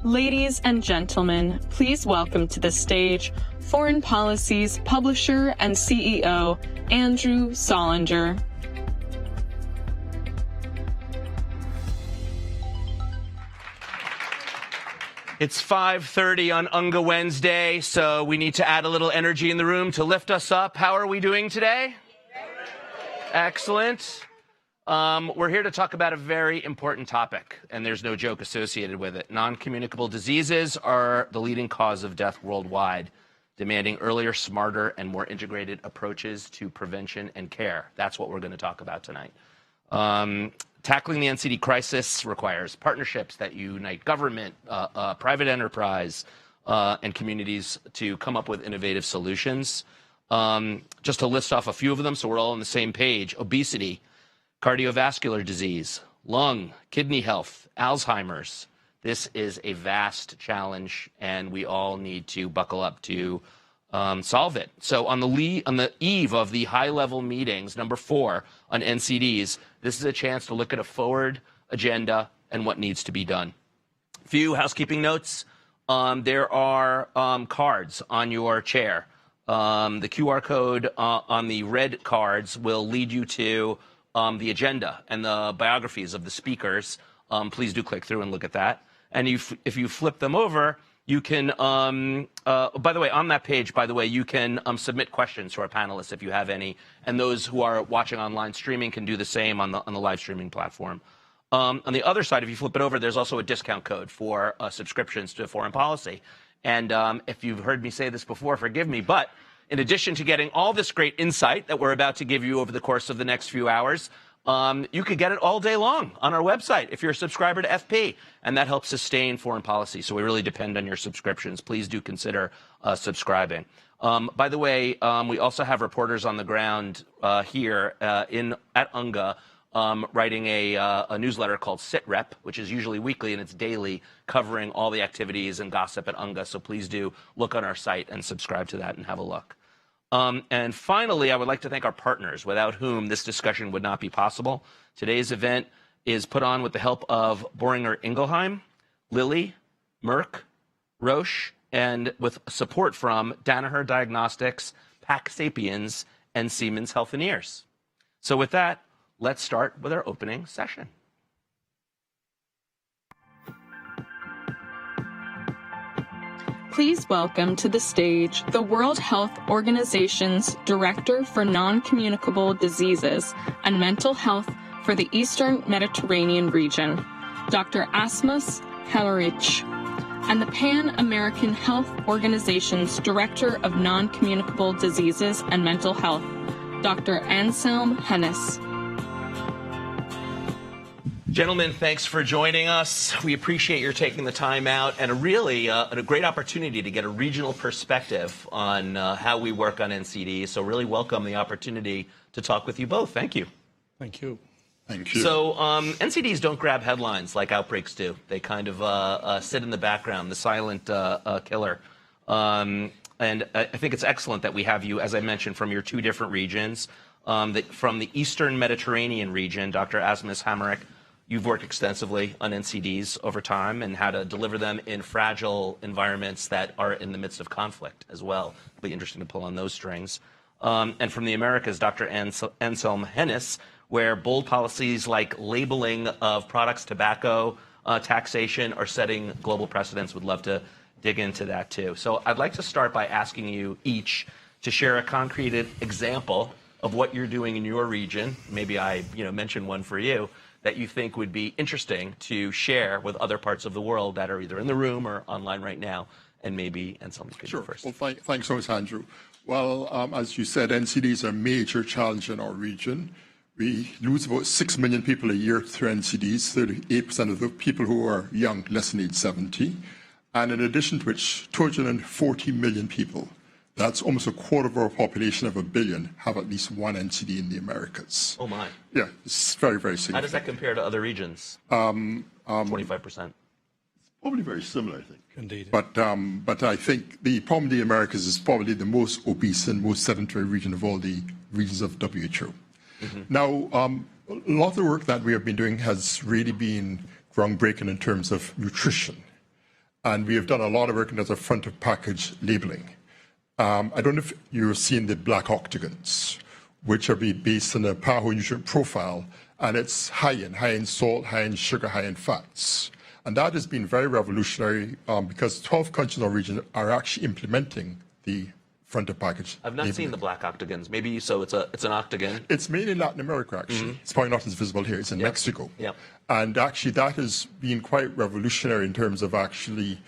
Ladies and gentlemen, please welcome to the stage Foreign Policy's publisher and CEO, Andrew Solinger. It's 5:30 on UNGA Wednesday, so we need to add a little energy in the room to lift us up. How are we doing today? Excellent. We're here to talk about a very important topic, and there's no joke associated with it. Non-communicable diseases are the leading cause of death worldwide, demanding earlier, smarter, and more integrated approaches to prevention and care. That's what we're going to talk about tonight. Tackling the NCD crisis requires partnerships that unite government, private enterprise, and communities to come up with innovative solutions. Just to list off a few of them so we're all on the same page: obesity, cardiovascular disease, lung, kidney health, Alzheimer's. This is a vast challenge, and we all need to buckle up to solve it. So on the eve of the high-level meetings, number 4 on NCDs, this is a chance to look at a forward agenda and what needs to be done. Few housekeeping notes. There are cards on your chair. The QR code on the red cards will lead you to the agenda and the biographies of the speakers. Please do click through and look at that. And if you flip them over, you can, by the way, on that page, you can submit questions to our panelists if you have any. And those who are watching online streaming can do the same on the live streaming platform. On the other side, if you flip it over, there's also a discount code for subscriptions to Foreign Policy. And if you've heard me say this before, forgive me, but in addition to getting all this great insight that we're about to give you over the course of the next few hours, you could get it all day long on our website if you're a subscriber to FP, and that helps sustain Foreign Policy. So we really depend on your subscriptions. Please do consider subscribing. By the way, we also have reporters on the ground here at UNGA writing a newsletter called SitRep, which is usually weekly and it's daily, covering all the activities and gossip at UNGA. So please do look on our site and subscribe to that and have a look. And finally, I would like to thank our partners, without whom this discussion would not be possible. Today's event is put on with the help of Boehringer Ingelheim, Lilly, Merck, Roche, and with support from Danaher Diagnostics, Pac Sapiens, and Siemens Healthineers. So with that, let's start with our opening session. Please welcome to the stage the World Health Organization's Director for Non-Communicable Diseases and Mental Health for the Eastern Mediterranean region, Dr. Asmus Hellerich, and the Pan-American Health Organization's Director of Non-Communicable Diseases and Mental Health, Dr. Anselm Hennis. Gentlemen, thanks for joining us. We appreciate your taking the time out, and a great opportunity to get a regional perspective on how we work on NCDs. So really welcome the opportunity to talk with you both. Thank you. Thank you. Thank you. So NCDs don't grab headlines like outbreaks do. They kind of sit in the background, the silent killer. And I think it's excellent that we have you, as I mentioned, from your 2 different regions. From the Eastern Mediterranean region, Dr. Asmus Hellerich. You've worked extensively on NCDs over time and how to deliver them in fragile environments that are in the midst of conflict as well. It'll be interesting to pull on those strings. And from the Americas, Dr. Anselm Hennis, where bold policies like labeling of products, tobacco, taxation are setting global precedents. Would love to dig into that too. So I'd like to start by asking you each to share a concrete example of what you're doing in your region. Maybe I mention one for you that you think would be interesting to share with other parts of the world that are either in the room or online right now. And maybe Anselm could go first. Well, thanks so much, Andrew. Well, as you said, NCDs are a major challenge in our region. We lose about 6 million people a year through NCDs, 38% of the people who are young, less than age 70. And in addition to which, 240 million people, that's almost a quarter of our population of 1 billion, have at least one NCD in the Americas. Oh, my. Yeah, it's very, very significant. How does that compare to other regions? 25%. Probably very similar, I think. Indeed. But I think the problem in the Americas is probably the most obese and most sedentary region of all the regions of WHO. Now, a lot of the work that we have been doing has really been groundbreaking in terms of nutrition. And we have done a lot of work in terms of front of package labeling. I don't know if you've seen the black octagons, which are based on a powerful nutrient profile, and it's high in salt, high in sugar, high in fats. And that has been very revolutionary because 12 countries in our region are actually implementing the front of package. I've not seen the black octagons. Maybe so. It's an octagon. It's made in Latin America, actually. It's probably not as visible here. It's in Mexico. Yep. And actually, that has been quite revolutionary in terms of actually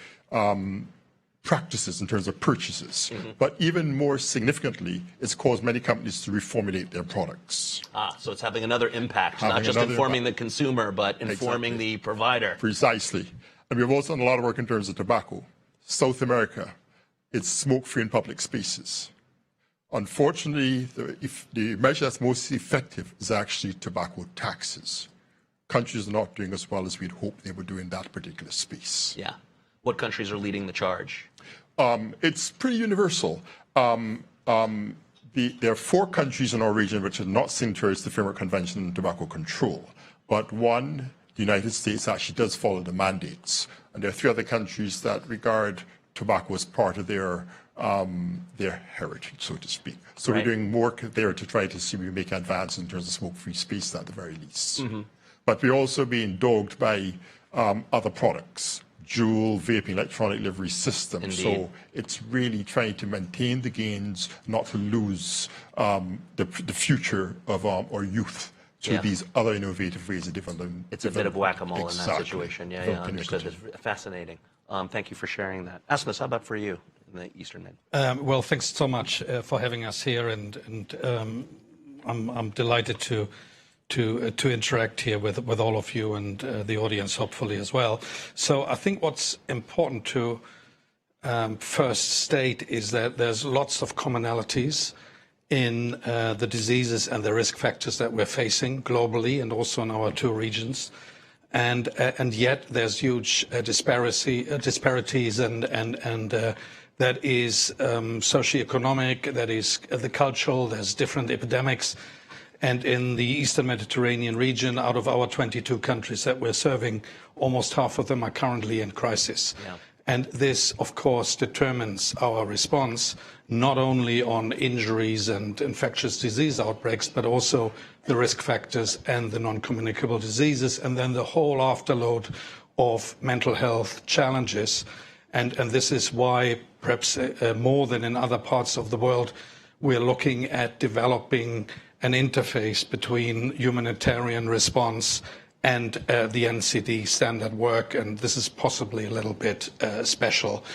practices, in terms of purchases. But even more significantly, it's caused many companies to reformulate their products. So it's having another impact, not just informing the consumer, but informing the provider. Precisely. And we've also done a lot of work in terms of tobacco. South America, it's smoke-free in public spaces. Unfortunately, the measure that's most effective is actually tobacco taxes. Countries are not doing as well as we'd hope they would do in that particular space. Yeah. What countries are leading the charge? It's pretty universal. There are 4 countries in our region which are not signatories to the Framework Convention on Tobacco Control, but one, the United States, actually does follow the mandates. And there are 3 other countries that regard tobacco as part of their heritage, so to speak. So we're doing more there to try to see if we make advances in terms of smoke-free space at the very least. But we're also being dogged by other products. Juul, vaping, electronic livery systems. Indeed. So it's really trying to maintain the gains, not to lose the future of our youth to these other innovative ways of developing. It's a bit of whack-a-mole in that situation. Yeah, understood. It's fascinating. Thank you for sharing that. Asmus, how about for you in the Eastern Med? Well, thanks so much for having us here, and I'm delighted to interact here with all of you and the audience, hopefully, as well. So I think what's important to first state is that there's lots of commonalities in the diseases and the risk factors that we're facing globally and also in our 2 regions. And yet there's huge disparities and that is socioeconomic, that is the cultural, there's different epidemics. And in the Eastern Mediterranean region, out of our 22 countries that we're serving, almost half of them are currently in crisis. Yeah. And this, of course, determines our response, not only on injuries and infectious disease outbreaks, but also the risk factors and the non-communicable diseases, and then the whole afterload of mental health challenges. And this is why, perhaps more than in other parts of the world, we're looking at developing an interface between humanitarian response and the NCD standard work, and this is possibly a little bit special.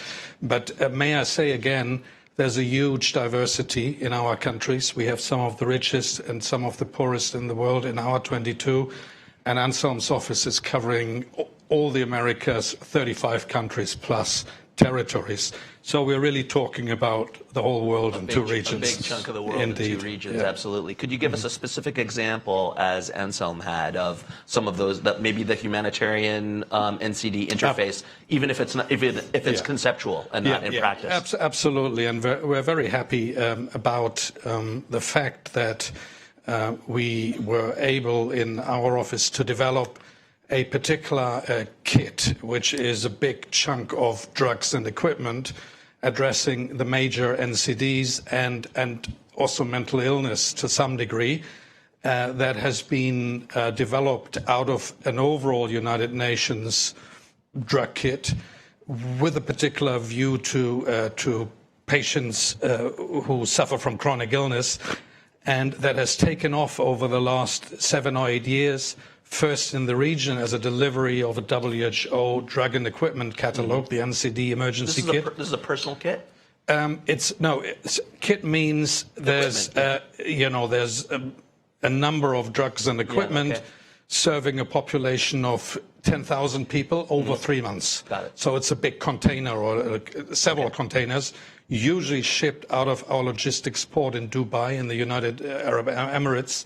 But may I say again, there's a huge diversity in our countries. We have some of the richest and some of the poorest in the world in our 22, and Anselm's office is covering all the Americas, 35 countries plus territories. So we're really talking about the whole world in 2 regions. A big chunk of the world in 2 regions, absolutely. Could you give us a specific example, as Anselm had, of some of those, that maybe the humanitarian NCD interface, even if it's not, if it's conceptual and not in practice? Absolutely, and we're very happy about the fact that we were able in our office to develop a particular kit, which is a big chunk of drugs and equipment addressing the major NCDs and also mental illness to some degree, that has been developed out of an overall United Nations drug kit with a particular view to patients who suffer from chronic illness, and that has taken off over the last 7 or 8 years. First in the region as a delivery of a WHO drug and equipment catalog, the NCD emergency kit. This is a personal kit? Kit means there's, there's a number of drugs and equipment serving a population of 10,000 people over 3 months. Got it. So it's a big container or several containers, usually shipped out of our logistics port in Dubai in the United Arab Emirates.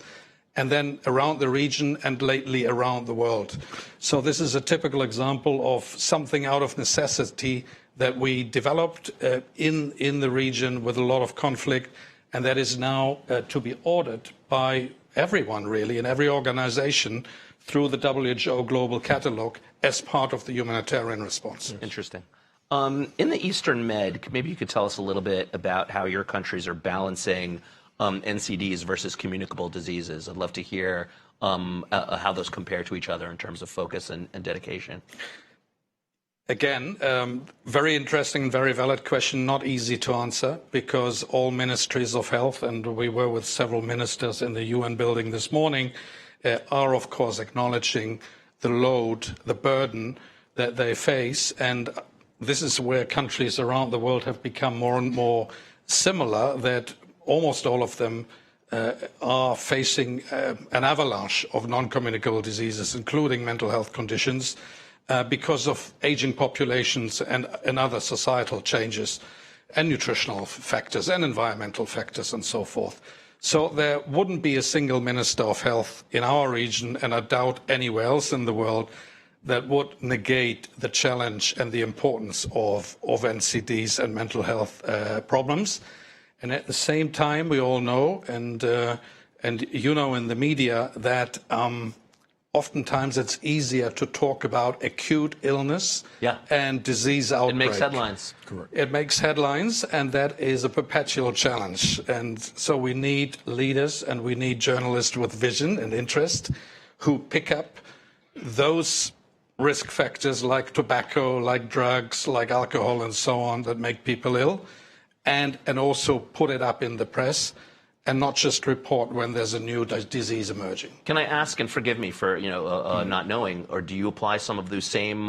and then around the region and lately around the world. So this is a typical example of something out of necessity that we developed in the region with a lot of conflict, and that is now to be ordered by everyone really in every organization through the WHO Global Catalog as part of the humanitarian response. Interesting. In the Eastern Med, maybe you could tell us a little bit about how your countries are balancing NCDs versus communicable diseases. I'd love to hear how those compare to each other in terms of focus and dedication. Again, very interesting and very valid question, not easy to answer, because all ministries of health, and we were with several ministers in the UN building this morning, are of course acknowledging the load, the burden that they face. And this is where countries around the world have become more and more similar, that almost all of them are facing an avalanche of non-communicable diseases, including mental health conditions, because of aging populations and other societal changes and nutritional factors and environmental factors and so forth. So there wouldn't be a single minister of health in our region, and I doubt anywhere else in the world, that would negate the challenge and the importance of NCDs and mental health problems. And at the same time, we all know, and you know in the media, that oftentimes it's easier to talk about acute illness and disease outbreak. It makes headlines. Correct. It makes headlines, and that is a perpetual challenge. And so we need leaders and we need journalists with vision and interest who pick up those risk factors like tobacco, like drugs, like alcohol and so on that make people ill, and also put it up in the press and not just report when there's a new disease emerging. Can I ask, and forgive me for not knowing, or do you apply some of those same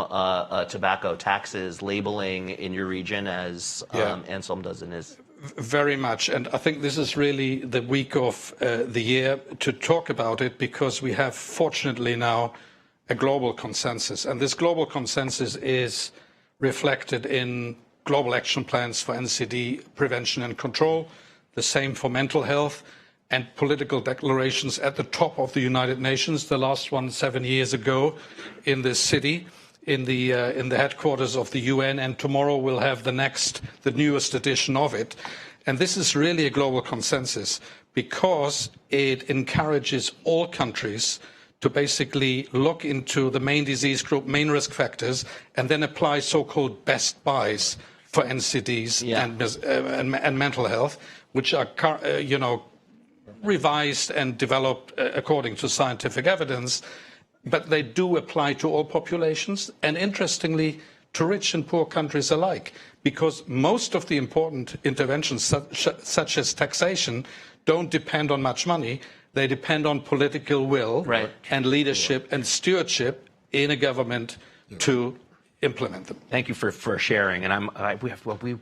tobacco taxes, labeling in your region as Anselm does in his? Very much, and I think this is really the week of the year to talk about it, because we have fortunately now a global consensus, and this global consensus is reflected in global action plans for NCD prevention and control, the same for mental health, and political declarations at the top of the United Nations, the last one 7 years ago in this city, in the headquarters of the UN, and tomorrow we'll have the newest edition of it. And this is really a global consensus because it encourages all countries to basically look into the main disease group, main risk factors, and then apply so-called best buys for NCDs and mental health, which are revised and developed according to scientific evidence, but they do apply to all populations, and interestingly, to rich and poor countries alike, because most of the important interventions, such as taxation, don't depend on much money. They depend on political will and leadership and stewardship in a government to implement them. Thank you for sharing, and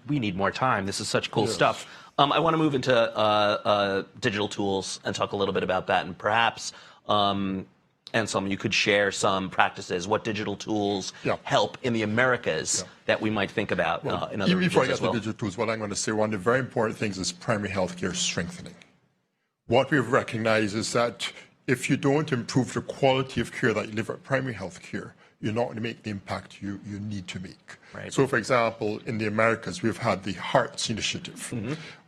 we need more time. This is such cool stuff. I want to move into digital tools and talk a little bit about that, and perhaps Anselm, you could share some practices, what digital tools help in the Americas that we might think about in other regions before I get as well. to digital tools, what I'm going to say, one of the very important things is primary health care strengthening. What we've recognized is that if you don't improve the quality of care that you deliver at primary health care, you're not going to make the impact you need to make. Right. So, for example, in the Americas, we've had the HEARTS initiative,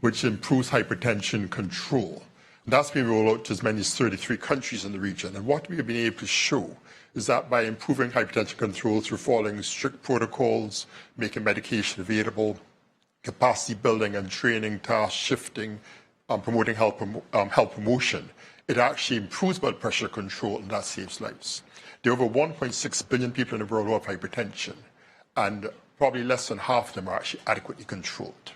which improves hypertension control. That's been rolled out to as many as 33 countries in the region. And what we've been able to show is that by improving hypertension control through following strict protocols, making medication available, capacity building and training, task shifting, promoting health promotion, it actually improves blood pressure control, and that saves lives. There are over 1.6 billion people in the world who have hypertension, and probably less than half of them are actually adequately controlled.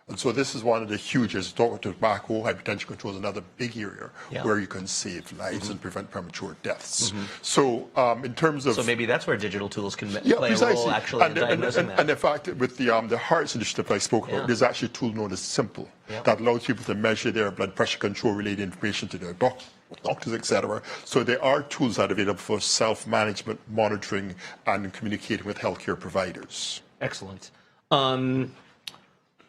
And so this is one of the huge, as talking to tobacco, hypertension control is another big area where you can save lives and prevent premature deaths. So in terms of... So maybe that's where digital tools can play a role actually in diagnosing that. And in fact, with the HEARTS initiative I spoke about, there's actually a tool known as Simple that allows people to measure their blood pressure control related information to their doctors, etc. So there are tools that are available for self-management, monitoring, and communicating with healthcare providers. Excellent.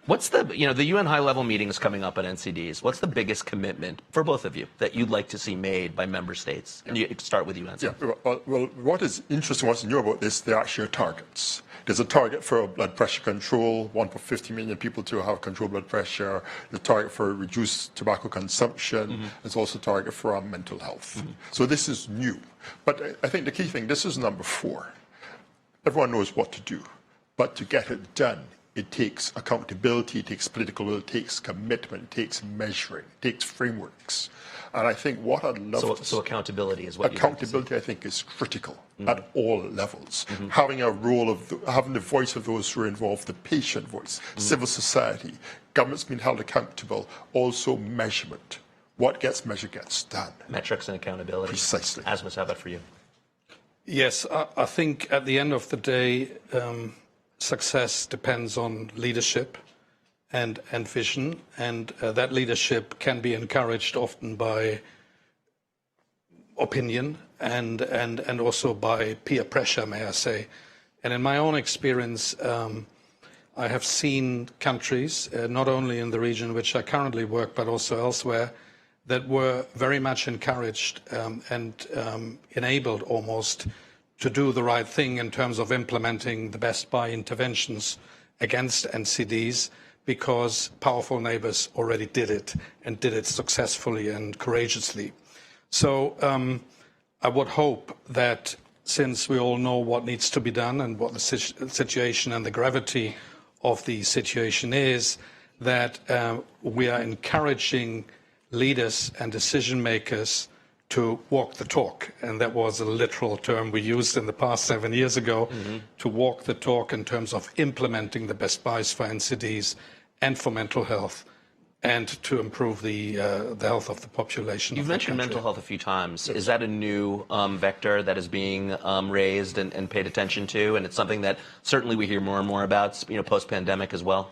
What's the, the UN high-level meeting is coming up on NCDs. What's the biggest commitment for both of you that you'd like to see made by member states? And you start with you, Anselm. Yeah, well, what is interesting, what's new about this, there actually are targets. There's a target for blood pressure control, 1.50 million people to have controlled blood pressure. The target for reduced tobacco consumption. There's also a target for mental health. So this is new. But I think the key thing, this is number 4. Everyone knows what to do. But to get it done, it takes accountability, it takes political will, it takes commitment, it takes measuring, it takes frameworks. And I think what I'd love So accountability is what accountability, I think, is critical at all levels. Having a role of, having the voice of those who are involved, the patient voice, civil society, governments being held accountable, also measurement. What gets measured gets done. Metrics and accountability. Precisely. Asmus, how about for you? Yes, I think at the end of the day, success depends on leadership and vision, and that leadership can be encouraged often by opinion and also by peer pressure, may I say. And in my own experience, I have seen countries, not only in the region which I currently work, but also elsewhere, that were very much encouraged and enabled almost to do the right thing in terms of implementing the best by interventions against NCDs, because powerful neighbors already did it and did it successfully and courageously. So I would hope that, since we all know what needs to be done and what the situation and the gravity of the situation is, that we are encouraging leaders and decision makers to walk the talk. And that was a literal term we used in the past 7 years ago, to walk the talk in terms of implementing the best buys for NCDs and for mental health, and to improve the health of the population. You've mentioned mental health a few times. Is that a new vector that is being raised and paid attention to? And it's something that certainly we hear more and more about, post-pandemic as well?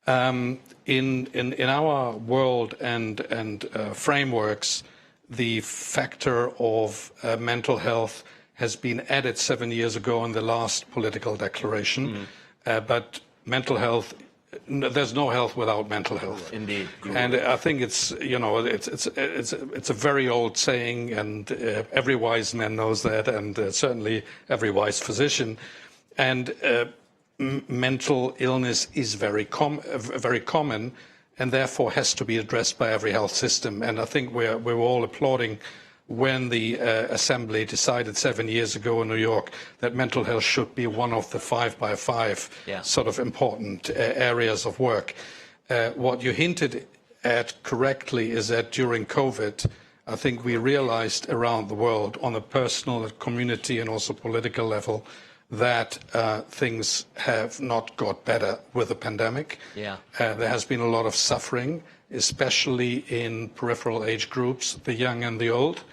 In our world and frameworks, the factor of mental health has been added 7 years ago in the last political declaration. But mental health, there's no health without mental health. Indeed. And I think it's a very old saying, and every wise man knows that, and certainly every wise physician. And mental illness is very common, and therefore has to be addressed by every health system. And I think we were all applauding when the Assembly decided 7 years ago in New York that mental health should be one of the 5 by 5 sort of important areas of work. What you hinted at correctly is that during COVID, I think we realized around the world, on a personal, community, and also political level, that things have not got better with the pandemic. There has been a lot of suffering, especially in peripheral age groups, the young and the old,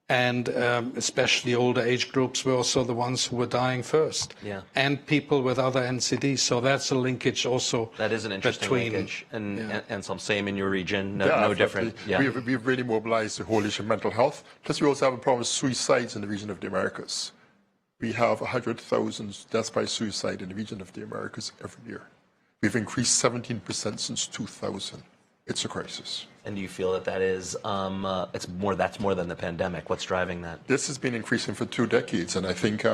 and especially older age groups were also the ones who were dying first, and people with other NCDs. So that's a linkage also. That is an interesting linkage, and some same in your region, no different. We've really mobilized the whole issue of mental health. Plus, we also have a problem with suicides in the region of the Americas. We have 100,000 deaths by suicide in the region of the Americas every year. We've increased 17% since 2000. It's a crisis. And do you feel that is that's more than the pandemic? What's driving that? This has been increasing for 2 decades, and I think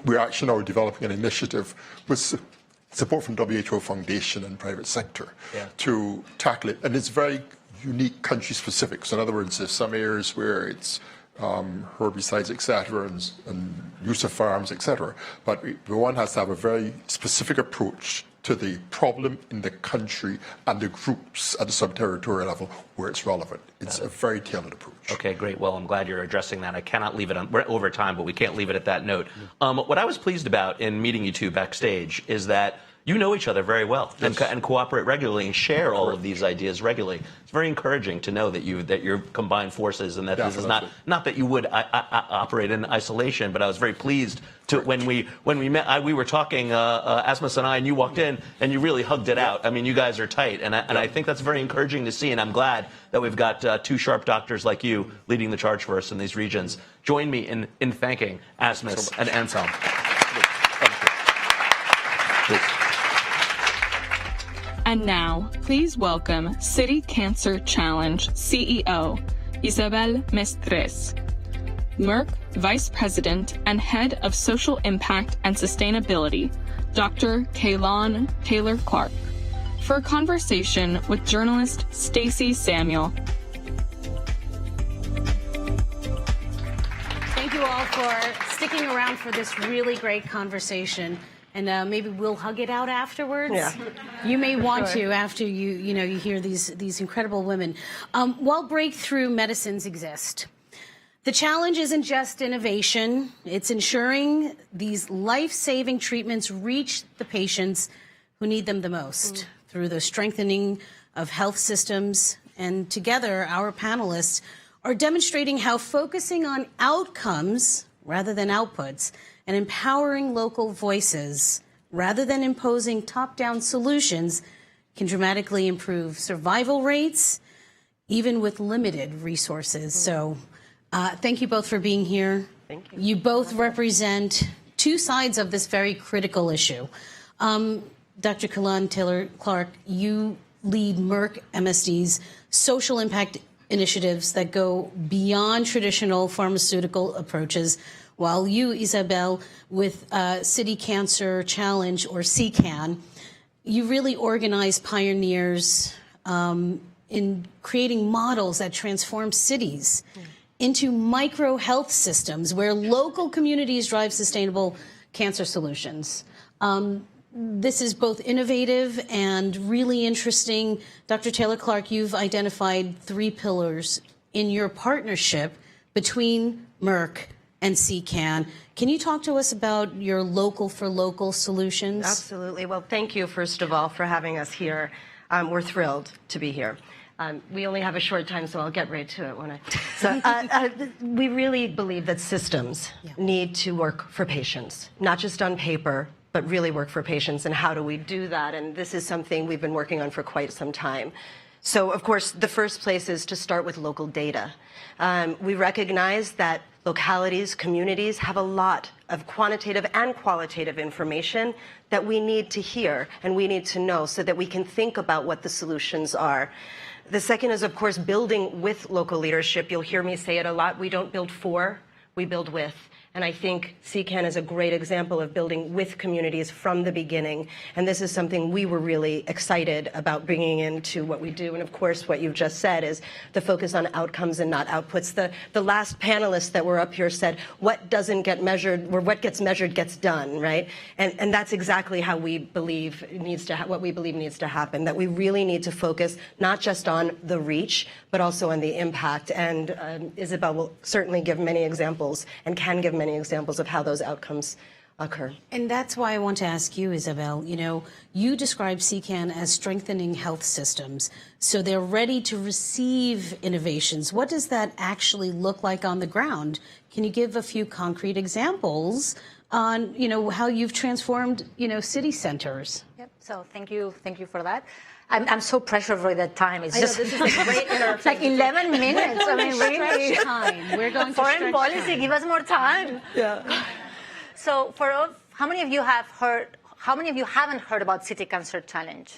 we're actually now developing an initiative with support from WHO Foundation and private sector to tackle it. And it's very unique country specific. So in other words, there's some areas where it's herbicides, etc., and use of firearms, etc. But one has to have a very specific approach to the problem in the country and the groups at the sub-territorial level where it's relevant. It's a very tailored approach. Okay, great. Well, I'm glad you're addressing that. I cannot leave it on. We're over time, but we can't leave it at that note. What I was pleased about in meeting you two backstage is that you know each other very well and cooperate regularly and share all of these ideas regularly. It's very encouraging to know that you're combined forces, and that this is not that you would operate in isolation. But I was very pleased to when we met. We were talking, Asmus and I, and you walked in and you really hugged it out. I mean, you guys are tight, and I think that's very encouraging to see. And I'm glad that we've got 2 sharp doctors like you leading the charge for us in these regions. Join me in thanking Asmus and Anselm. And now, please welcome City Cancer Challenge CEO, Isabel Mestres, Merck Vice President and Head of Social Impact and Sustainability, Dr. Kaylon Taylor-Clark, for a conversation with journalist Stacey Samuel. Thank you all for sticking around for this really great conversation. And maybe we'll hug it out afterwards. Yeah. You may want to after you hear these incredible women. While breakthrough medicines exist, the challenge isn't just innovation. It's ensuring these life-saving treatments reach the patients who need them the most through the strengthening of health systems. And together, our panelists are demonstrating how focusing on outcomes rather than outputs and empowering local voices rather than imposing top-down solutions can dramatically improve survival rates, even with limited resources. So thank you both for being here. Thank you. You both represent two sides of this very critical issue. Dr. Kaylon Taylor-Clark, you lead Merck MSD's social impact initiatives that go beyond traditional pharmaceutical approaches, while you, Isabel, with City Cancer Challenge, or CCAN, you really organize pioneers in creating models that transform cities into micro health systems where local communities drive sustainable cancer solutions. This is both innovative and really interesting. Dr. Taylor-Clark, you've identified 3 pillars in your partnership between Merck and CCAN. Can you talk to us about your local for local solutions? Absolutely. Well, thank you, first of all, for having us here. We're thrilled to be here. We only have a short time, so I'll get right to it when we really believe that systems need to work for patients, not just on paper, but really work for patients. And how do we do that? And this is something we've been working on for quite some time. So, of course, the first place is to start with local data. We recognize that localities, communities have a lot of quantitative and qualitative information that we need to hear and we need to know so that we can think about what the solutions are. The second is, of course, building with local leadership. You'll hear me say it a lot. We don't build for, we build with. And I think CCAN is a great example of building with communities from the beginning. And this is something we were really excited about bringing into what we do. And of course, what you've just said is the focus on outcomes and not outputs. The last panelists that were up here said, what doesn't get measured, or what gets measured gets done, right? And that's exactly how we believe needs to, what we believe needs to happen, that we really need to focus not just on the reach, but also on the impact. And Isabel will certainly give many examples and can give many examples of how those outcomes occur. And that's why I want to ask you, Isabel, you describe CCAN as strengthening health systems, so they're ready to receive innovations. What does that actually look like on the ground? Can you give a few concrete examples on, how you've transformed, city centers? Yep. So thank you for that. I'm so pressured for that time. It's just this is a great interview. like 11 minutes. I mean, really. Time. We're going to Foreign policy, time. give us more time. Yeah. So how many of you haven't heard about City Cancer Challenge?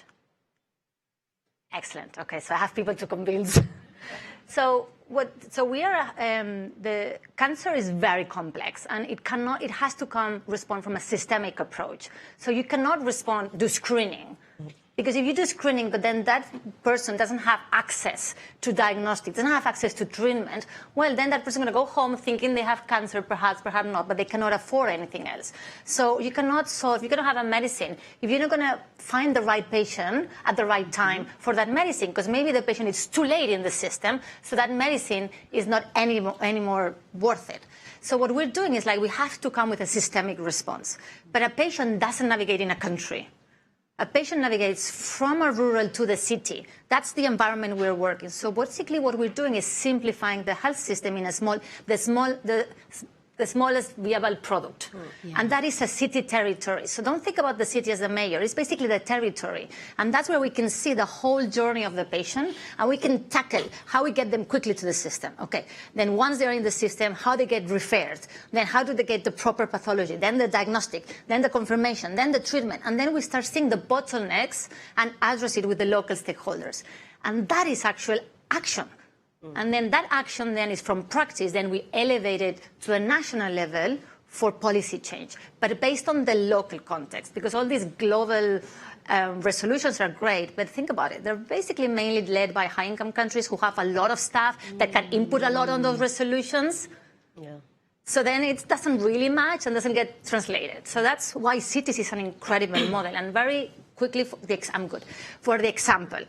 Excellent. Okay, so I have people to convince. So we are, the cancer is very complex, and it has to respond from a systemic approach. So you cannot do screening. Because if you do screening, but then that person doesn't have access to diagnostics, doesn't have access to treatment, well, then that person is going to go home thinking they have cancer, perhaps not, but they cannot afford anything else. So you cannot solve, you're going to have a medicine. If you're not going to find the right patient at the right time for that medicine, because maybe the patient is too late in the system, so that medicine is not anymore worth it. So what we're doing is we have to come with a systemic response. But a patient doesn't navigate in a country. A patient navigates from a rural to the city. That's the environment we're working. So basically what we're doing is simplifying the health system in the the smallest viable product. And that is a city territory. So don't think about the city as a mayor. It's basically the territory. And that's where we can see the whole journey of the patient, and we can tackle how we get them quickly to the system. Okay. Then once they're in the system, how they get referred. Then how do they get the proper pathology, then the diagnostic, then the confirmation, then the treatment. And then we start seeing the bottlenecks and address it with the local stakeholders. And that is actual action. And then that action then is from practice, then we elevate it to a national level for policy change, but based on the local context, because all these global resolutions are great, but think about it. They're basically mainly led by high-income countries who have a lot of staff that can input a lot on those resolutions. Yeah. So then it doesn't really match and doesn't get translated. So that's why cities is an incredible model. And very quickly, for the example,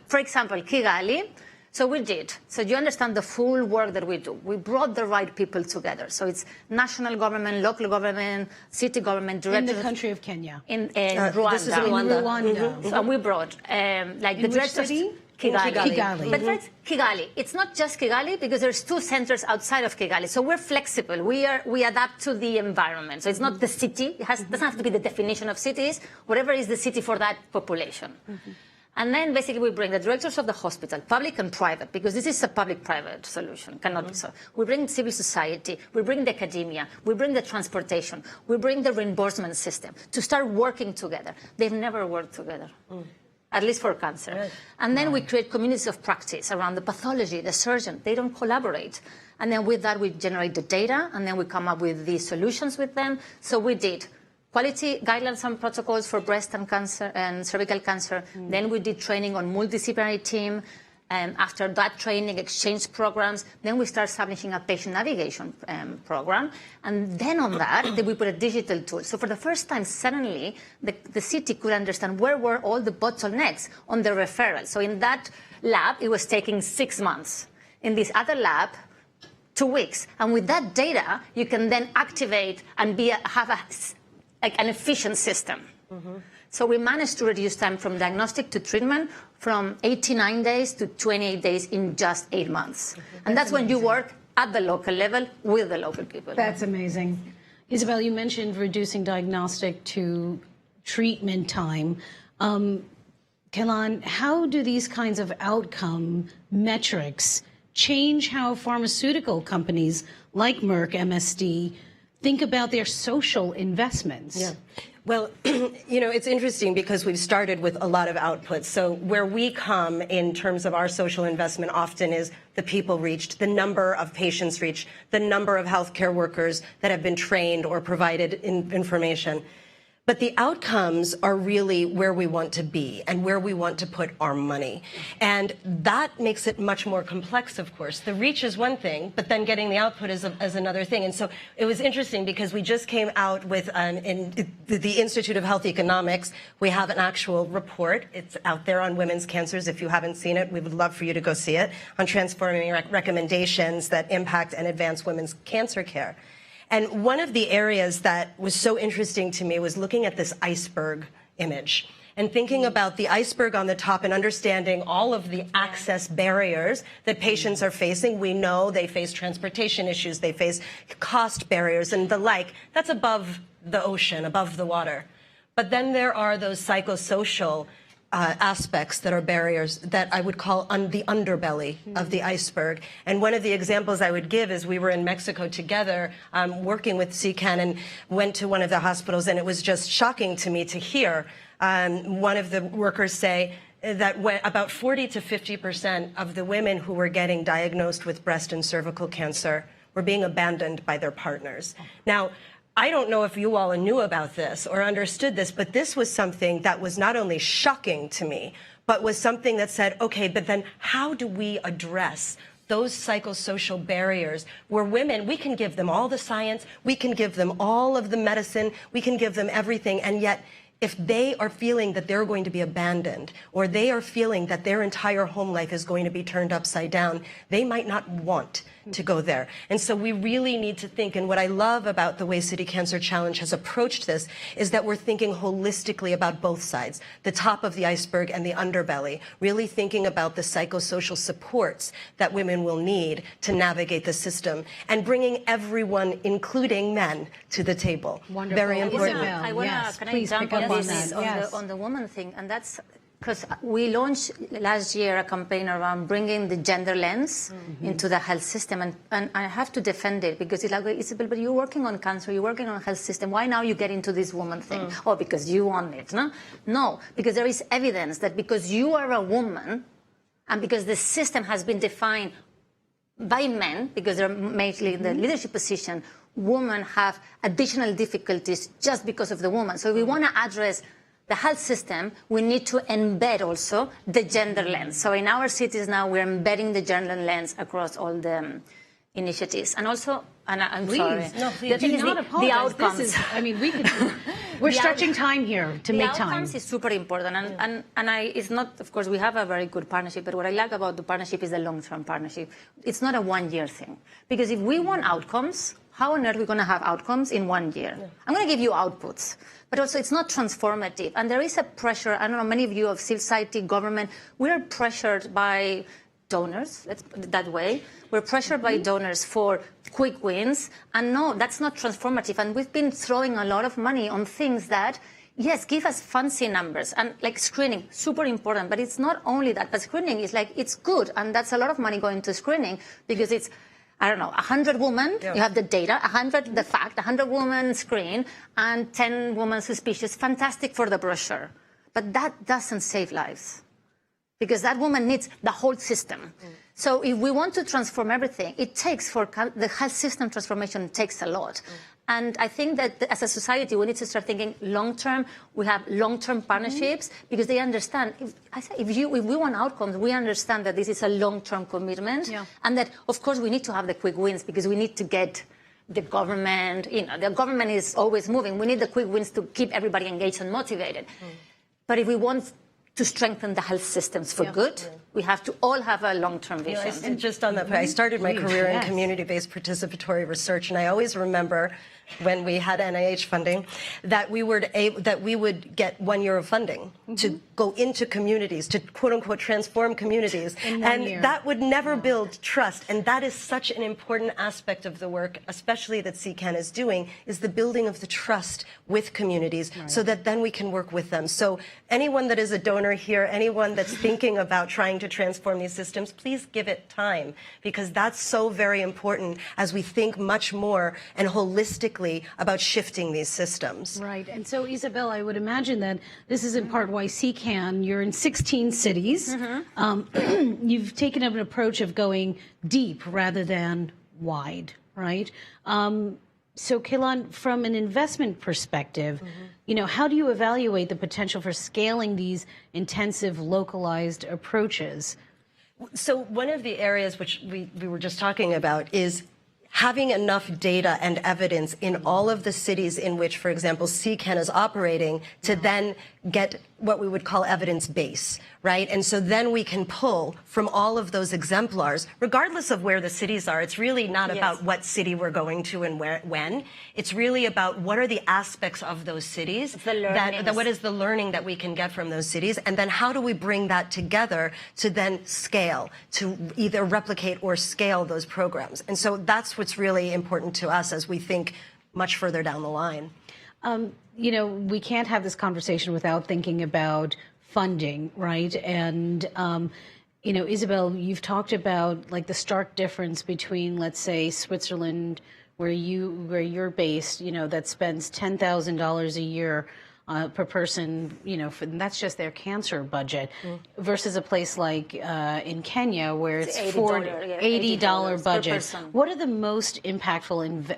Kigali. So we did. So you understand the full work that we do. We brought the right people together. So it's national government, local government, city government, directors. In the country of Kenya. In Rwanda. This is Rwanda. Rwanda. So we brought like the In which directors. city? Kigali. But that's Kigali. It's not just Kigali because there's 2 centers outside of Kigali. So we're flexible. We adapt to the environment. So it's not the city. It doesn't have to be the definition of cities. Whatever is the city for that population. And then basically we bring the directors of the hospital, public and private, because this is a public-private solution, cannot be so. We bring civil society, we bring the academia, we bring the transportation, we bring the reimbursement system to start working together. They've never worked together, at least for cancer. Right. And then we create communities of practice around the pathology, the surgeon. They don't collaborate. And then with that, we generate the data, and then we come up with the solutions with them. So we did quality guidelines and protocols for breast and cancer and cervical cancer. Then we did training on multidisciplinary team. And after that training, exchange programs. Then we start establishing a patient navigation program. And then on that, then we put a digital tool. So for the first time, suddenly, the city could understand where were all the bottlenecks on the referral. So in that lab, it was taking 6 months. In this other lab, 2 weeks. And with that data, you can then activate and have an efficient system. So we managed to reduce time from diagnostic to treatment from 89 days to 28 days in just 8 months. And that's when you work at the local level with the local people. That's amazing. Isabel, you mentioned reducing diagnostic to treatment time. Kelan, how do these kinds of outcome metrics change how pharmaceutical companies like Merck, MSD, think about their social investments? Yeah. Well, you know, it's interesting because we've started with a lot of outputs. So where we come in terms of our social investment often is the people reached, the number of patients reached, the number of healthcare workers that have been trained or provided information. But the outcomes are really where we want to be and where we want to put our money. And that makes it much more complex, of course. The reach is one thing, but then getting the output is another thing. And so it was interesting because we just came out with, in the Institute of Health Economics, we have an actual report. It's out there on women's cancers. If you haven't seen it, we would love for you to go see it, on transforming recommendations that impact and advance women's cancer care. And one of the areas that was so interesting to me was looking at this iceberg image and thinking about the iceberg on the top and understanding all of the access barriers that patients are facing. We know they face transportation issues, they face cost barriers and the like. That's above the ocean, above the water. But then there are those psychosocial aspects that are barriers that I would call the underbelly of the iceberg. And one of the examples I would give is we were in Mexico together working with CCAN and went to one of the hospitals, and it was just shocking to me to hear one of the workers say that about 40 to 50% of the women who were getting diagnosed with breast and cervical cancer were being abandoned by their partners. Now, I don't know if you all knew about this or understood this, but this was something that was not only shocking to me, but was something that said, okay, but then how do we address those psychosocial barriers where women, we can give them all the science, we can give them all of the medicine, we can give them everything, and yet if they are feeling that they're going to be abandoned, or they are feeling that their entire home life is going to be turned upside down, they might not want to go there. And so we really need to think, and what I love about the way City Cancer Challenge has approached this is that we're thinking holistically about both sides, the top of the iceberg and the underbelly, really thinking about the psychosocial supports that women will need to navigate the system, and bringing everyone, including men, to the table. Wonderful. Very important. Can I jump on the woman thing? And that's because we launched last year a campaign around bringing the gender lens into the health system, and I have to defend it, because it's like, Isabel, but you're working on cancer, you're working on health system, why now you get into this woman thing? Oh, because you want it, no? No, because there is evidence that because you are a woman, and because the system has been defined by men, because they're mainly in the leadership position, women have additional difficulties just because of the woman. So if we want to address the health system, we need to embed also the gender lens. So in our cities now, we're embedding the gender lens across all the initiatives. And also, and I'm sorry. No, please. The thing Do is not apologize. the outcomes. This is, I mean, we're stretching time here to make time. The outcomes is super important. And it's not, of course, we have a very good partnership, but what I like about the partnership is the long-term partnership. It's not a one-year thing. Because if we want outcomes, how on earth are we going to have outcomes in 1 year? I'm going to give you outputs, but also it's not transformative. And there is a pressure, I don't know, many of you of civil society, government, we are pressured by donors, let's put it that way. We're pressured by donors for quick wins. And no, that's not transformative. And we've been throwing a lot of money on things that, yes, give us fancy numbers. And like screening, super important. But it's not only that. But screening is like, it's good. And that's a lot of money going to screening, because it's, I don't know, 100 women, you have the data, 100 the fact, 100 women screen, and 10 women suspicious. Fantastic for the brochure. But that doesn't save lives, because that woman needs the whole system. So if we want to transform everything, it takes, for the health system transformation takes a lot. And I think that as a society, we need to start thinking long-term. We have long-term partnerships, because they understand, if we want outcomes, we understand that this is a long-term commitment. And that, of course, we need to have the quick wins, because we need to get the government, the government is always moving. We need the quick wins to keep everybody engaged and motivated. But if we want to strengthen the health systems for good, we have to all have a long-term vision. And just on that, I started my career in community-based participatory research, and I always remember when we had NIH funding that we would get 1 year of funding to go into communities, to quote-unquote transform communities. And that would never build trust. And that is such an important aspect of the work, especially that CCAN is doing, is the building of the trust with communities, so that then we can work with them. So anyone that is a donor here, anyone that's thinking about trying to transform these systems, please give it time, because that's so very important as we think much more and holistically about shifting these systems. Right. And so, Isabel, I would imagine that this is in part why CCAN, you're in 16 cities. You've taken up an approach of going deep rather than wide, right? So, Kelan, from an investment perspective, how do you evaluate the potential for scaling these intensive, localized approaches? So one of the areas which we were just talking about is having enough data and evidence in all of the cities in which, for example, CCAN is operating, to then get what we would call evidence base, right? And so then we can pull from all of those exemplars, regardless of where the cities are. It's really not about what city we're going to and when. It's really about what are the aspects of those cities, what is the learning that we can get from those cities, and then how do we bring that together to then scale, to either replicate or scale those programs. And so that's what's really important to us as we think much further down the line. We can't have this conversation without thinking about funding, right? And, Isabel, you've talked about like the stark difference between, let's say, Switzerland, where you're based, that spends $10,000 a year per person, and that's just their cancer budget, versus a place like in Kenya, where it's $80 budget. What are the most impactful,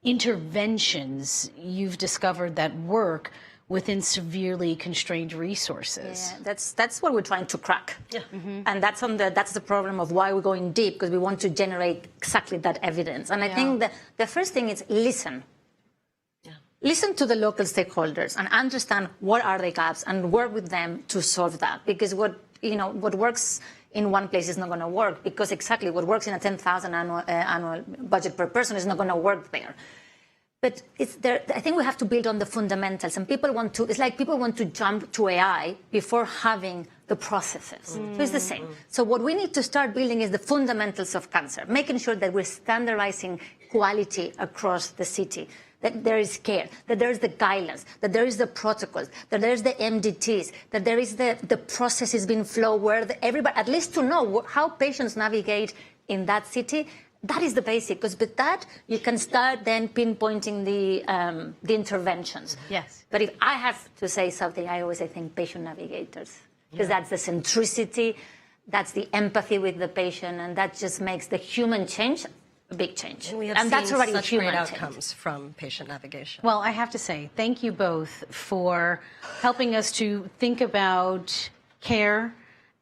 interventions you've discovered that work within severely constrained resources? Yeah, that's what we're trying to crack. And that's the problem of why we're going deep, because we want to generate exactly that evidence. And I think that the first thing is listen. listen to the local stakeholders and understand what are the gaps and work with them to solve that. Because what works in one place is not going to work, because exactly what works in a 10,000 annual budget per person is not going to work there. But I think we have to build on the fundamentals, and it's like people want to jump to AI before having the processes. So it's the same. So what we need to start building is the fundamentals of cancer, making sure that we're standardizing quality across the city, that there is care, that there is the guidelines, that there is the protocols, that there is the MDTs, that there is the processes being flowed where everybody, at least to know how patients navigate in that city. That is the basic, because with that, you can start then pinpointing the interventions. Yes. But if I have to say something, I always think patient navigators, because that's the centricity, that's the empathy with the patient, and that just makes the human change a big change. And we have and seen that's already such human great change. outcomes from patient navigation. Well, I have to say, thank you both for helping us to think about care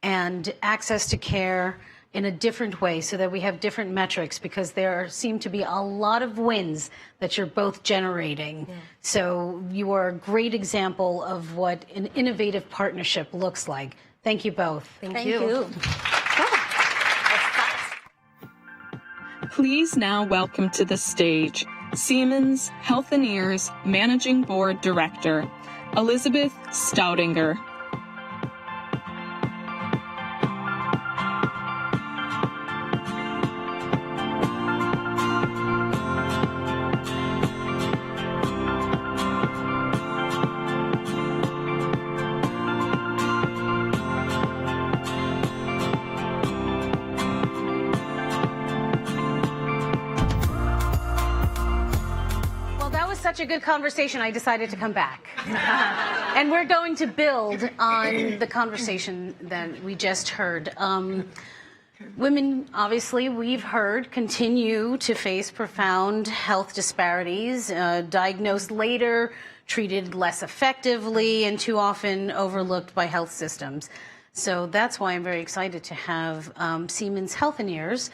and access to care in a different way, so that we have different metrics, because there seem to be a lot of wins that you're both generating. Yeah. So you are a great example of what an innovative partnership looks like. Thank you both. Thank you. Please now welcome to the stage Siemens Healthineers Managing Board Director, Elizabeth Staudinger. Such a good conversation, I decided to come back. And we're going to build on the conversation that we just heard. Women, obviously, we've heard, continue to face profound health disparities, diagnosed later, treated less effectively, and too often overlooked by health systems. So that's why I'm very excited to have Siemens Healthineers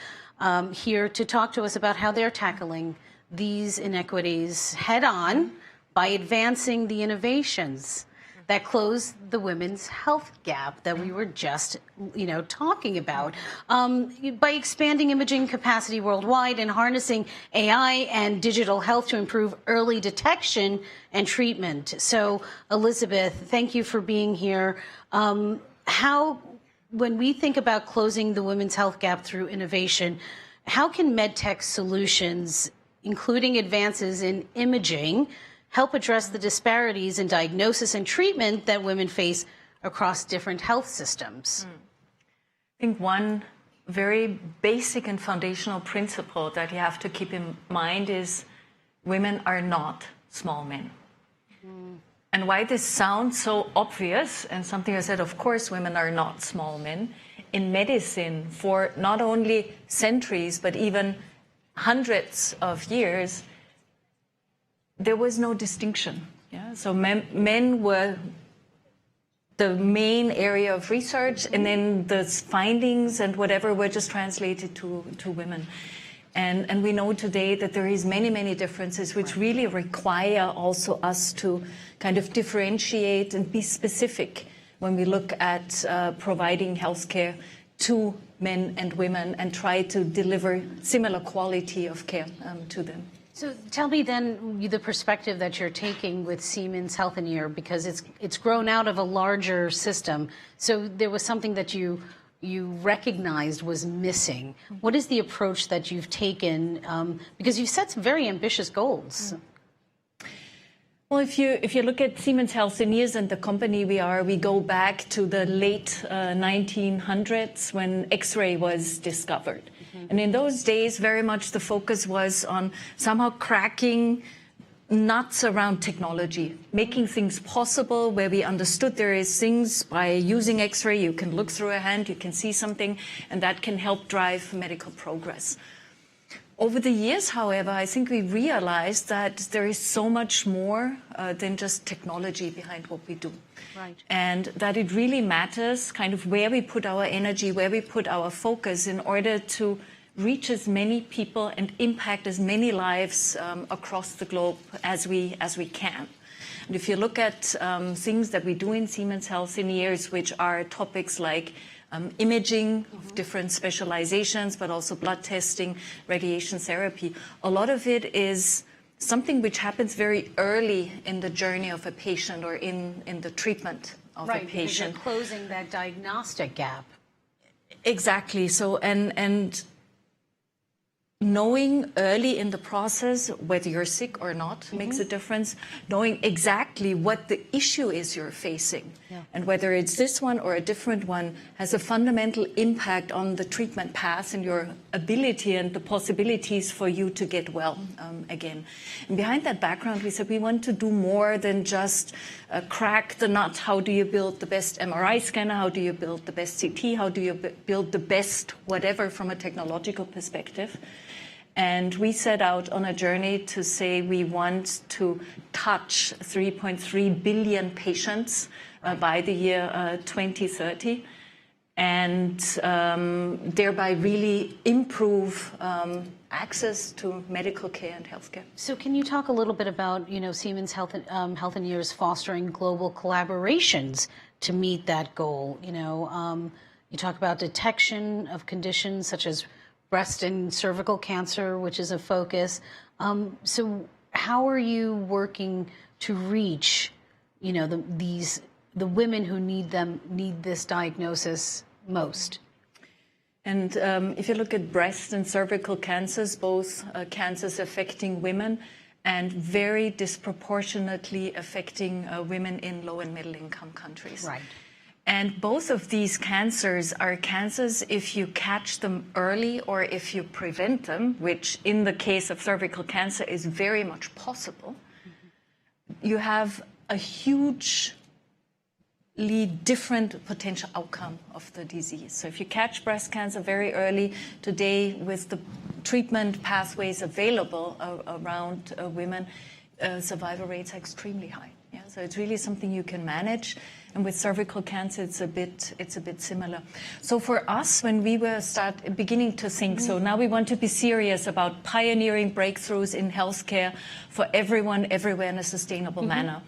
here to talk to us about how they're tackling these inequities head on by advancing the innovations that close the women's health gap that we were just, talking about, by expanding imaging capacity worldwide and harnessing AI and digital health to improve early detection and treatment. So, Elizabeth, thank you for being here. When we think about closing the women's health gap through innovation, how can medtech solutions, including advances in imaging, help address the disparities in diagnosis and treatment that women face across different health systems? I think one very basic and foundational principle that you have to keep in mind is women are not small men. And why this sounds so obvious, and something I said, of course, women are not small men. In medicine, for not only centuries, but even hundreds of years, there was no distinction. Yeah? So men were the main area of research, and then the findings and whatever were just translated to women. And we know today that there is many, many differences which really require also us to kind of differentiate and be specific when we look at providing healthcare to men and women and try to deliver similar quality of care to them. So tell me then the perspective that you're taking with Siemens Healthineers, because it's grown out of a larger system. So there was something that you recognized was missing. What is the approach that you've taken? Because you've set some very ambitious goals. Well, if you look at Siemens Healthineers and the company we go back to the late 1900s when X-ray was discovered. And in those days, very much the focus was on somehow cracking nuts around technology, making things possible where we understood there is things by using X-ray, you can look through a hand, you can see something, and that can help drive medical progress. Over the years, however, I think we realized that there is so much more than just technology behind what we do. Right. And that it really matters kind of where we put our energy, where we put our focus in order to reach as many people and impact as many lives across the globe as we can. And if you look at things that we do in Siemens Health in years, which are topics like imaging of different specializations, but also blood testing, radiation therapy, a lot of it is something which happens very early in the journey of a patient or in the treatment of a patient. You're closing that diagnostic gap. Exactly. So, and knowing early in the process whether you're sick or not makes a difference. Knowing exactly what the issue is you're facing and whether it's this one or a different one has a fundamental impact on the treatment path and your ability and the possibilities for you to get well again. And behind that background, we said we want to do more than just crack the nut. How do you build the best MRI scanner? How do you build the best CT? How do you build the best whatever from a technological perspective? And we set out on a journey to say we want to touch 3.3 billion patients by the year 2030 and thereby really improve access to medical care and healthcare. So can you talk a little bit about, Siemens Health and Years fostering global collaborations to meet that goal? You talk about detection of conditions such as breast and cervical cancer, which is a focus. So how are you working to reach, the women who need this diagnosis most? And if you look at breast and cervical cancers, both cancers affecting women and very disproportionately affecting women in low and middle income countries. Right. And both of these cancers are cancers if you catch them early or if you prevent them, which in the case of cervical cancer is very much possible. You have a hugely different potential outcome of the disease. So if you catch breast cancer very early, today with the treatment pathways available around women, survival rates are extremely high. Yeah, so it's really something you can manage. And with cervical cancer, it's a bit similar. So for us, when we were beginning to think, so now we want to be serious about pioneering breakthroughs in healthcare for everyone, everywhere in a sustainable manner.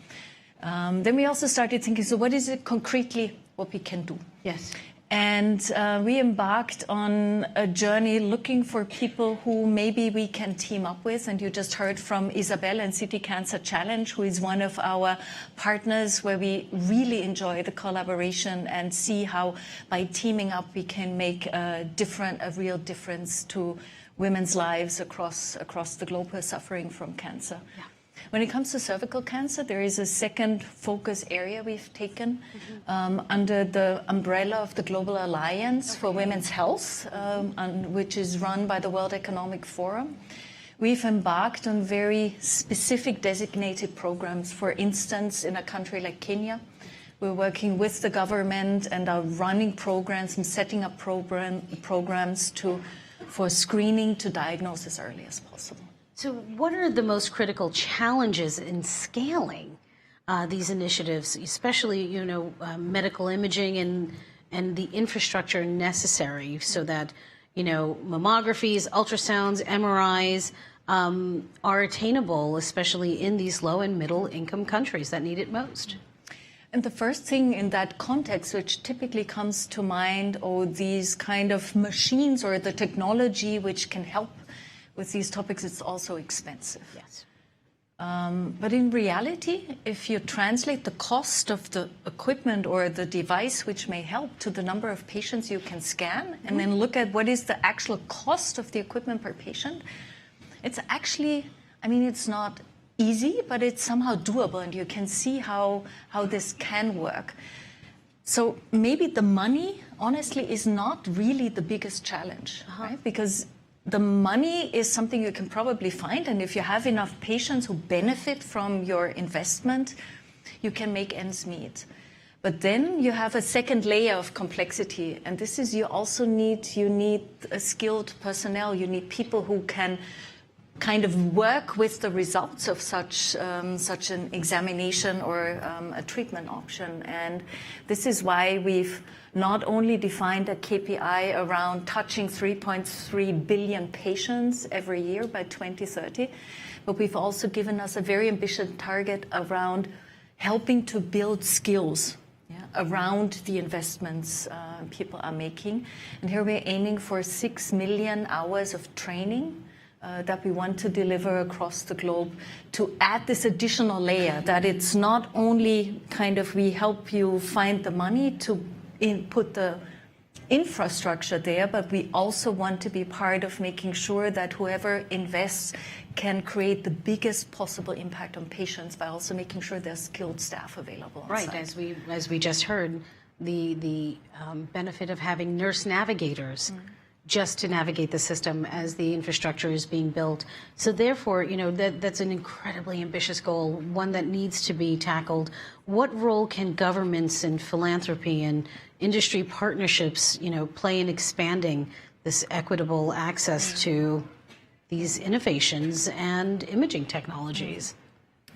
Then we also started thinking, so what is it concretely what we can do? Yes. And we embarked on a journey looking for people who maybe we can team up with. And you just heard from Isabel and City Cancer Challenge, who is one of our partners where we really enjoy the collaboration and see how by teaming up we can make a real difference to women's lives across the globe who are suffering from cancer. Yeah. When it comes to cervical cancer, there is a second focus area we've taken under the umbrella of the Global Alliance for Women's Health, which is run by the World Economic Forum. We've embarked on very specific designated programs. For instance, in a country like Kenya, we're working with the government and are running programs and setting up programs for screening to diagnose as early as possible. So what are the most critical challenges in scaling these initiatives, especially, medical imaging and the infrastructure necessary so that, mammographies, ultrasounds, MRIs are attainable, especially in these low and middle income countries that need it most? And the first thing in that context, which typically comes to mind, these kind of machines or the technology which can help with these topics, it's also expensive. Yes. But in reality, if you translate the cost of the equipment or the device which may help to the number of patients you can scan, and then look at what is the actual cost of the equipment per patient, it's actually, it's not easy, but it's somehow doable, and you can see how this can work. So maybe the money, honestly, is not really the biggest challenge, right? Because the money is something you can probably find, and if you have enough patients who benefit from your investment, you can make ends meet. But then you have a second layer of complexity, and this is you need a skilled personnel. You need people who can kind of work with the results of such an examination or a treatment option. And this is why we've not only defined a KPI around touching 3.3 billion patients every year by 2030, but we've also given us a very ambitious target around helping to build skills around the investments people are making. And here we're aiming for 6 million hours of training that we want to deliver across the globe to add this additional layer, that it's not only kind of we help you find the money to put the infrastructure there, but we also want to be part of making sure that whoever invests can create the biggest possible impact on patients by also making sure there's skilled staff available on right, site. as we just heard, the benefit of having nurse navigators just to navigate the system as the infrastructure is being built. So therefore, you know, that's an incredibly ambitious goal, one that needs to be tackled. What role can governments and philanthropy and industry partnerships, you know, play in expanding this equitable access to these innovations and imaging technologies?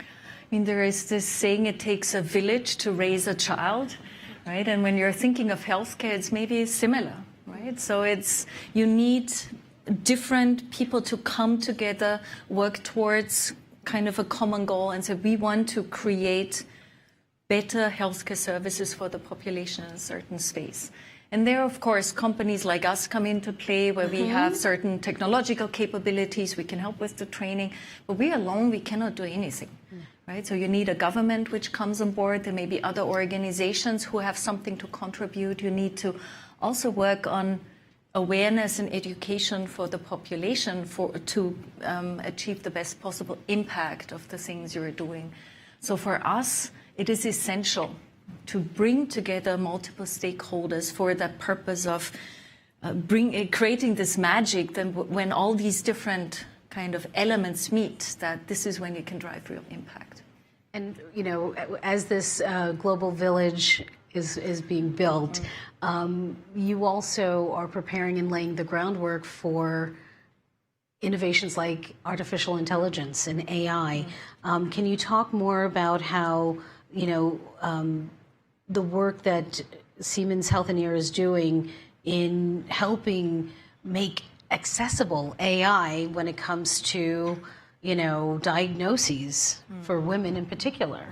I mean, there is this saying, it takes a village to raise a child, right? And when you're thinking of healthcare, it's maybe similar, right? So you need different people to come together, work towards kind of a common goal, and say, we want to create better healthcare services for the population in a certain space. And there, of course, companies like us come into play where we have certain technological capabilities, we can help with the training, but we alone, we cannot do anything, right? So you need a government which comes on board, there may be other organizations who have something to contribute. You need to also work on awareness and education for the population to achieve the best possible impact of the things you're doing. So for us, it is essential to bring together multiple stakeholders for the purpose of creating this magic. Then when all these different kind of elements meet, that this is when you can drive real impact. And, you know, as this global village is being built, you also are preparing and laying the groundwork for innovations like artificial intelligence and AI. Can you talk more about how, you know, the work that Siemens Healthineers is doing in helping make accessible AI when it comes to, you know, diagnoses for women in particular?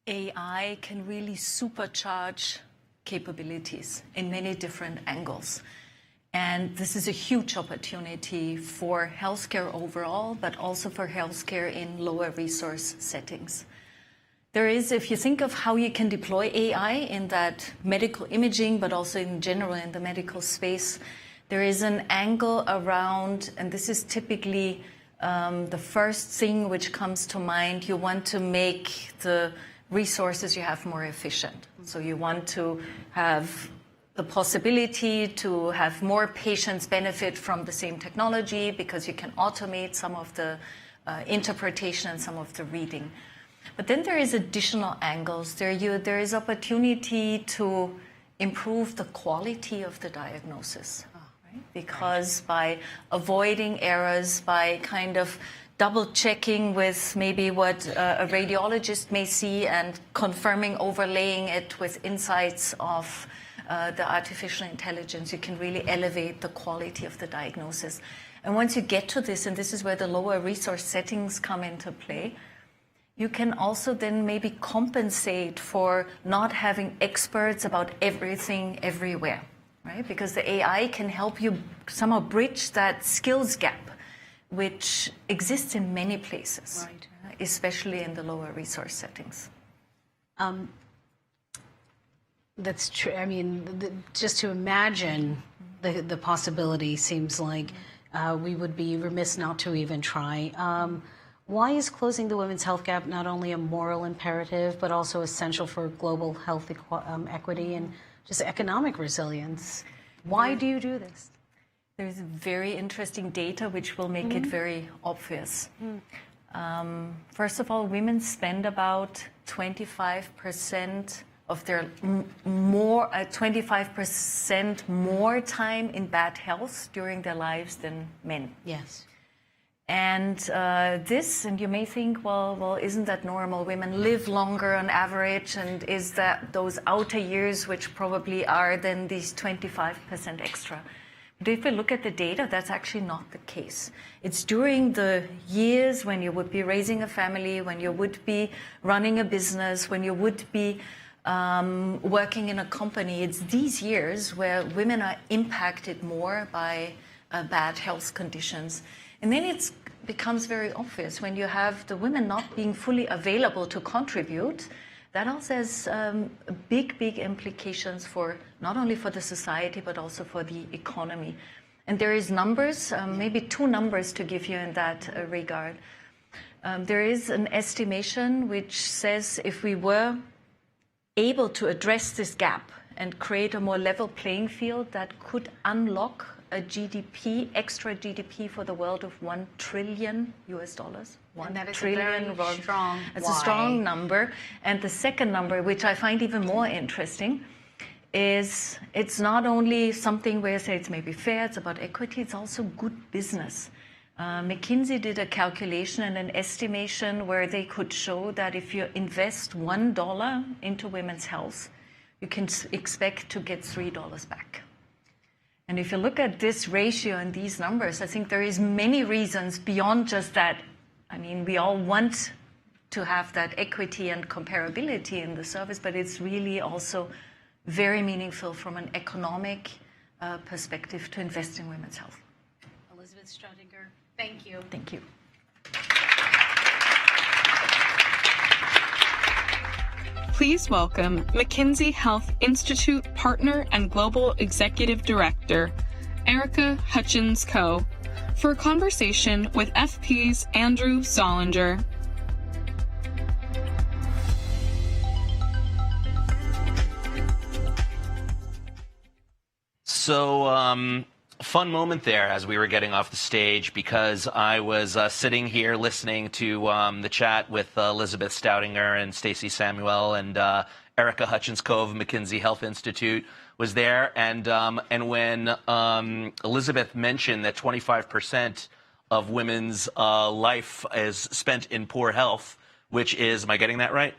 AI can really supercharge capabilities in many different angles. And this is a huge opportunity for healthcare overall, but also for healthcare in lower resource settings. There is, if you think of how you can deploy AI in that medical imaging, but also in general in the medical space, there is an angle around, and this is typically the first thing which comes to mind, you want to make the resources you have more efficient. So you want to have the possibility to have more patients benefit from the same technology because you can automate some of the interpretation and some of the reading. But then there is additional angles. There is opportunity to improve the quality of the diagnosis, right? Because by avoiding errors, by kind of double checking with maybe what a radiologist may see and confirming, overlaying it with insights of the artificial intelligence, you can really elevate the quality of the diagnosis. And once you get to this, and this is where the lower resource settings come into play, you can also then maybe compensate for not having experts about everything everywhere, right? Because the AI can help you somehow bridge that skills gap, which exists in many places, right, especially in the lower resource settings. That's true. I mean, just to imagine the possibility seems like we would be remiss not to even try. Why is closing the women's health gap not only a moral imperative, but also essential for global health equity and just economic resilience? Why do you do this? There's very interesting data which will make it very obvious. First of all, women spend about 25% of their 25% more time in bad health during their lives than men. Yes. And and you may think, well, isn't that normal? Women live longer on average, and is that those outer years, which probably are then these 25% extra? But if we look at the data, that's actually not the case. It's during the years when you would be raising a family, when you would be running a business, when you would be working in a company. It's these years where women are impacted more by bad health conditions. And then it becomes very obvious when you have the women not being fully available to contribute. That also has big implications for not only for the society, but also for the economy. And there is numbers, maybe two numbers to give you in that regard. There is an estimation which says if we were able to address this gap and create a more level playing field, that could unlock a GDP, extra GDP for the world of $1 trillion. And that is a very strong. It's a strong number. And the second number, which I find even more interesting, is it's not only something where you say it's maybe fair, it's about equity, it's also good business. McKinsey did a calculation and an estimation where they could show that if you invest $1 into women's health, you can expect to get $3 back. And if you look at this ratio and these numbers, I think there is many reasons beyond just that. I mean, we all want to have that equity and comparability in the service, but it's really also very meaningful from an economic perspective to invest in women's health. Elizabeth Staudinger, thank you. Thank you. Please welcome McKinsey Health Institute Partner and Global Executive Director, Erica Hutchins-Coe, for a conversation with FP's Andrew Zollinger. So, fun moment there as we were getting off the stage, because I was sitting here listening to the chat with Elizabeth Staudinger and Stacey Samuel, and Erica Hutchins-Coe of McKinsey Health Institute was there. And when Elizabeth mentioned that 25% of women's life is spent in poor health, which is, am I getting that right?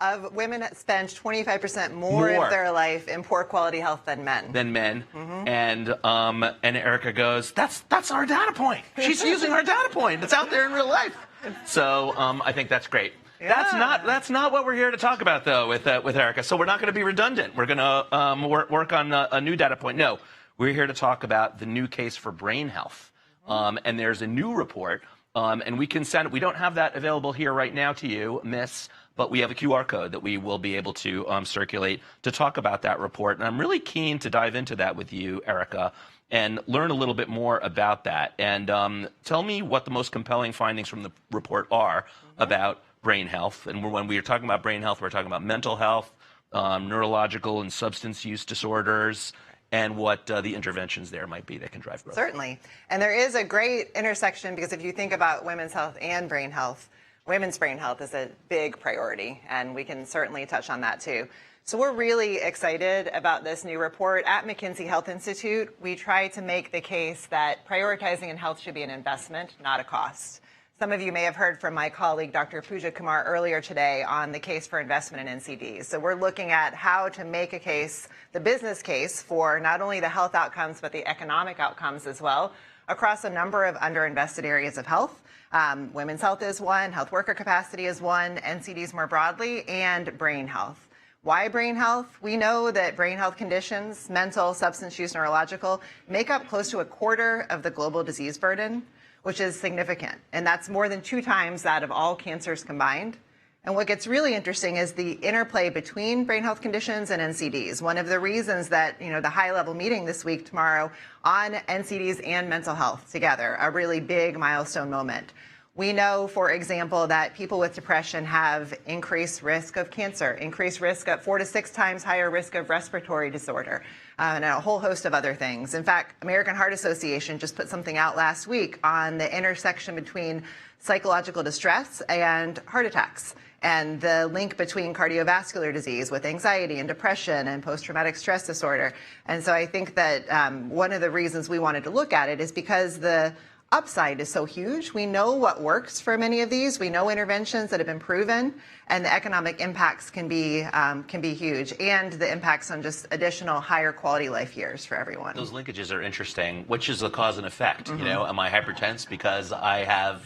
Of women spend 25% more of their life in poor quality health than men. Mm-hmm. And Erica goes, that's our data point. She's using our data point. It's out there in real life. So I think that's great. Yeah. That's not what we're here to talk about, though, with Erica. So we're not going to be redundant. We're going to work on a new data point. No, we're here to talk about the new case for brain health. And there's a new report, and we can send it. We don't have that available here right now to you, Miss, but we have a QR code that we will be able to circulate to talk about that report. And I'm really keen to dive into that with you, Erica, and learn a little bit more about that. And tell me what the most compelling findings from the report are about brain health. And when we are talking about brain health, we're talking about mental health, neurological and substance use disorders, and what the interventions there might be that can drive growth. Certainly. And there is a great intersection, because if you think about women's health and brain health, women's brain health is a big priority, and we can certainly touch on that too. So we're really excited about this new report. At McKinsey Health Institute, we try to make the case that prioritizing in health should be an investment, not a cost. Some of you may have heard from my colleague, Dr. Pooja Kumar, earlier today on the case for investment in NCDs. So we're looking at how to make a case, the business case, for not only the health outcomes, but the economic outcomes as well, across a number of underinvested areas of health. Women's health is one, health worker capacity is one, NCDs more broadly, and brain health. Why brain health? We know that brain health conditions, mental, substance use, neurological, make up close to a quarter of the global disease burden, which is significant. And that's more than 2 times that of all cancers combined. And what gets really interesting is the interplay between brain health conditions and NCDs. One of the reasons that, the high-level meeting this week, tomorrow, on NCDs and mental health together, a really big milestone moment. We know, for example, that people with depression have increased risk of cancer, increased risk of 4 to 6 times higher risk of respiratory disorder. and a whole host of other things. In fact, American Heart Association just put something out last week on the intersection between psychological distress and heart attacks, and the link between cardiovascular disease with anxiety and depression and post-traumatic stress disorder. And so I think that one of the reasons we wanted to look at it is because the upside is so huge. We know what works for many of these. We know interventions that have been proven, and the economic impacts can be huge, and the impacts on just additional higher quality life years for everyone. Those linkages are interesting. Which is the cause and effect? You know, am I hypertense because I have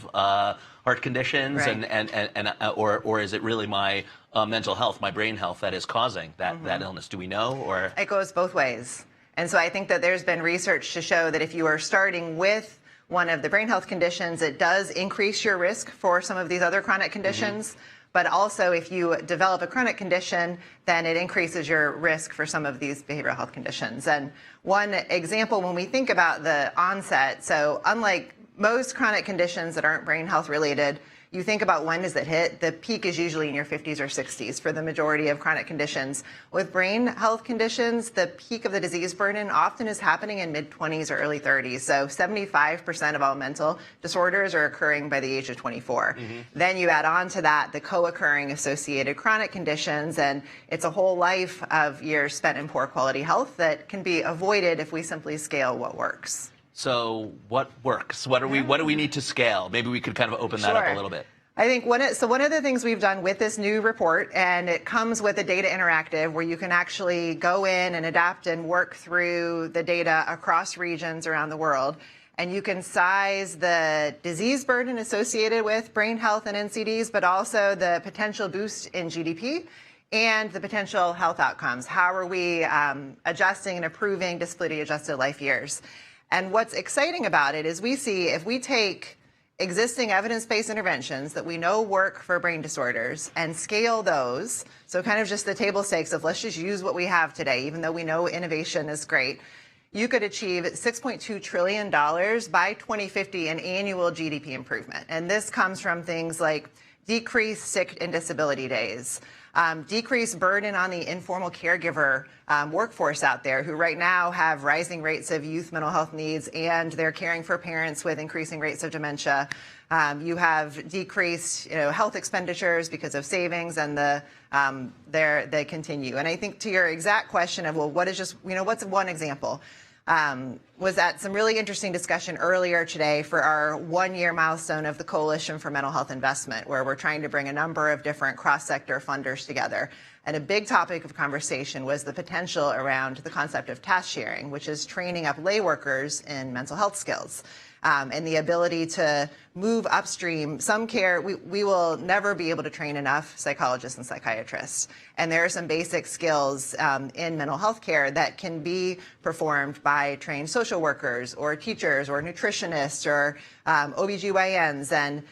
heart conditions, right. or is it really my mental health, my brain health that is causing that illness? Do we know? Or it goes both ways. And so I think that there's been research to show that if you are starting with one of the brain health conditions, it does increase your risk for some of these other chronic conditions. But also, if you develop a chronic condition, then it increases your risk for some of these behavioral health conditions. And one example, when we think about the onset, so unlike most chronic conditions that aren't brain health related, you think about when does it hit, the peak is usually in your 50s or 60s for the majority of chronic conditions. With brain health conditions, the peak of the disease burden often is happening in mid-20s or early 30s. So 75% of all mental disorders are occurring by the age of 24. Then you add on to that the co-occurring associated chronic conditions, and it's a whole life of years spent in poor quality health that can be avoided if we simply scale what works. So what works? What do we need to scale? Maybe we could kind of open that up a little bit. I think one of the things we've done with this new report, and it comes with a data interactive where you can actually go in and adapt and work through the data across regions around the world, and you can size the disease burden associated with brain health and NCDs, but also the potential boost in GDP and the potential health outcomes. How are we adjusting and improving disability-adjusted life years? And what's exciting about it is we see if we take existing evidence-based interventions that we know work for brain disorders and scale those, so kind of just the table stakes of let's just use what we have today, even though we know innovation is great, you could achieve $6.2 trillion by 2050 in annual GDP improvement. And this comes from things like decreased sick and disability days, decreased burden on the informal caregiver workforce out there who right now have rising rates of youth mental health needs, and they're caring for parents with increasing rates of dementia. You have decreased health expenditures because of savings, and they continue. And I think to your exact question of, well, what's one example? Was at some really interesting discussion earlier today for our 1-year milestone of the Coalition for Mental Health Investment, where we're trying to bring a number of different cross-sector funders together. And a big topic of conversation was the potential around the concept of task sharing, which is training up lay workers in mental health skills. And the ability to move upstream. Some care, we will never be able to train enough psychologists and psychiatrists. And there are some basic skills in mental health care that can be performed by trained social workers or teachers or nutritionists or OBGYNs. And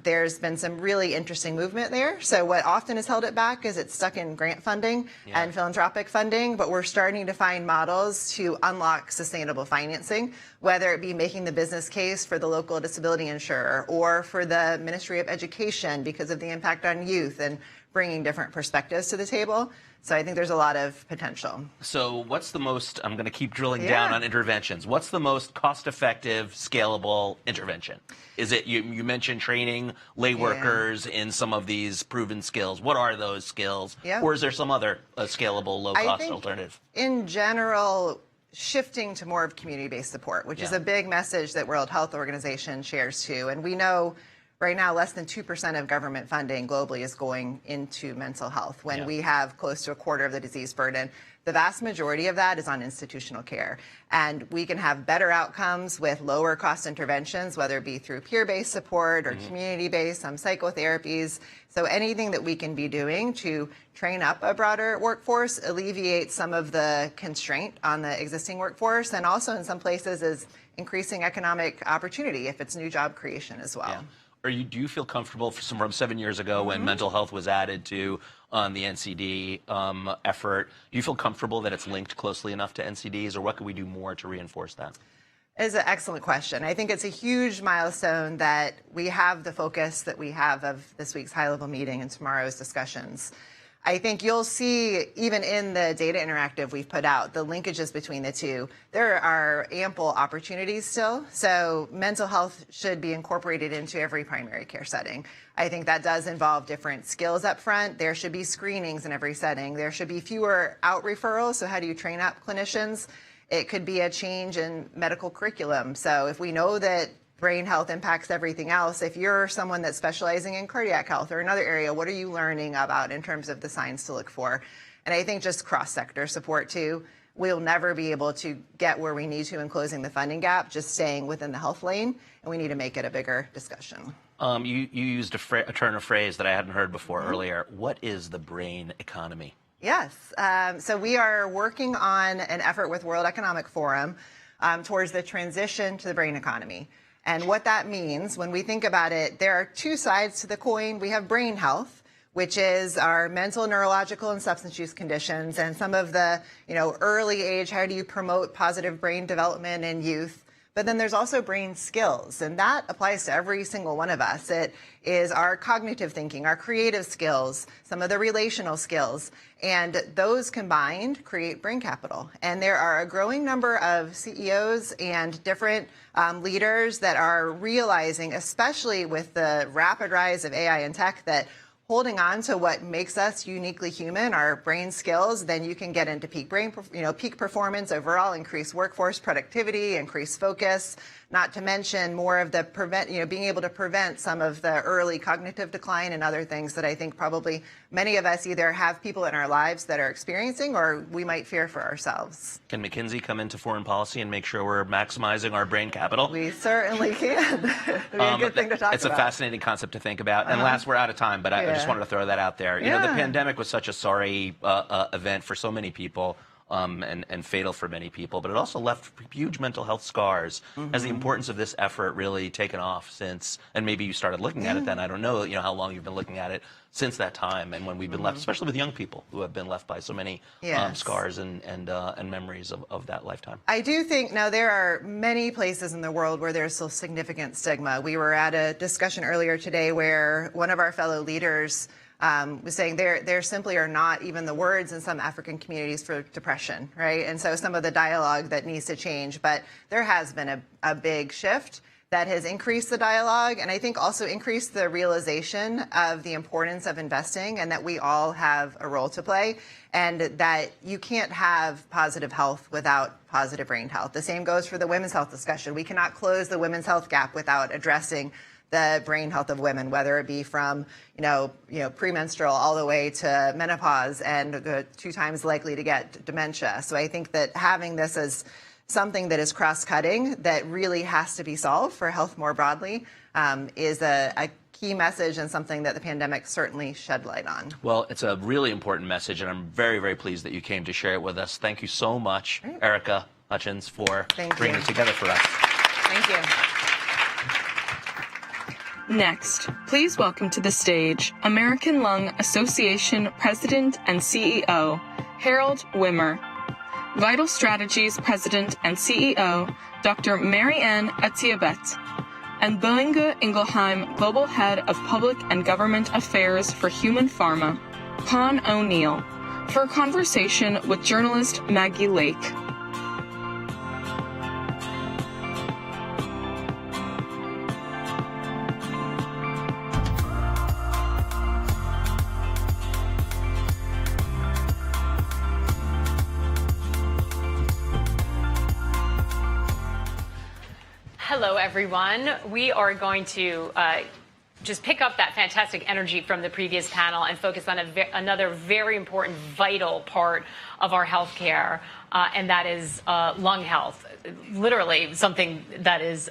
there's been some really interesting movement there. So what often has held it back is it's stuck in grant funding and philanthropic funding, but we're starting to find models to unlock sustainable financing, whether it be making the business case for the local disability insurer or for the Ministry of Education because of the impact on youth and bringing different perspectives to the table. So I think there's a lot of potential. So what's the most, I'm going to keep drilling down on interventions. What's the most cost-effective, scalable intervention? Is it, you mentioned training lay workers in some of these proven skills. What are those skills? Or is there some other scalable, low-cost alternative? In general, shifting to more of community-based support, which is a big message that World Health Organization shares too. And we know right now, less than 2% of government funding globally is going into mental health when we have close to a quarter of the disease burden. The vast majority of that is on institutional care. And we can have better outcomes with lower cost interventions, whether it be through peer-based support or community-based, some psychotherapies. So anything that we can be doing to train up a broader workforce, alleviate some of the constraint on the existing workforce, and also in some places is increasing economic opportunity if it's new job creation as well. Do you feel comfortable from 7 years ago when mental health was added to the NCD effort? Do you feel comfortable that it's linked closely enough to NCDs, or what could we do more to reinforce that? It's an excellent question. I think it's a huge milestone that we have the focus that we have of this week's high-level meeting and tomorrow's discussions. I think you'll see, even in the data interactive we've put out, the linkages between the two. There are ample opportunities still. So mental health should be incorporated into every primary care setting. I think that does involve different skills up front. There should be screenings in every setting. There should be fewer out referrals. So how do you train up clinicians? It could be a change in medical curriculum. So if we know that brain health impacts everything else, if you're someone that's specializing in cardiac health or another area, what are you learning about in terms of the signs to look for? And I think just cross-sector support too. We'll never be able to get where we need to in closing the funding gap, just staying within the health lane, and we need to make it a bigger discussion. You used a turn of phrase that I hadn't heard before earlier. What is the brain economy? Yes. So we are working on an effort with World Economic Forum towards the transition to the brain economy. And what that means, when we think about it, there are two sides to the coin. We have brain health, which is our mental, neurological, and substance use conditions, and some of the, early age, how do you promote positive brain development in youth? But then there's also brain skills, and that applies to every single one of us. It is our cognitive thinking, our creative skills, some of the relational skills, and those combined create brain capital. And there are a growing number of CEOs and different leaders that are realizing, especially with the rapid rise of AI and tech, that holding on to what makes us uniquely human, our brain skills, then you can get into peak performance overall, increase workforce productivity, increase focus, not to mention more of the being able to prevent some of the early cognitive decline and other things that I think probably many of us either have people in our lives that are experiencing or we might fear for ourselves. Can McKinsey come into foreign policy and make sure we're maximizing our brain capital? We certainly can. It'd be a good thing to talk about. It's a fascinating concept to think about. And last, we're out of time, but I just wanted to throw that out there. You know, the pandemic was such a sorry event for so many people. And fatal for many people, but it also left huge mental health scars. Has the importance of this effort really taken off since, and maybe you started looking at it then, I don't know, how long you've been looking at it since that time, and when we've been left, especially with young people who have been left by so many scars and memories of that lifetime. I do think, now there are many places in the world where there's still significant stigma. We were at a discussion earlier today where one of our fellow leaders was saying there simply are not even the words in some African communities for depression, right? And so some of the dialogue that needs to change, but there has been a big shift that has increased the dialogue and I think also increased the realization of the importance of investing and that we all have a role to play and that you can't have positive health without positive brain health. The same goes for the women's health discussion. We cannot close the women's health gap without addressing the brain health of women, whether it be from, premenstrual all the way to menopause and 2 times likely to get dementia. So I think that having this as something that is cross-cutting that really has to be solved for health more broadly is a key message and something that the pandemic certainly shed light on. Well, it's a really important message, and I'm very, very pleased that you came to share it with us. Thank you so much, Erica Hutchins, for bringing it together for us. Thank you. Next, please welcome to the stage American Lung Association President and CEO, Harold Wimmer, Vital Strategies President and CEO, Dr. Marianne Atiabet, and Boehringer Ingelheim Global Head of Public and Government Affairs for Human Pharma, Con O'Neill, for a conversation with journalist Maggie Lake. Hello, everyone. We are going to just pick up that fantastic energy from the previous panel and focus on another very important, vital part of our healthcare, and that is lung health. Literally something that is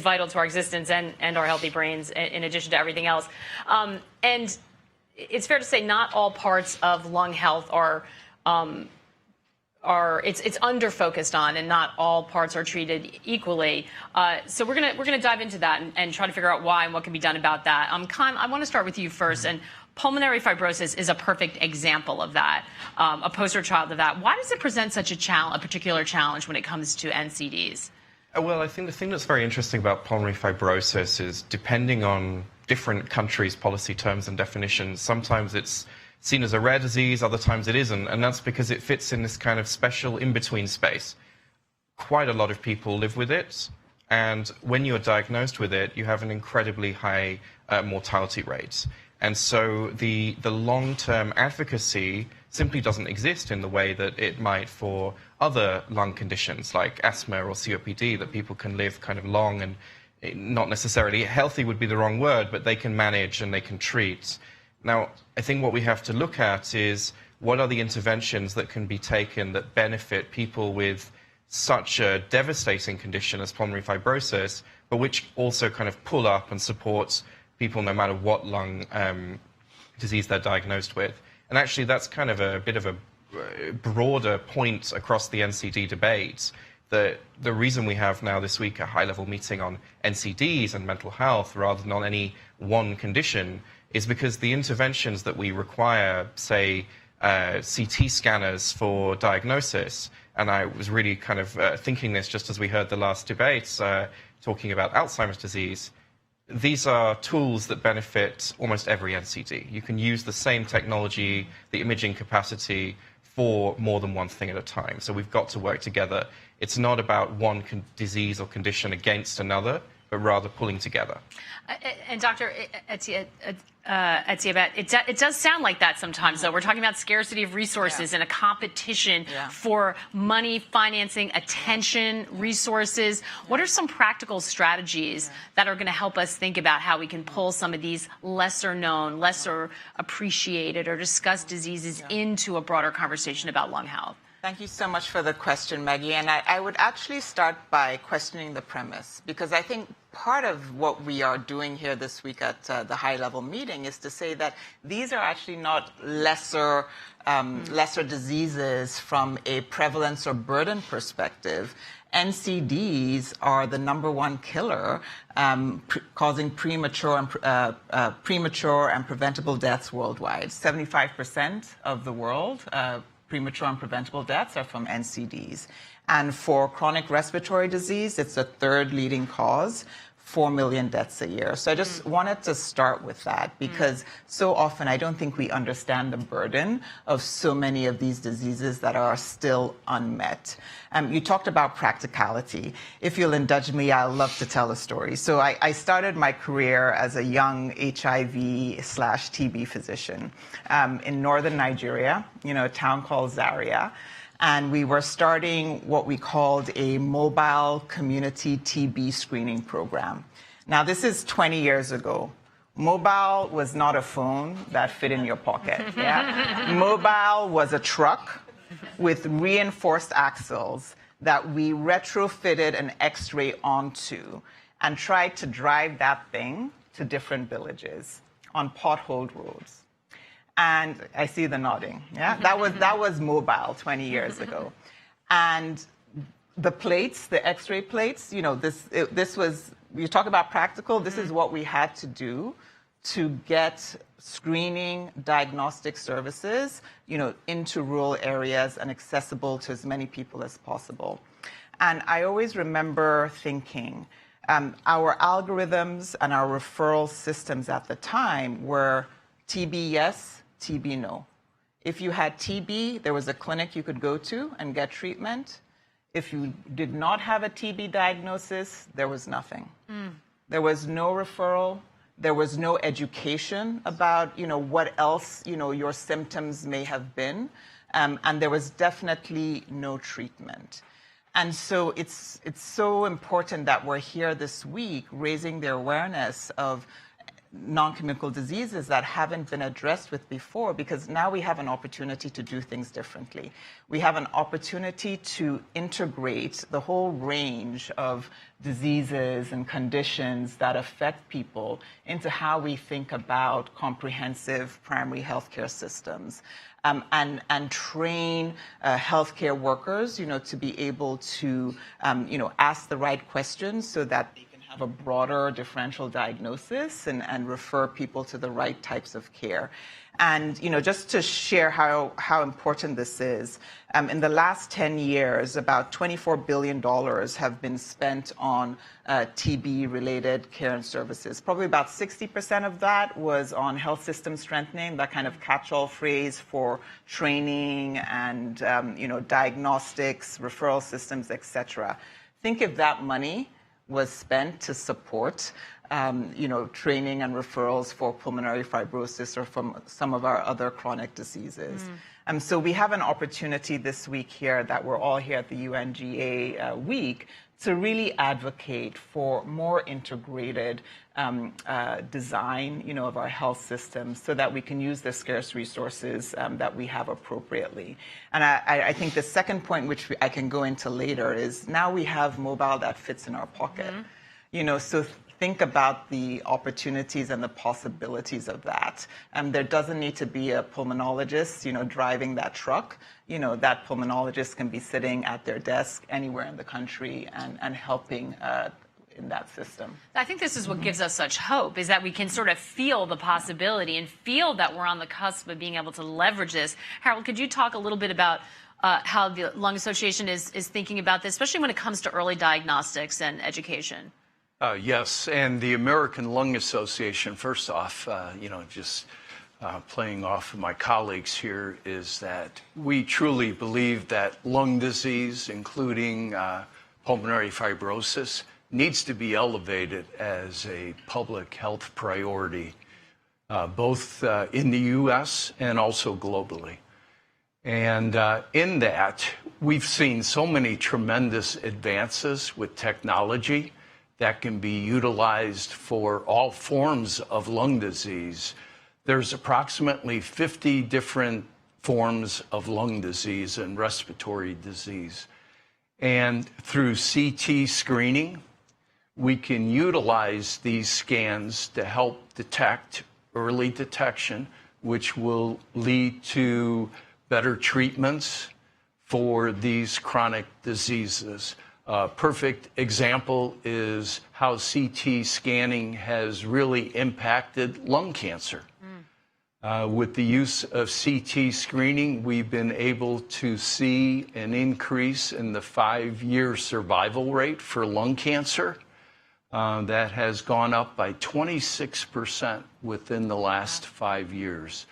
vital to our existence and our healthy brains, in addition to everything else. And it's fair to say not all parts of lung health are it's under focused on, and not all parts are treated equally. So we're gonna dive into that and try to figure out why and what can be done about that. Con, I want to start with you first. And pulmonary fibrosis is a perfect example of that, a poster child of that. Why does it present such a particular challenge when it comes to NCDs? Well, I think the thing that's very interesting about pulmonary fibrosis is, depending on different countries' policy terms and definitions, sometimes it's seen as a rare disease, other times it isn't, and that's because it fits in this kind of special in-between space. Quite a lot of people live with it, and when you're diagnosed with it, you have an incredibly high mortality rate. And so the long-term advocacy simply doesn't exist in the way that it might for other lung conditions like asthma or COPD, that people can live kind of long and not necessarily healthy would be the wrong word, but they can manage and they can treat. Now, I think what we have to look at is what are the interventions that can be taken that benefit people with such a devastating condition as pulmonary fibrosis, but which also kind of pull up and support people no matter what lung disease they're diagnosed with. And actually, that's kind of a bit of a broader point across the NCD debate. The reason we have now this week a high-level meeting on NCDs and mental health rather than on any one condition is because the interventions that we require, say, CT scanners for diagnosis, and I was really kind of thinking this just as we heard the last debates talking about Alzheimer's disease. These are tools that benefit almost every NCD. You can use the same technology, the imaging capacity, for more than one thing at a time. So we've got to work together. It's not about one disease or condition against another, but rather pulling together. And Dr. Etiebet, it does sound like that sometimes, though. We're talking about scarcity of resources and a competition for money, financing, attention, resources. What are some practical strategies that are going to help us think about how we can pull some of these lesser known, lesser appreciated or discussed diseases into a broader conversation about lung health? Thank you so much for the question, Maggie. And I would actually start by questioning the premise, because I think part of what we are doing here this week at the high-level meeting is to say that these are actually not lesser diseases from a prevalence or burden perspective. NCDs are the #1 killer, causing premature and preventable deaths worldwide. 75% of the world premature and preventable deaths are from NCDs. And for chronic respiratory disease, it's the third leading cause, 4 million deaths a year. So I just wanted to start with that, because so often I don't think we understand the burden of so many of these diseases that are still unmet. You talked about practicality. If you'll indulge me, I'll love to tell a story. So I started my career as a young HIV/TB physician in northern Nigeria, a town called Zaria. And we were starting what we called a mobile community TB screening program. Now, this is 20 years ago. Mobile was not a phone that fit in your pocket. Mobile was a truck with reinforced axles that we retrofitted an X-ray onto and tried to drive that thing to different villages on potholed roads. And I see the nodding. That was mobile 20 years ago. And the plates, the X-ray plates, this was, you talk about practical, this is what we had to do to get screening diagnostic services, into rural areas and accessible to as many people as possible. And I always remember thinking, our algorithms and our referral systems at the time were TB yes, TB no. If you had TB, there was a clinic you could go to and get treatment. If you did not have a TB diagnosis, there was nothing. There was no referral. There was no education about, what else, your symptoms may have been. And there was definitely no treatment. And so it's so important that we're here this week raising the awareness of non-communicable diseases that haven't been addressed with before, because now we have an opportunity to do things differently. We have an opportunity to integrate the whole range of diseases and conditions that affect people into how we think about comprehensive primary healthcare systems, and train healthcare workers, to be able to, ask the right questions so that they can have a broader differential diagnosis and refer people to the right types of care. And, just to share how important this is, in the last 10 years, about $24 billion have been spent on TB-related care and services. Probably about 60% of that was on health system strengthening, that kind of catch-all phrase for training and, diagnostics, referral systems, et cetera. Think if that money was spent to support training and referrals for pulmonary fibrosis or from some of our other chronic diseases. So we have an opportunity this week here that we're all here at the UNGA week to really advocate for more integrated design, of our health systems so that we can use the scarce resources that we have appropriately. And I think the second point, which I can go into later, is now we have mobile that fits in our pocket. So think about the opportunities and the possibilities of that. There doesn't need to be a pulmonologist, driving that truck. That pulmonologist can be sitting at their desk anywhere in the country and helping in that system. I think this is what gives us such hope, is that we can sort of feel the possibility and feel that we're on the cusp of being able to leverage this. Harold, could you talk a little bit about how the Lung Association is thinking about this, especially when it comes to early diagnostics and education? Yes, and the American Lung Association, first off, playing off of my colleagues here, is that we truly believe that lung disease, including pulmonary fibrosis, needs to be elevated as a public health priority, both in the U.S. and also globally. And in that, we've seen so many tremendous advances with technology that can be utilized for all forms of lung disease. There's approximately 50 different forms of lung disease and respiratory disease. And through CT screening, we can utilize these scans to help detect early detection, which will lead to better treatments for these chronic diseases. A perfect example is how CT scanning has really impacted lung cancer. With the use of CT screening, we've been able to see an increase in the 5-year survival rate for lung cancer. That has gone up by 26% within the last 5 years.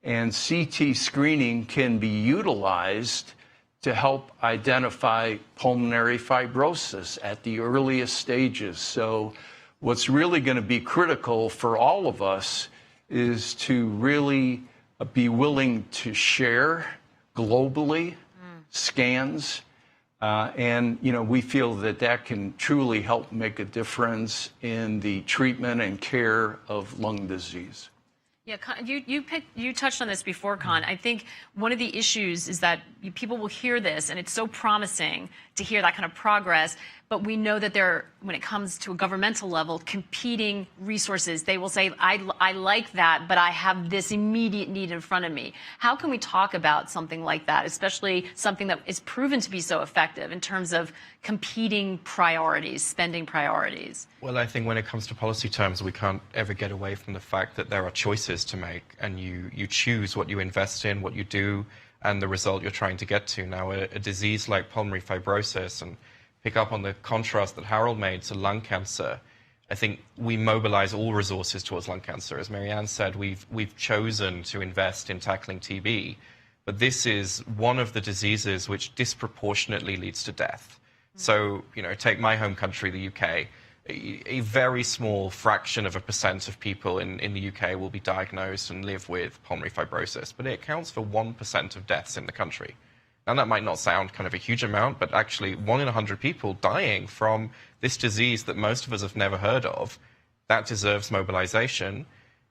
And CT screening can be utilized to help identify pulmonary fibrosis at the earliest stages. So what's really going to be critical for all of us is to really be willing to share globally scans. And, we feel that that can truly help make a difference in the treatment and care of lung disease. Yeah, you touched on this before, Con. I think one of the issues is that people will hear this, and it's so promising to hear that kind of progress. But we know that when it comes to a governmental level, competing resources, they will say, I like that, but I have this immediate need in front of me. How can we talk about something like that, especially something that is proven to be so effective in terms of competing priorities, spending priorities? Well, I think when it comes to policy terms, we can't ever get away from the fact that there are choices to make, and you choose what you invest in, what you do, and the result you're trying to get to. Now, a disease like pulmonary fibrosis, and pick up on the contrast that Harold made to lung cancer, I think we mobilize all resources towards lung cancer. As Marianne said, we've chosen to invest in tackling TB, but this is one of the diseases which disproportionately leads to death. So, take my home country, the UK, a very small fraction of a percent of people in the UK will be diagnosed and live with pulmonary fibrosis, but it accounts for 1% of deaths in the country. Now, that might not sound kind of a huge amount, but actually 1 in 100 people dying from this disease that most of us have never heard of, that deserves mobilization.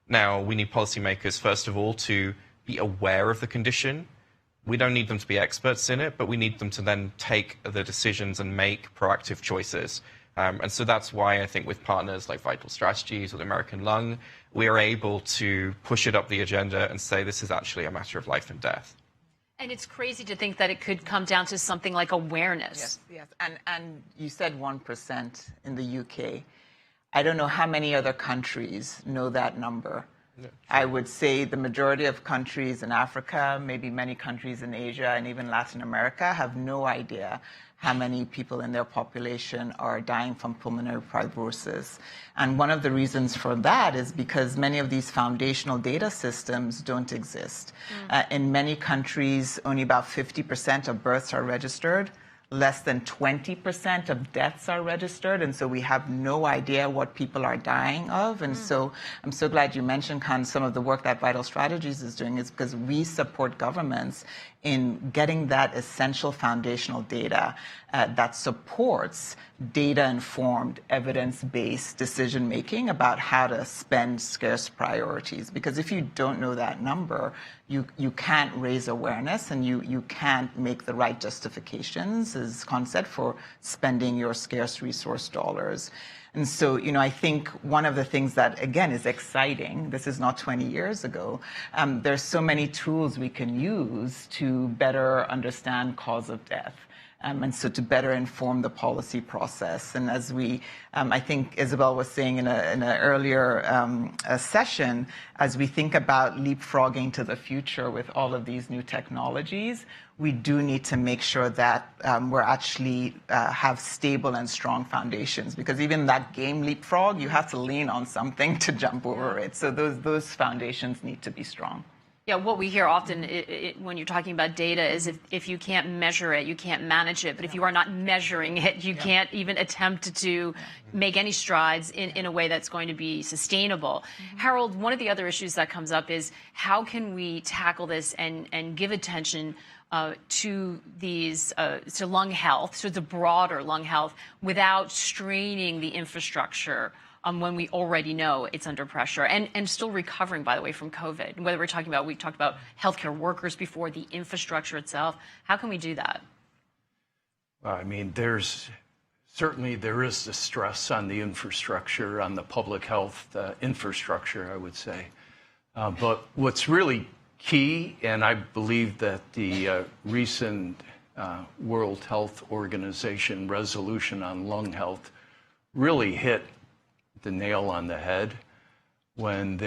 Now, we need policymakers, first of all, to be aware of the condition. We don't need them to be experts in it, but we need them to then take the decisions and make proactive choices. And so that's why I think with partners like Vital Strategies or the American Lung, we are able to push it up the agenda and say this is actually a matter of life and death. And it's crazy to think that it could come down to something like awareness. Yes. And you said 1% in the UK. I don't know how many other countries know that number. I would say the majority of countries in Africa, maybe many countries in Asia and even Latin America have no idea how many people in their population are dying from pulmonary fibrosis. And one of the reasons for that is because many of these foundational data systems don't exist. In many countries, only about 50% of births are registered. Less than 20% of deaths are registered, and so we have no idea what people are dying of. And so I'm so glad you mentioned, Khan, some of the work that Vital Strategies is doing is because we support governments in getting that essential foundational data that supports data-informed, evidence-based decision-making about how to spend scarce priorities. Because if you don't know that number, you can't raise awareness and you can't make the right justifications, as Khan said, for spending your scarce resource dollars. And so, I think one of the things that, again, is exciting, this is not 20 years ago, there's so many tools we can use to better understand cause of death. And so to better inform the policy process. And as we, I think Isabel was saying in an earlier session, as we think about leapfrogging to the future with all of these new technologies, we do need to make sure that we're actually have stable and strong foundations, because even that game leapfrog, you have to lean on something to jump over it. So those foundations need to be strong. Yeah, what we hear often when you're talking about data is if you can't measure it, you can't manage it. But if you are not measuring it, you can't even attempt to make any strides in a way that's going to be sustainable. Harold, one of the other issues that comes up is how can we tackle this and give attention to these to lung health, so the broader lung health, without straining the infrastructure when we already know it's under pressure and still recovering, by the way, from COVID. And whether we talked about healthcare workers before, the infrastructure itself. How can we do that? I mean, there is the stress on the infrastructure, on the public health infrastructure, I would say. But what's really key, and I believe that the recent World Health Organization resolution on lung health really hit the nail on the head when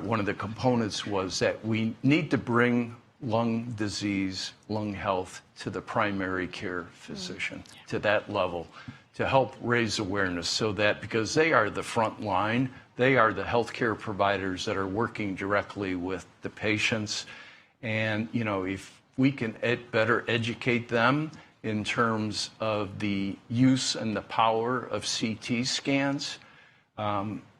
one of the components was that we need to bring lung disease, lung health to the primary care physician, to that level, to help raise awareness, so that, because they are the front line, they are the healthcare providers that are working directly with the patients. And, if we can better educate them in terms of the use and the power of CT scans,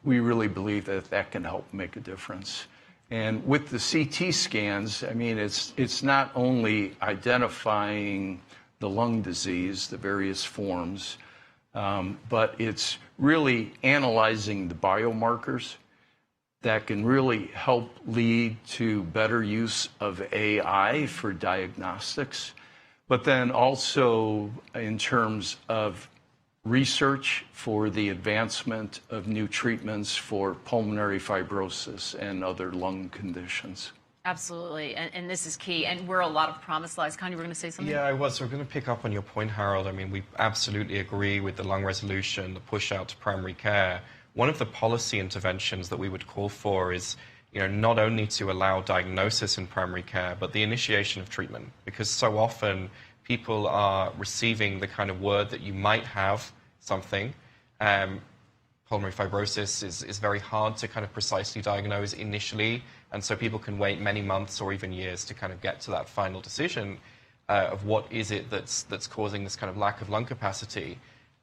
we really believe that can help make a difference. And with the CT scans, I mean, it's not only identifying the lung disease, the various forms, but it's really analyzing the biomarkers that can really help lead to better use of AI for diagnostics, but then also in terms of research for the advancement of new treatments for pulmonary fibrosis and other lung conditions. Absolutely, and this is key, and we're a lot of promised lives. Connie, we're going to say something? Yeah, I was. So we're going to pick up on your point, Harold. I mean, we absolutely agree with the lung resolution, the push out to primary care. One of the policy interventions that we would call for is, not only to allow diagnosis in primary care, but the initiation of treatment, because so often people are receiving the kind of word that you might have something. Pulmonary fibrosis is very hard to kind of precisely diagnose initially, and so people can wait many months or even years to kind of get to that final decision of what is it that's causing this kind of lack of lung capacity.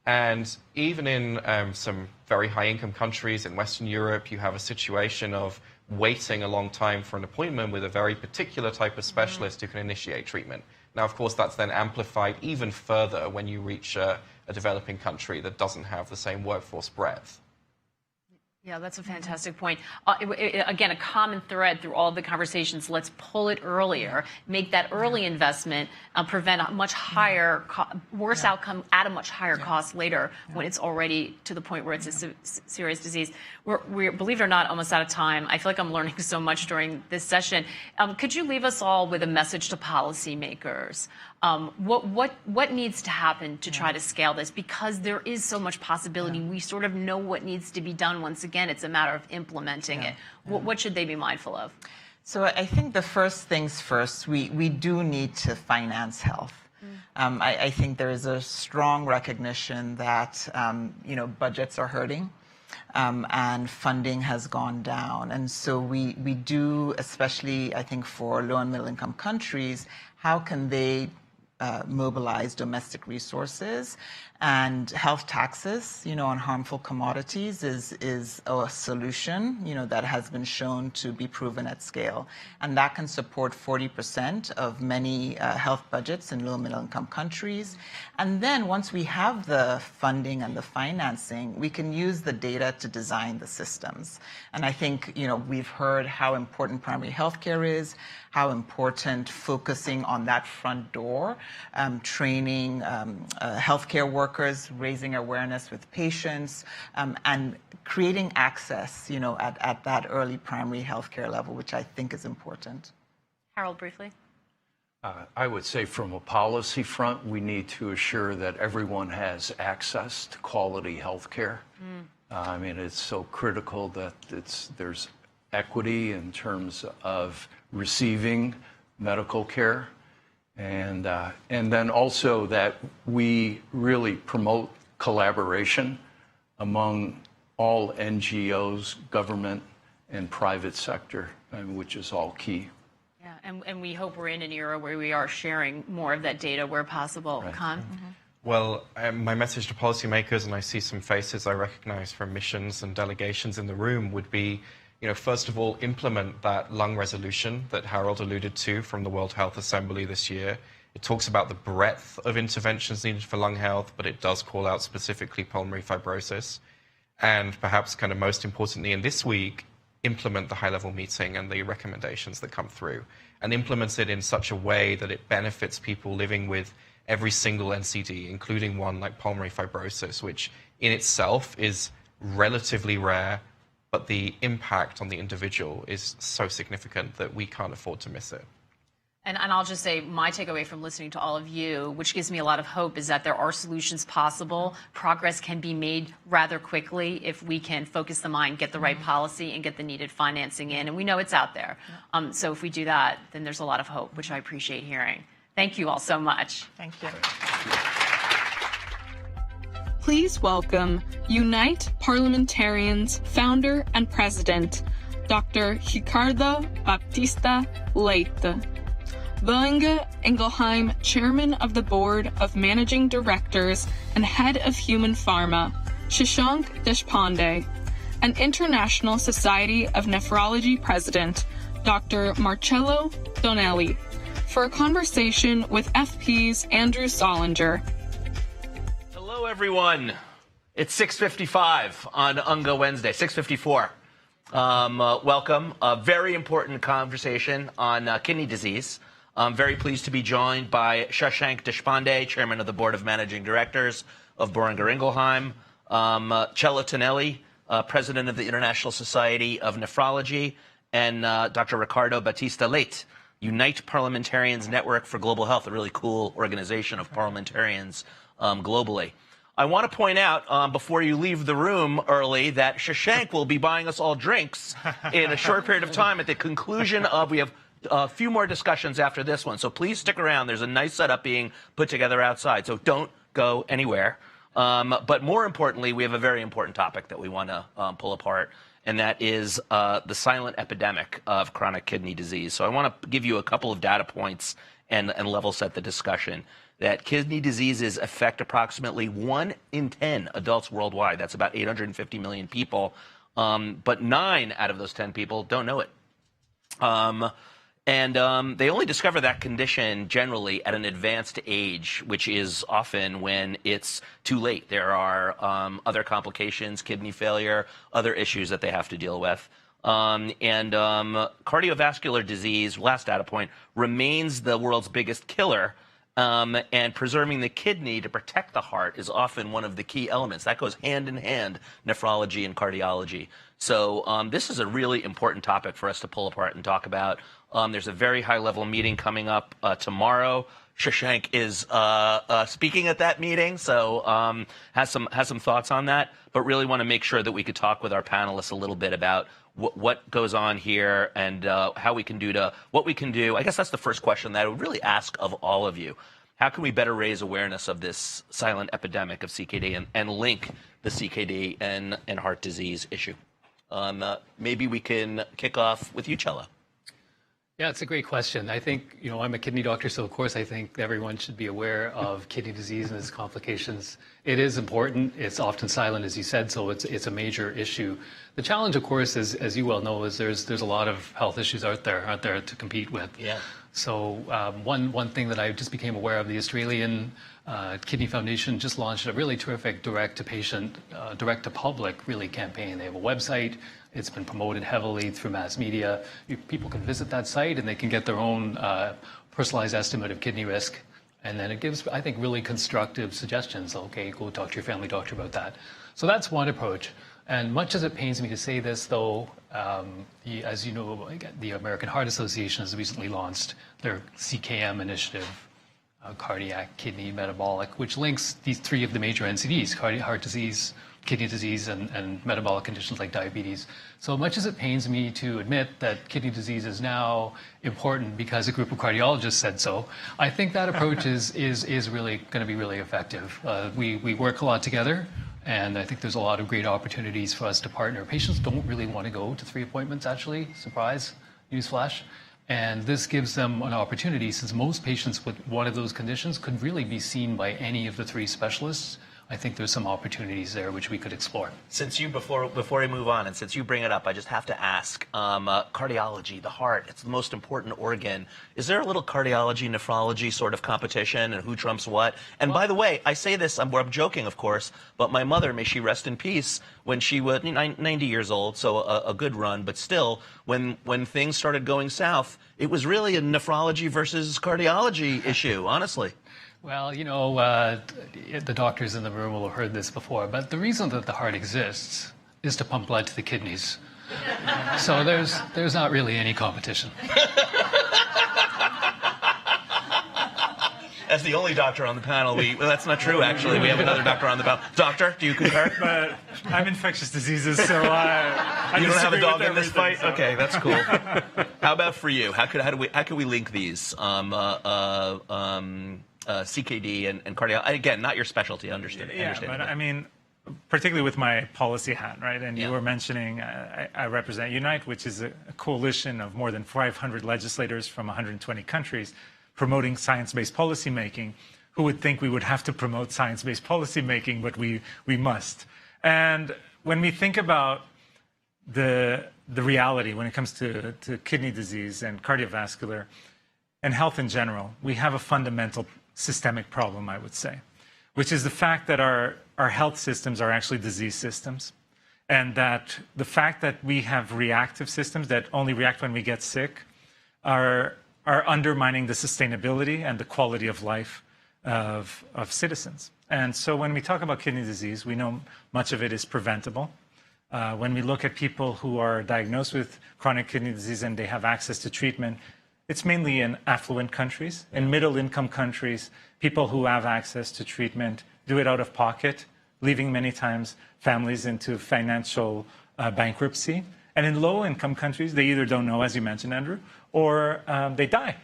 And even in some very high-income countries in Western Europe, you have a situation of waiting a long time for an appointment with a very particular type of specialist who can initiate treatment. Now, of course, that's then amplified even further when you reach a developing country that doesn't have the same workforce breadth. Yeah, that's a fantastic point. Again, a common thread through all the conversations, let's pull it earlier, make that early investment, prevent a much higher, worse outcome at a much higher cost later when it's already to the point where it's a serious disease. We're, believe it or not, almost out of time. I feel like I'm learning so much during this session. Could you leave us all with a message to policymakers What needs to happen to try to scale this? Because there is so much possibility. We sort of know what needs to be done. Once again, it's a matter of implementing it. What should they be mindful of? So I think the first things first, we do need to finance health. I think there is a strong recognition that budgets are hurting and funding has gone down. And so we do, especially I think for low and middle income countries, how can they mobilize domestic resources? And health taxes, on harmful commodities is a solution, that has been shown to be proven at scale. And that can support 40% of many health budgets in low and middle income countries. And then once we have the funding and the financing, we can use the data to design the systems. And I think, we've heard how important primary health care is, how important focusing on that front door, training healthcare workers, raising awareness with patients, and creating access, at that early primary healthcare level, which I think is important. Harold, briefly. I would say from a policy front, we need to assure that everyone has access to quality health care. I mean, it's so critical that there's equity in terms of receiving medical care, and then also that we really promote collaboration among all NGOs, government and private sector, which is all key. Yeah, and we hope we're in an era where we are sharing more of that data where possible. Right. Khan? Well, my message to policymakers, and I see some faces I recognize from missions and delegations in the room, would be, first of all, implement that lung resolution that Harold alluded to from the World Health Assembly this year. It talks about the breadth of interventions needed for lung health, but it does call out specifically pulmonary fibrosis. And perhaps kind of most importantly in this week, implement the high-level meeting and the recommendations that come through, and implement it in such a way that it benefits people living with every single NCD, including one like pulmonary fibrosis, which in itself is relatively rare, but the impact on the individual is so significant that we can't afford to miss it. And I'll just say my takeaway from listening to all of you, which gives me a lot of hope, is that there are solutions possible. Progress can be made rather quickly if we can focus the mind, get the right policy, and get the needed financing in. And we know it's out there. So if we do that, then there's a lot of hope, which I appreciate hearing. Thank you all so much. Thank you. Please welcome Unite Parliamentarians founder and president, Dr. Ricardo Baptista Leite. UNGA80 chairman of the board of managing directors and head of human pharma, Shashank Deshpande, and International Society of Nephrology president, Dr. Marcello Donelli, for a conversation with FP's Andrew Solinger. Hello, everyone. It's 6:55 on UNGA Wednesday, 6:54. Welcome. A very important conversation on kidney disease. I'm very pleased to be joined by Shashank Deshpande, chairman of the board of managing directors of Boehringer Ingelheim, Marcello Donelli, president of the International Society of Nephrology, and Dr. Ricardo Baptista Leite, Unite Parliamentarians Network for Global Health, a really cool organization of parliamentarians globally. I want to point out, before you leave the room early, that Shashank will be buying us all drinks in a short period of time at the conclusion of, we have a few more discussions after this one. So please stick around. There's a nice setup being put together outside. So don't go anywhere. But more importantly, we have a very important topic that we want to pull apart, and that is the silent epidemic of chronic kidney disease. So I want to give you a couple of data points and level set the discussion. That kidney diseases affect approximately 1 in 10 adults worldwide. That's about 850 million people. But 9 out of those 10 people don't know it. They only discover that condition generally at an advanced age, which is often when it's too late. There are other complications, kidney failure, other issues that they have to deal with. Cardiovascular disease, last data point, remains the world's biggest killer. And preserving the kidney to protect the heart is often one of the key elements. That goes hand in hand, nephrology and cardiology. So this is a really important topic for us to pull apart and talk about. There's a very high-level meeting coming up tomorrow. Shashank is speaking at that meeting, so has some thoughts on that. But really want to make sure that we could talk with our panelists a little bit about what goes on here and how we can do what we can do. I guess that's the first question that I would really ask of all of you. How can we better raise awareness of this silent epidemic of CKD and link the CKD and heart disease issue? Maybe we can kick off with you, Chella. Yeah, it's a great question. I think, I'm a kidney doctor, so of course I think everyone should be aware of kidney disease and its complications. It is important. It's often silent, as you said, so it's a major issue. The challenge, of course, is, as you well know, is there's a lot of health issues out there to compete with. Yeah. So one thing that I just became aware of, the Australian Kidney Foundation just launched a really terrific direct-to-patient, direct-to-public really campaign. They have a website. It's been promoted heavily through mass media. People can visit that site and they can get their own personalized estimate of kidney risk. And then it gives, I think, really constructive suggestions. Okay, go talk to your family doctor about that. So that's one approach. And much as it pains me to say this, though, as you know, the American Heart Association has recently launched their CKM initiative, cardiac, kidney, metabolic, which links these three of the major NCDs, heart disease, kidney disease, and metabolic conditions like diabetes. So much as it pains me to admit that kidney disease is now important because a group of cardiologists said so, I think that approach is really going to be really effective. We work a lot together, and I think there's a lot of great opportunities for us to partner. Patients don't really want to go to 3 appointments, actually. Surprise, newsflash. And this gives them an opportunity, since most patients with one of those conditions could really be seen by any of the 3 specialists. I think there's some opportunities there which we could explore. Since you, before we move on, and since you bring it up, I just have to ask, cardiology, the heart, it's the most important organ. Is there a little cardiology, nephrology sort of competition and who trumps what? And by the way, I say this, I'm joking, of course, but my mother, may she rest in peace, when she was 90 years old, so a good run, but still, when things started going south, it was really a nephrology versus cardiology issue, honestly. Well, the doctors in the room will have heard this before, but the reason that the heart exists is to pump blood to the kidneys. So there's not really any competition. As the only doctor on the panel, well, that's not true, actually. We have another doctor on the panel. Doctor, do you concur? But I'm infectious diseases, so I you don't have a dog in this fight? So. Okay, that's cool. How about for you? How can we link these? CKD and cardio. Again, not your specialty. Understand? But I mean, particularly with my policy hat, right? And you were mentioning I represent Unite, which is a coalition of more than 500 legislators from 120 countries promoting science-based policymaking. Who would think we would have to promote science-based policymaking, but we must. And when we think about the reality when it comes to kidney disease and cardiovascular and health in general, we have a fundamental systemic problem, I would say, which is the fact that our health systems are actually disease systems, and that the fact that we have reactive systems that only react when we get sick are undermining the sustainability and the quality of life of citizens. And so when we talk about kidney disease, we know much of it is preventable. When we look at people who are diagnosed with chronic kidney disease and they have access to treatment, it's mainly in affluent countries. In middle-income countries, people who have access to treatment do it out of pocket, leaving many times families into financial bankruptcy. And in low-income countries, they either don't know, as you mentioned, Andrew, or they die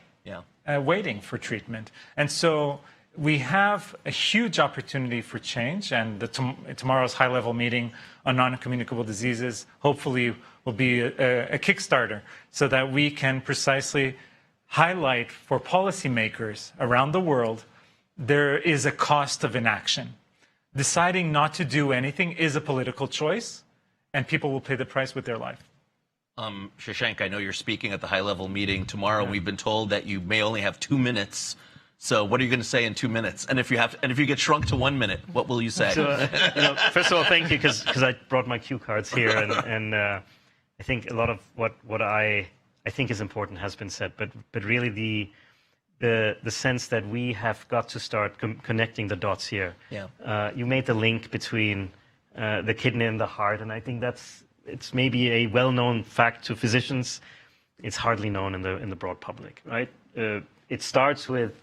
waiting for treatment. And so we have a huge opportunity for change, and tomorrow's high-level meeting on non-communicable diseases hopefully will be a Kickstarter so that we can precisely highlight for policymakers around the world there is a cost of inaction. Deciding not to do anything is a political choice, and people will pay the price with their life. Shashank, I know you're speaking at the high-level meeting tomorrow. Yeah. We've been told that you may only have 2 minutes. So what are you going to say in 2 minutes? And if you get shrunk to 1 minute, what will you say? So, first of all, thank you, because I brought my cue cards here, and I think a lot of what I think is important has been said, but really the sense that we have got to start connecting the dots here. Yeah. You made the link between the kidney and the heart, and I think it's maybe a well-known fact to physicians. It's hardly known in the broad public, right? It starts with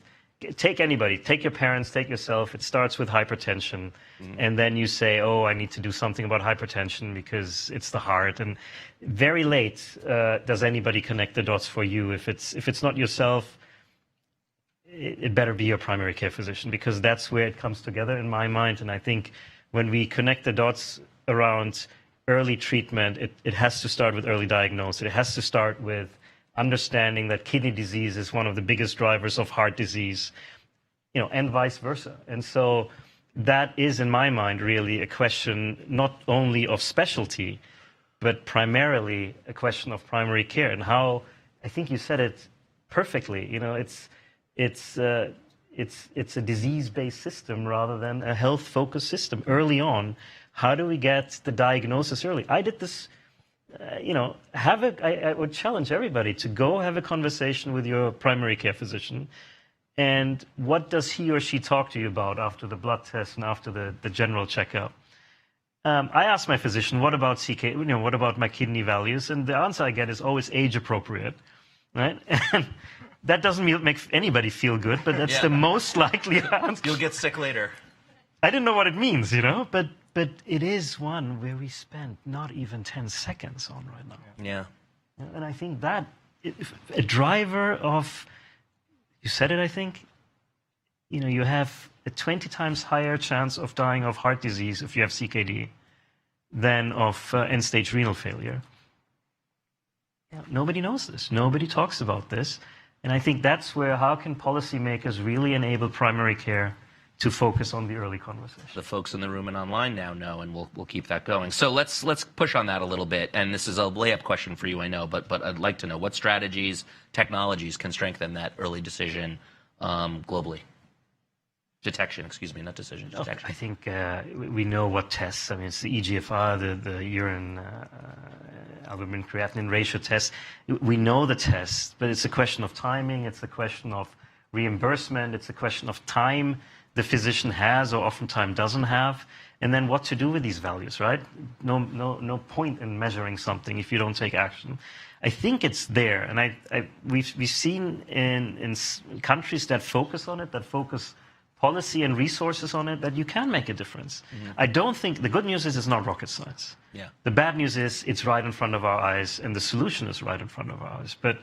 take anybody, take your parents, take yourself. It starts with hypertension, and then you say, "Oh, I need to do something about hypertension because it's the heart." And very late does anybody connect the dots for you. If it's not yourself, it better be your primary care physician, because that's where it comes together in my mind. And I think when we connect the dots around early treatment, it has to start with early diagnosis. It has to start with understanding that kidney disease is one of the biggest drivers of heart disease, and vice versa. And so that is, in my mind, really a question not only of specialty, but primarily a question of primary care. And how, I think you said it perfectly, it's a disease-based system rather than a health-focused system. Early on, how do we get the diagnosis early? I did this. I would challenge everybody to go have a conversation with your primary care physician, and what does he or she talk to you about after the blood test and after the general checkup? I ask my physician, what about CK? What about my kidney values? And the answer I get is always age appropriate, right? And that doesn't make anybody feel good, but that's the most likely answer. You'll get sick later. I didn't know what it means, but it is one where we spend not even 10 seconds on right now. Yeah. And I think that a driver of, you said it, I think, you have a 20 times higher chance of dying of heart disease if you have CKD than of end-stage renal failure. Nobody knows this. Nobody talks about this. And I think that's where, how can policymakers really enable primary care to focus on the early conversation? The folks in the room and online now know, and we'll keep that going. So let's push on that a little bit. And this is a layup question for you, I know, but I'd like to know what strategies, technologies can strengthen that early decision globally. Detection, excuse me, not decision, detection. I think we know what tests. I mean, it's the EGFR, the urine albumin-creatinine ratio test. We know the tests, but it's a question of timing. It's a question of reimbursement. It's a question of time the physician has or oftentimes doesn't have, and then what to do with these values, right? No point in measuring something if you don't take action. I think it's there, and we've seen in countries that focus on it, that focus policy and resources on it, that you can make a difference. I don't think, the good news is it's not rocket science. Yeah. The bad news is it's right in front of our eyes, and the solution is right in front of our eyes. But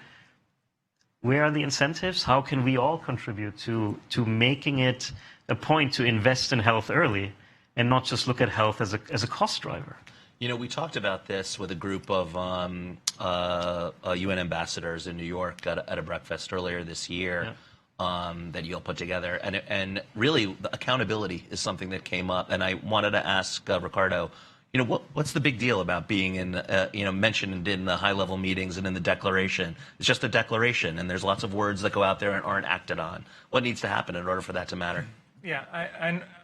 where are the incentives? How can we all contribute to making it a point to invest in health early and not just look at health as a cost driver? We talked about this with a group of UN ambassadors in New York at a breakfast earlier this year. That you all put together, and really the accountability is something that came up, and I wanted to ask Ricardo, what's the big deal about being in mentioned in the high-level meetings and in the declaration? It's just a declaration, and there's lots of words that go out there and aren't acted on. What needs to happen in order for that to matter? Yeah,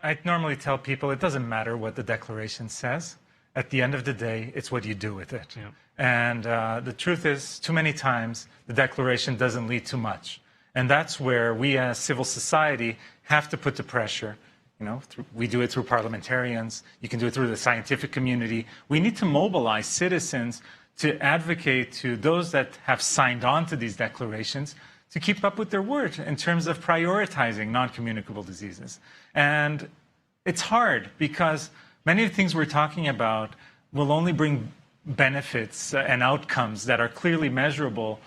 I normally tell people it doesn't matter what the declaration says. At the end of the day, it's what you do with it. Yeah. And the truth is, too many times, the declaration doesn't lead to much. And that's where we as civil society have to put the pressure. We do it through parliamentarians. You can do it through the scientific community. We need to mobilize citizens to advocate to those that have signed on to these declarations to keep up with their word in terms of prioritizing non-communicable diseases. And it's hard because many of the things we're talking about will only bring benefits and outcomes that are clearly measurable,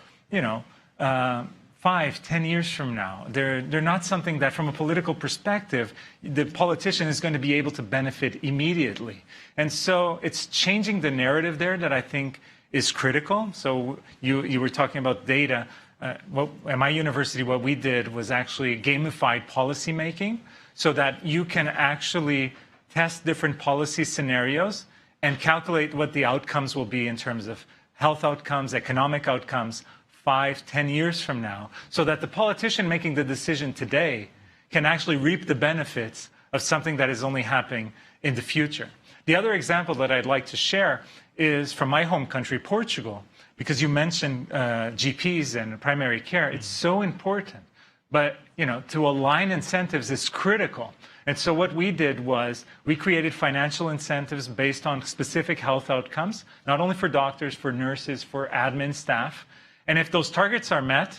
5, 10 years from now. They're not something that, from a political perspective, the politician is going to be able to benefit immediately. And so it's changing the narrative there that I think is critical. So you were talking about data. At my university, what we did was actually gamified policymaking so that you can actually test different policy scenarios and calculate what the outcomes will be in terms of health outcomes, economic outcomes, 5, 10 years from now, so that the politician making the decision today can actually reap the benefits of something that is only happening in the future. The other example that I'd like to share is from my home country, Portugal, because you mentioned GPs and primary care. It's so important, but to align incentives is critical. And so what we did was we created financial incentives based on specific health outcomes, not only for doctors, for nurses, for admin staff. And if those targets are met,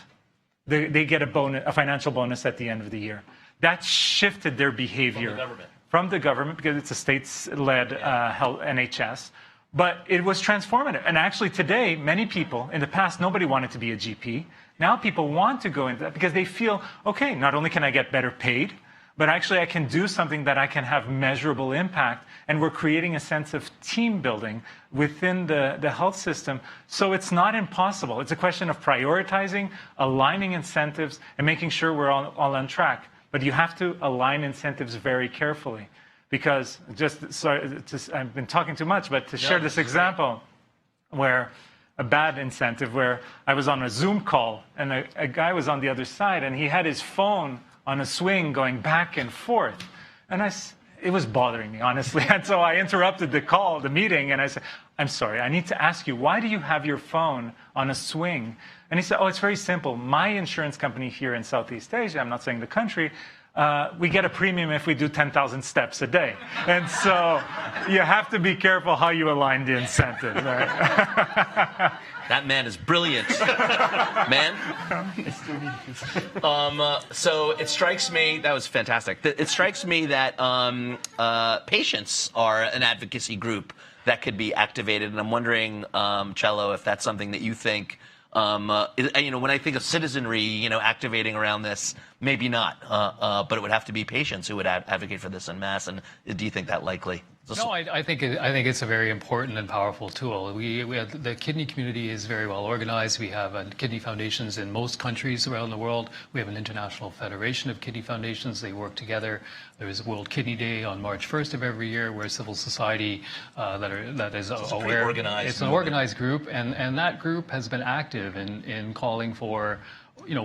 they get a financial bonus at the end of the year. That shifted their behavior from the government because it's a state-led health NHS. But it was transformative. And actually today, many people, in the past, nobody wanted to be a GP. Now people want to go into that because they feel, okay, not only can I get better paid, but actually I can do something that I can have measurable impact. And we're creating a sense of team building within the health system. So it's not impossible. It's a question of prioritizing, aligning incentives, and making sure we're all on track. But you have to align incentives very carefully. Because I've been talking too much, but to share this example where a bad incentive, where I was on a Zoom call and a guy was on the other side and he had his phone on a swing going back and forth. And it was bothering me, honestly. And so I interrupted the meeting, and I said, I'm sorry, I need to ask you, why do you have your phone on a swing? And he said, oh, it's very simple. My insurance company here in Southeast Asia, I'm not saying the country, we get a premium if we do 10,000 steps a day. And so you have to be careful how you align the incentives. Right? That man is brilliant. Man? So it strikes me, that was fantastic. It strikes me that patients are an advocacy group that could be activated. And I'm wondering, Cello, if that's something that you think, when I think of citizenry, activating around this, maybe not, but it would have to be patients who would advocate for this en masse. And do you think that likely? No, I think it's a very important and powerful tool. The kidney community is very well organized. We have kidney foundations in most countries around the world. We have an international federation of kidney foundations. They work together. There is World Kidney Day on March 1st of every year, where civil society that is aware. Organized. It's an organized group, and that group has been active in calling for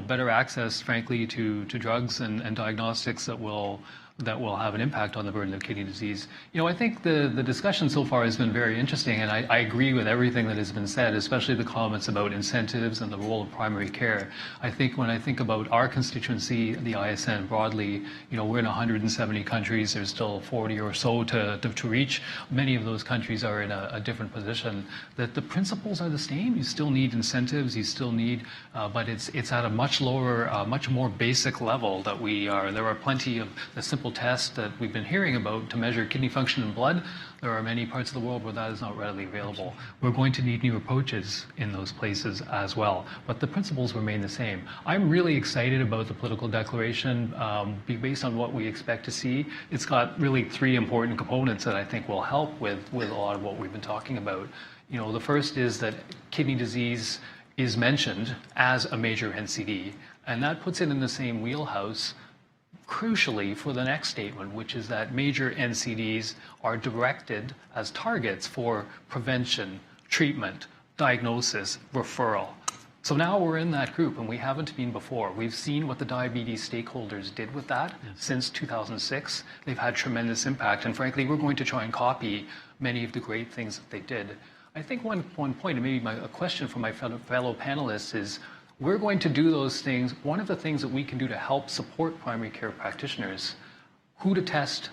better access, frankly, to drugs and diagnostics that will have an impact on the burden of kidney disease. I think the discussion so far has been very interesting, and I agree with everything that has been said, especially the comments about incentives and the role of primary care. I think when I think about our constituency, the ISN broadly, we're in 170 countries. There's still 40 or so to reach. Many of those countries are in a different position. That the principles are the same. You still need incentives. You still need, but it's at a much lower, much more basic level that we are. There are plenty of the simple tests that we've been hearing about to measure kidney function in blood. There are many parts of the world where that is not readily available. We're going to need new approaches in those places as well, but the principles remain the same. I'm really excited about the political declaration based on what we expect to see. It's got really three important components that I think will help with a lot of what we've been talking about. The first is that kidney disease is mentioned as a major NCD, and that puts it in the same wheelhouse crucially for the next statement, which is that major NCDs are directed as targets for prevention, treatment, diagnosis, referral. So now we're in that group, and we haven't been before. We've seen what the diabetes stakeholders did with that since 2006. They've had tremendous impact, and frankly, we're going to try and copy many of the great things that they did. I think one point, and maybe a question for my fellow panelists is, we're going to do those things. One of the things that we can do to help support primary care practitioners, who to test,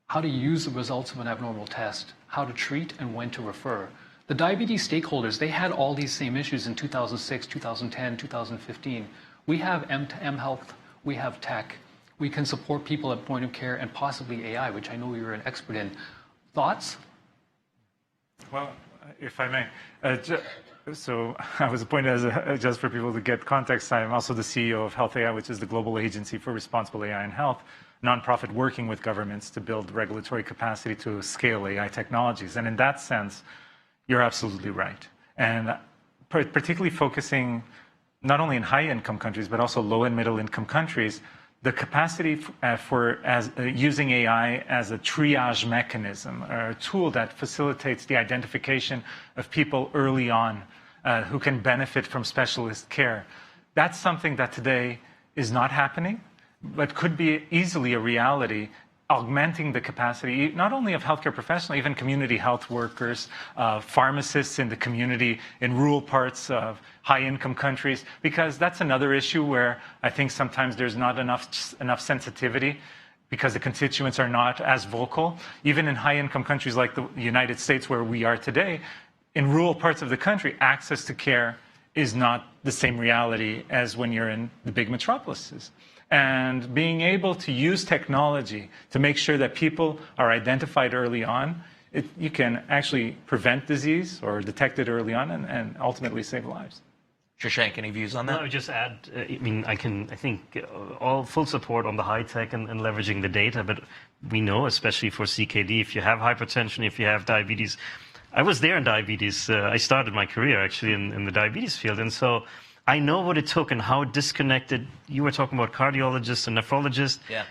how to use the results of an abnormal test, how to treat, and when to refer. The diabetes stakeholders, they had all these same issues in 2006, 2010, 2015. We have mHealth, we have tech. We can support people at point of care and possibly AI, which I know you're an expert in. Thoughts? Well, if I may. So I was appointed just for people to get context, I'm also the CEO of Health AI, which is the global agency for responsible AI in health, nonprofit working with governments to build regulatory capacity to scale AI technologies. And in that sense, you're absolutely right. And particularly focusing not only in high-income countries, but also low and middle-income countries, the capacity for using AI as a triage mechanism, or a tool that facilitates the identification of people early on who can benefit from specialist care. That's something that today is not happening, but could be easily a reality, augmenting the capacity not only of healthcare professionals, even community health workers, pharmacists in the community, in rural parts of high-income countries, because that's another issue where I think sometimes there's not enough sensitivity because the constituents are not as vocal. Even in high-income countries like the United States, where we are today, in rural parts of the country, access to care is not the same reality as when you're in the big metropolises. And being able to use technology to make sure that people are identified early on, you can actually prevent disease or detect it early on and ultimately save lives. Shashank, any views on that? Well, I would just add, I mean, I think all full support on the high tech and leveraging the data, but we know, especially for CKD, if you have hypertension, if you have diabetes, I was there in diabetes. I started my career actually in the diabetes field. And so I know what it took and how disconnected. You were talking about cardiologists and nephrologists. Yeah.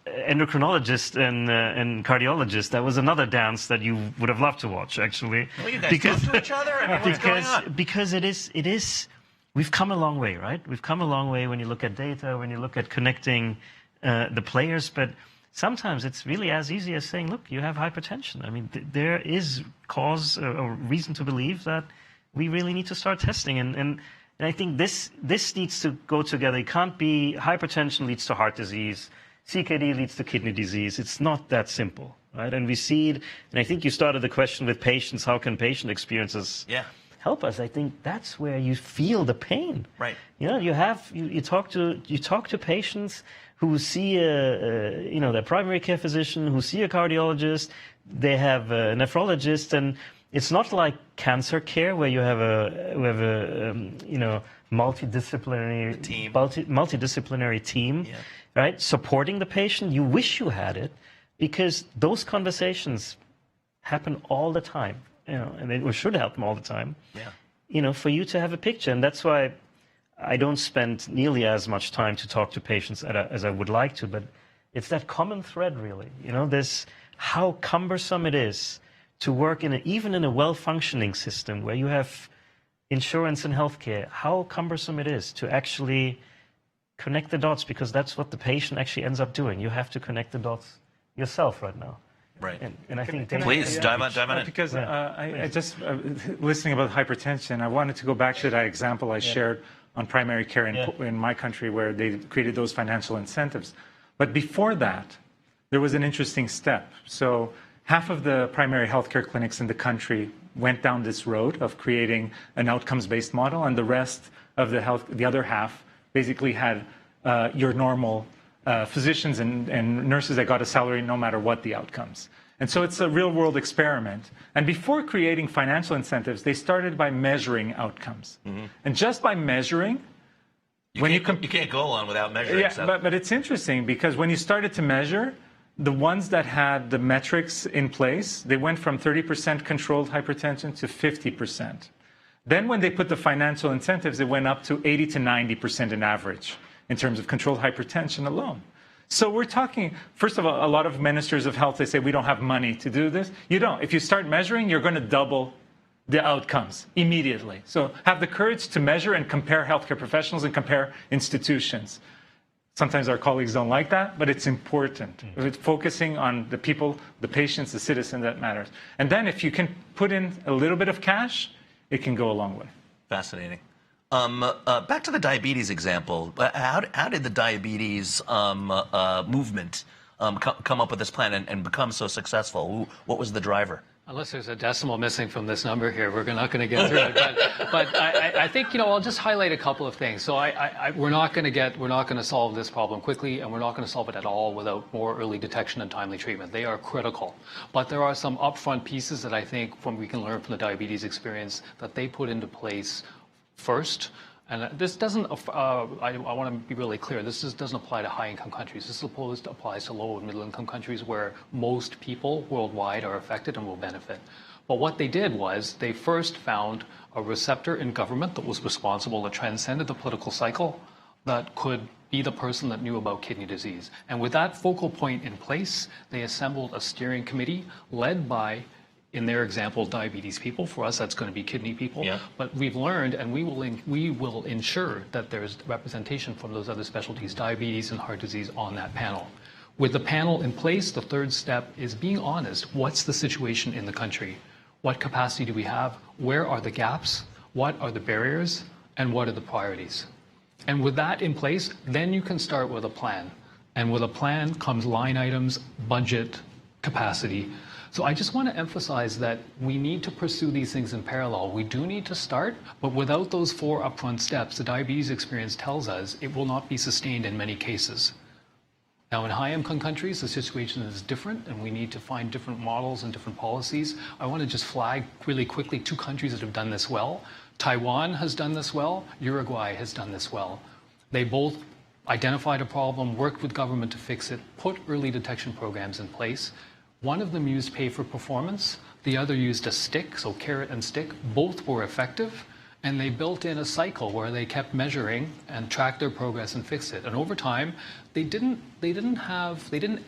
Endocrinologist and cardiologist. That was another dance that you would have loved to watch, actually. Well, you guys talk to each other? I mean, what's going on? Because it is, we've come a long way, right? We've come a long way when you look at data, when you look at connecting the players, but sometimes it's really as easy as saying, look, you have hypertension. I mean, there is cause or reason to believe that we really need to start testing. And I think this needs to go together. It can't be hypertension leads to heart disease, CKD leads to kidney disease. It's not that simple, right? And we see it, and I think you started the question with patients, how can patient experiences help us? I think that's where you feel the pain. Right. You know, you talk to patients who see their primary care physician, who see a cardiologist, they have a nephrologist, and it's not like cancer care where you have a multidisciplinary team, right? Supporting the patient. You wish you had it, because those conversations happen all the time, and it should happen all the time. Yeah. For you to have a picture, and that's why I don't spend nearly as much time to talk to patients as I would like to, but it's that common thread, really. This how cumbersome it is to work even in a well-functioning system where you have insurance and healthcare, how cumbersome it is to actually connect the dots, because that's what the patient actually ends up doing. You have to connect the dots yourself right now. Right. And I think please dive on in. Because I just listening about hypertension, I wanted to go back to that example I shared on primary care in my country, where they created those financial incentives. But before that, there was an interesting step. So half of the primary healthcare clinics in the country went down this road of creating an outcomes-based model, and the rest of the other half basically had your normal physicians and nurses that got a salary no matter what the outcomes. And so it's a real-world experiment. And before creating financial incentives, they started by measuring outcomes. Mm-hmm. And just by measuring, you can't go on without measuring. Yeah, but it's interesting, because when you started to measure, the ones that had the metrics in place, they went from 30% controlled hypertension to 50%. Then when they put the financial incentives, it went up to 80 to 90% in average in terms of controlled hypertension alone. So we're talking, first of all, a lot of ministers of health, they say we don't have money to do this. You don't. If you start measuring, you're going to double the outcomes immediately. So have the courage to measure and compare healthcare professionals and compare institutions. Sometimes our colleagues don't like that, but it's important. It's focusing on the people, the patients, the citizen that matters. And then if you can put in a little bit of cash, it can go a long way. Fascinating. Back to the diabetes example. How did the diabetes movement come up with this plan and become so successful? What was the driver? Unless there's a decimal missing from this number here, we're not going to get through it. But I think, I'll just highlight a couple of things. So we're not going to solve this problem quickly, and we're not going to solve it at all without more early detection and timely treatment. They are critical. But there are some upfront pieces that I think we can learn from the diabetes experience that they put into place first. And this doesn't, I want to be really clear, this doesn't apply to high-income countries. This applies to low and middle-income countries where most people worldwide are affected and will benefit. But what they did was they first found a receptor in government that was responsible, that transcended the political cycle, that could be the person that knew about kidney disease. And with that focal point in place, they assembled a steering committee led by, in their example, diabetes people. For us, that's going to be kidney people. Yeah. But we've learned, and we will ensure that there's representation from those other specialties, diabetes and heart disease, on that panel. With the panel in place, the third step is being honest. What's the situation in the country? What capacity do we have? Where are the gaps? What are the barriers? And what are the priorities? And with that in place, then you can start with a plan. And with a plan comes line items, budget, capacity. So I just want to emphasize that we need to pursue these things in parallel. We do need to start, but without those 4 upfront steps, the diabetes experience tells us it will not be sustained in many cases. Now, in high-income countries, the situation is different, and we need to find different models and different policies. I want to just flag really quickly 2 countries that have done this well. Taiwan has done this well. Uruguay has done this well. They both identified a problem, worked with government to fix it, put early detection programs in place. One of them used pay for performance. The other used a stick, so carrot and stick. Both were effective. And they built in a cycle where they kept measuring and tracked their progress and fixed it. And over time, they didn't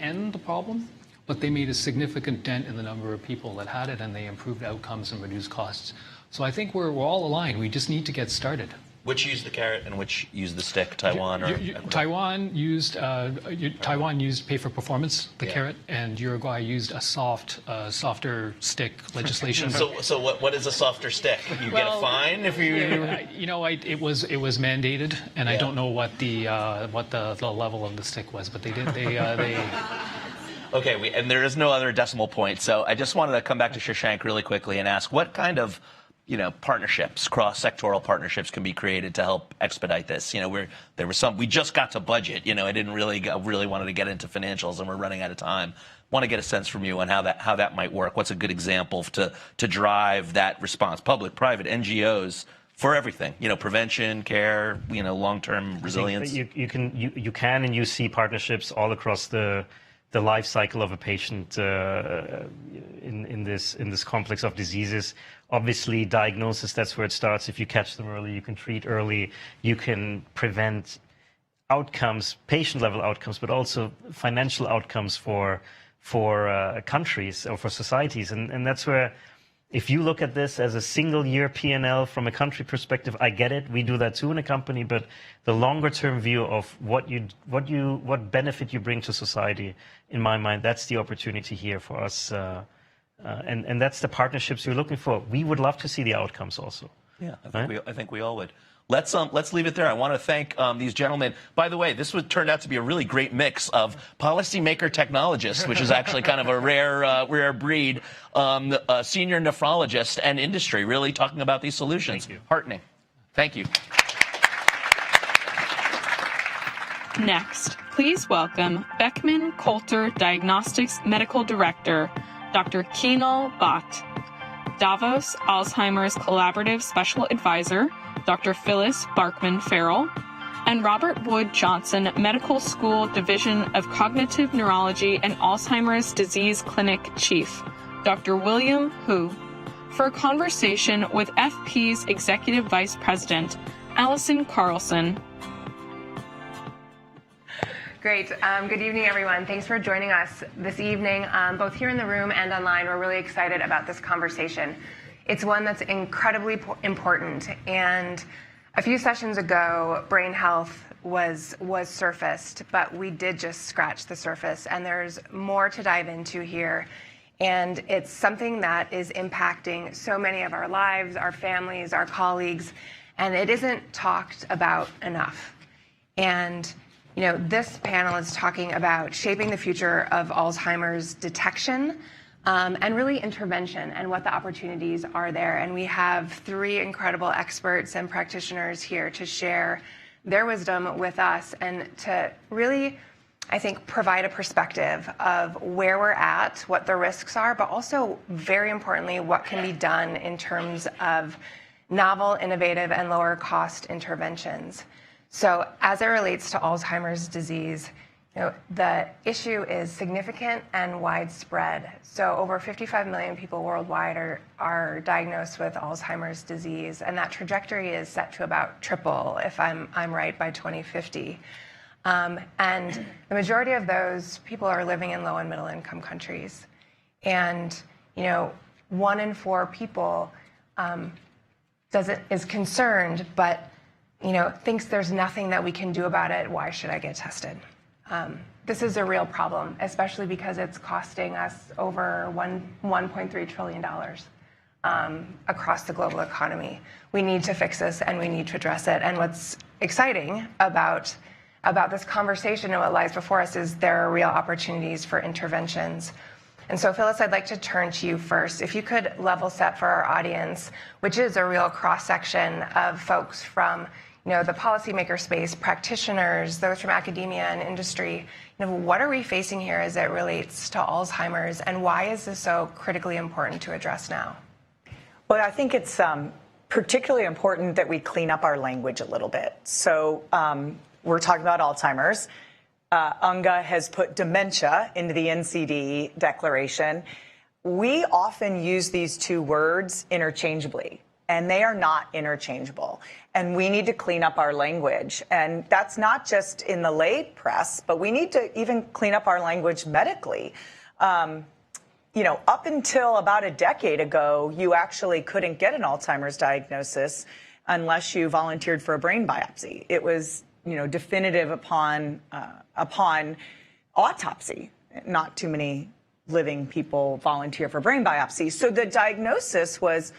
end the problem, but they made a significant dent in the number of people that had it, and they improved outcomes and reduced costs. So I think we're all aligned. We just need to get started. Which used the carrot and which used the stick? Taiwan or Taiwan used pay for performance, the carrot, and Uruguay used a softer stick legislation. So what is a softer stick? You get a fine if you. It was mandated, and I don't know what the level of the stick was, but they did. Okay, and there is no other decimal point. So I just wanted to come back to Shashank really quickly and ask what kind of partnerships, cross-sectoral partnerships can be created to help expedite this. We just got to budget. I didn't really wanted to get into financials, and we're running out of time. Want to get a sense from you on how that might work. What's a good example to drive that response? Public, private, NGOs, for everything. Prevention, care, long-term resilience. You can and you see partnerships all across the life cycle of a patient in this complex of diseases. Obviously, diagnosis, that's where it starts. If you catch them early, you can treat early, you can prevent outcomes, patient-level outcomes, but also financial outcomes for countries or for societies. And that's where, if you look at this as a single-year P&L from a country perspective, I get it. We do that too in a company, but the longer-term view of what benefit you bring to society, in my mind, that's the opportunity here for us. And that's the partnerships you're looking for. We would love to see the outcomes also. Yeah, I think we all would. Let's leave it there. I want to thank these gentlemen. By the way, this turned out to be a really great mix of policymaker technologists, which is actually kind of a rare breed, senior nephrologist, and industry, really talking about these solutions. Thank you. Heartening. Thank you. Next, please welcome Beckman Coulter Diagnostics Medical Director, Dr. Keenal Bhatt, Davos Alzheimer's Collaborative Special Advisor, Dr. Phyllis Barkman-Farrell, and Robert Wood Johnson Medical School Division of Cognitive Neurology and Alzheimer's Disease Clinic Chief, Dr. William Hu, for a conversation with FP's Executive Vice President, Allison Carlson. Great. Good evening, everyone. Thanks for joining us this evening, both here in the room and online. We're really excited about this conversation. It's one that's incredibly important. And a few sessions ago, brain health was surfaced, but we did just scratch the surface. And there's more to dive into here. And it's something that is impacting so many of our lives, our families, our colleagues, and it isn't talked about enough. And this panel is talking about shaping the future of Alzheimer's detection and really intervention and what the opportunities are there. And we have 3 incredible experts and practitioners here to share their wisdom with us and to really, I think, provide a perspective of where we're at, what the risks are, but also, very importantly, what can be done in terms of novel, innovative, and lower cost interventions. So as it relates to Alzheimer's disease, the issue is significant and widespread. So over 55 million people worldwide are diagnosed with Alzheimer's disease, and that trajectory is set to about triple, if I'm right, by 2050. And the majority of those people are living in low and middle income countries. And 1 in 4 people is concerned, but thinks there's nothing that we can do about it. Why should I get tested? This is a real problem, especially because it's costing us over $1.3 trillion across the global economy. We need to fix this, and we need to address it. And what's exciting about this conversation and what lies before us is there are real opportunities for interventions. And so, Phyllis, I'd like to turn to you first. If you could level set for our audience, which is a real cross-section of folks from the policymaker space, practitioners, those from academia and industry, what are we facing here as it relates to Alzheimer's, and why is this so critically important to address now? Well, I think it's particularly important that we clean up our language a little bit. So we're talking about Alzheimer's. UNGA has put dementia into the NCD declaration. We often use these two words interchangeably, and they are not interchangeable. And we need to clean up our language. And that's not just in the lay press, but we need to even clean up our language medically. Up until about a decade ago, you actually couldn't get an Alzheimer's diagnosis unless you volunteered for a brain biopsy. It was, definitive upon autopsy. Not too many living people volunteer for brain biopsy. So the diagnosis was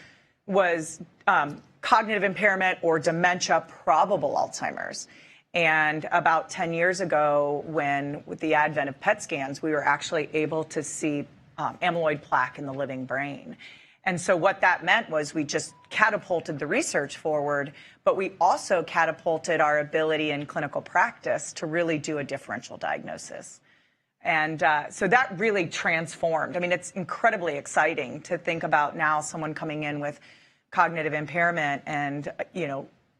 cognitive impairment or dementia, probable Alzheimer's. And about 10 years ago, with the advent of PET scans, we were actually able to see amyloid plaque in the living brain. And so what that meant was we just catapulted the research forward, but we also catapulted our ability in clinical practice to really do a differential diagnosis. And so that really transformed. I mean, it's incredibly exciting to think about now someone coming in with cognitive impairment and,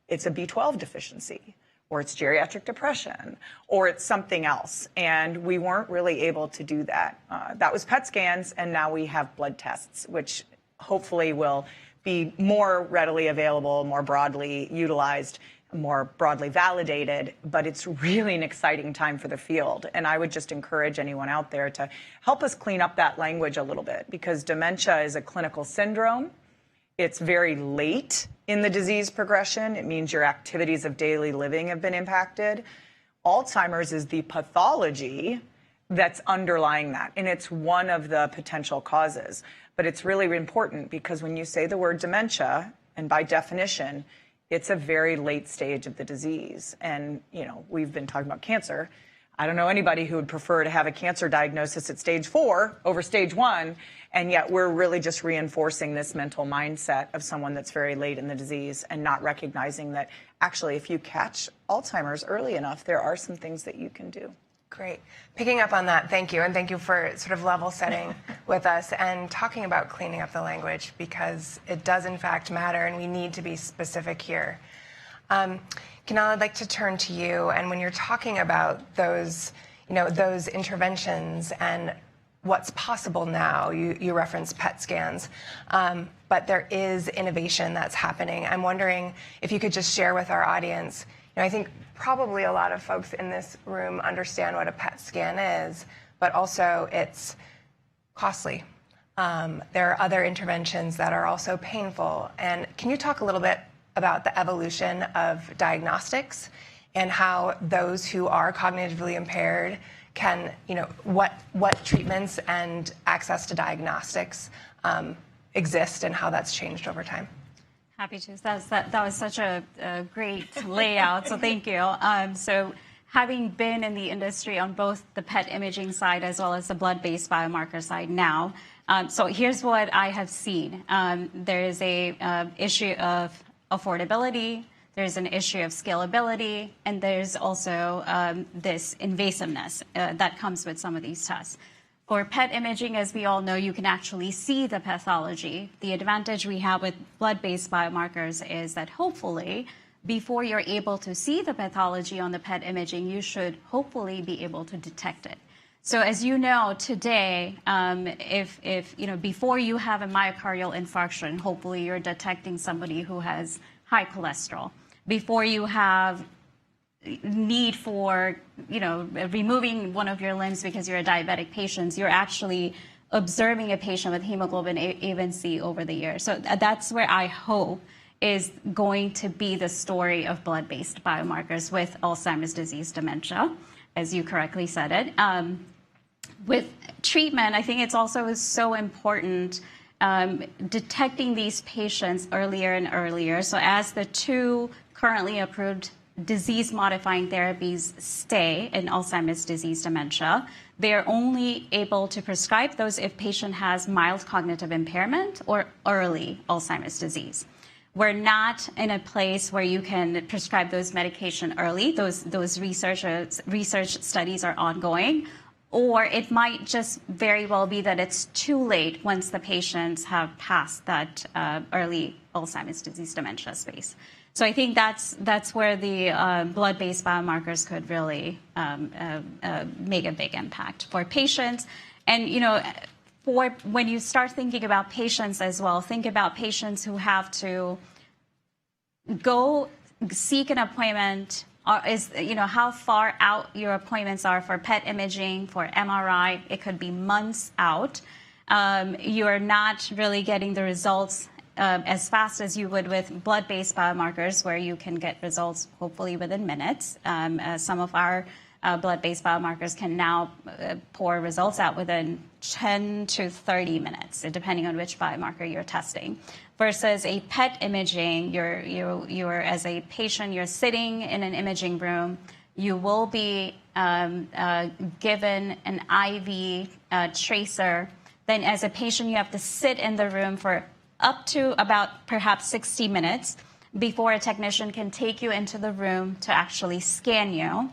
it's a B12 deficiency, or it's geriatric depression, or it's something else. And we weren't really able to do that. That was PET scans, and now we have blood tests, which hopefully will be more readily available, more broadly utilized, more broadly validated. But it's really an exciting time for the field. And I would just encourage anyone out there to help us clean up that language a little bit, because dementia is a clinical syndrome. It's very late in the disease progression. It means your activities of daily living have been impacted. Alzheimer's is the pathology that's underlying that, and it's one of the potential causes. But it's really important because when you say the word dementia, and by definition, it's a very late stage of the disease. And, we've been talking about cancer. I don't know anybody who would prefer to have a cancer diagnosis at stage 4 over stage 1, and yet we're really just reinforcing this mental mindset of someone that's very late in the disease and not recognizing that actually if you catch Alzheimer's early enough, there are some things that you can do. Great. Picking up on that, thank you. And thank you for sort of level setting with us and talking about cleaning up the language, because it does in fact matter and we need to be specific here. Kunal, I'd like to turn to you. And when you're talking about those interventions and what's possible now, you referenced PET scans, but there is innovation that's happening. I'm wondering if you could just share with our audience. I think probably a lot of folks in this room understand what a PET scan is, but also it's costly. There are other interventions that are also painful. And can you talk a little bit about the evolution of diagnostics and how those who are cognitively impaired can, what treatments and access to diagnostics exist and how that's changed over time? Happy to. That was such a great layout, so thank you. So having been in the industry on both the PET imaging side as well as the blood-based biomarker side now, so here's what I have seen. There is a issue of affordability, there's an issue of scalability, and there's also this invasiveness that comes with some of these tests. For PET imaging, as we all know, you can actually see the pathology. The advantage we have with blood-based biomarkers is that hopefully, before you're able to see the pathology on the PET imaging, you should hopefully be able to detect it. So as you know, today, before you have a myocardial infarction, hopefully you're detecting somebody who has high cholesterol. Before you have need for, removing one of your limbs because you're a diabetic patient, you're actually observing a patient with hemoglobin A1C over the years. So that's where I hope is going to be the story of blood-based biomarkers with Alzheimer's disease dementia, as you correctly said it. With treatment, I think it's also so important detecting these patients earlier and earlier. So as the two currently approved disease-modifying therapies stay in Alzheimer's disease dementia. They're only able to prescribe those if patient has mild cognitive impairment or early Alzheimer's disease. We're not in a place where you can prescribe those medication early. Those research studies are ongoing. Or it might just very well be that it's too late once the patients have passed that early Alzheimer's disease dementia space. So I think that's where the blood-based biomarkers could really make a big impact for patients. And, you know, for when you start thinking about patients as well, think about patients who have to go seek an appointment, how far out your appointments are for PET imaging, for MRI. It could be months out. You're not really getting the results as fast as you would with blood-based biomarkers, where you can get results hopefully within minutes. Some of our blood-based biomarkers can now pour results out within 10 to 30 minutes, depending on which biomarker you're testing. Versus a PET imaging, you're as a patient, you're sitting in an imaging room. You will be given an IV tracer. Then as a patient, you have to sit in the room for up to about perhaps 60 minutes before a technician can take you into the room to actually scan you.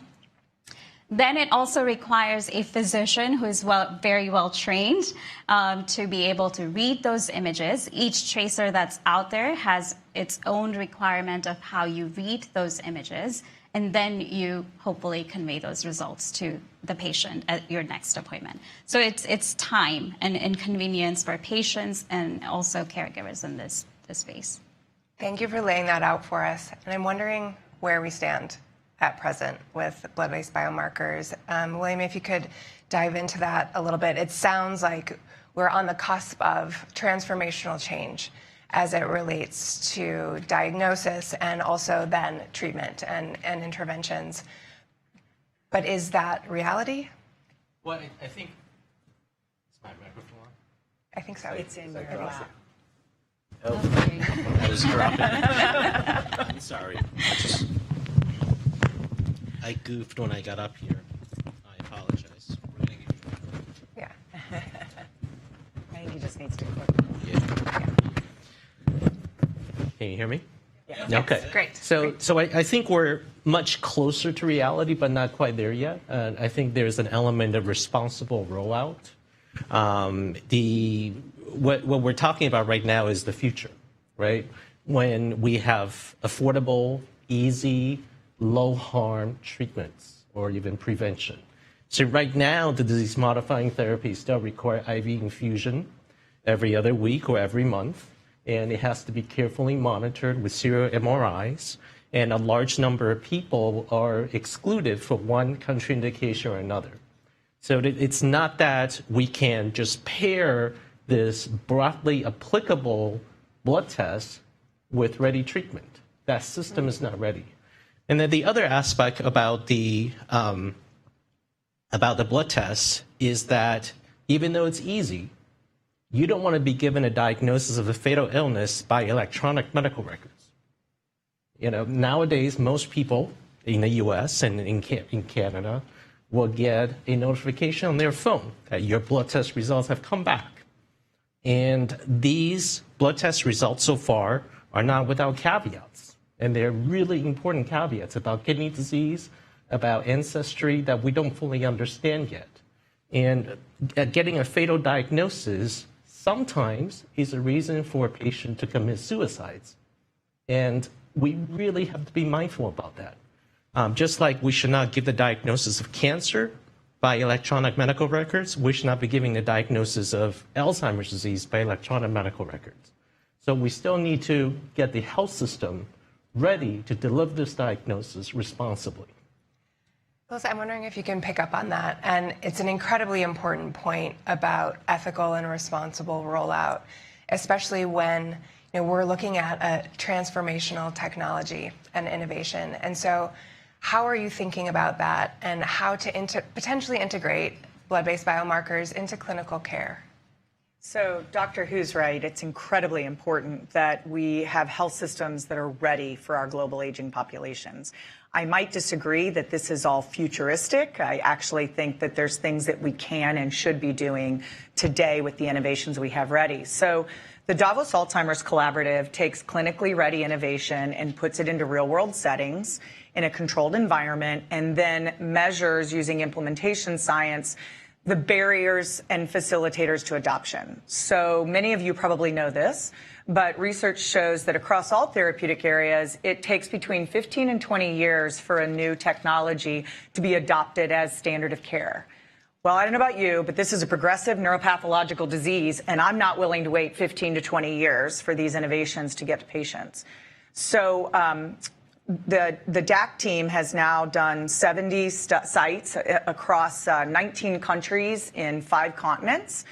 Then it also requires a physician who is very well trained to be able to read those images. Each tracer that's out there has its own requirement of how you read those images, and then you hopefully convey those results to the patient at your next appointment. So it's time and inconvenience for patients and also caregivers in this space. Thank you for laying that out for us. And I'm wondering where we stand at present with blood-based biomarkers. William, if you could dive into that a little bit. It sounds like we're on the cusp of transformational change as it relates to diagnosis and also then treatment and interventions. But is that reality? Well, I think, is my microphone on? I think so. It's in your lap. Oh, I was dropping. I'm sorry. I goofed when I got up here. I apologize. Yeah. I think he just needs to click. Yeah. Can you hear me? Yeah. Okay. Great. So I think we're much closer to reality, but not quite there yet. I think there's an element of responsible rollout. What we're talking about right now is the future, right? When we have affordable, easy, low-harm treatments or even prevention. So right now, the disease-modifying therapies still require IV infusion every other week or every month, and it has to be carefully monitored with serial MRIs, and a large number of people are excluded for one contraindication or another. So it's not that we can just pair this broadly applicable blood test with ready treatment. That system is not ready. And then the other aspect about the blood test is that even though it's easy, you don't want to be given a diagnosis of a fatal illness by electronic medical records. You know, nowadays, most people in the U.S. and in Canada will get a notification on their phone that your blood test results have come back. And these blood test results so far are not without caveats. And they're really important caveats about kidney disease, about ancestry that we don't fully understand yet. And getting a fatal diagnosis sometimes is a reason for a patient to commit suicides. And we really have to be mindful about that. Just like we should not give the diagnosis of cancer by electronic medical records, we should not be giving the diagnosis of Alzheimer's disease by electronic medical records. So we still need to get the health system ready to deliver this diagnosis responsibly. Melissa, I'm wondering if you can pick up on that. And it's an incredibly important point about ethical and responsible rollout, especially when we're looking at a transformational technology and innovation. And so how are you thinking about that and how to potentially integrate blood-based biomarkers into clinical care? So Dr. Hu's right. It's incredibly important that we have health systems that are ready for our global aging populations. I might disagree that this is all futuristic. I actually think that there's things that we can and should be doing today with the innovations we have ready. So the Davos Alzheimer's Collaborative takes clinically ready innovation and puts it into real-world settings in a controlled environment, and then measures using implementation science the barriers and facilitators to adoption. So many of you probably know this, but research shows that across all therapeutic areas, it takes between 15 and 20 years for a new technology to be adopted as standard of care. Well, I don't know about you, but this is a progressive neuropathological disease, and I'm not willing to wait 15 to 20 years for these innovations to get to patients. So the DAC team has now done 70 sites across 19 countries in 5 continents.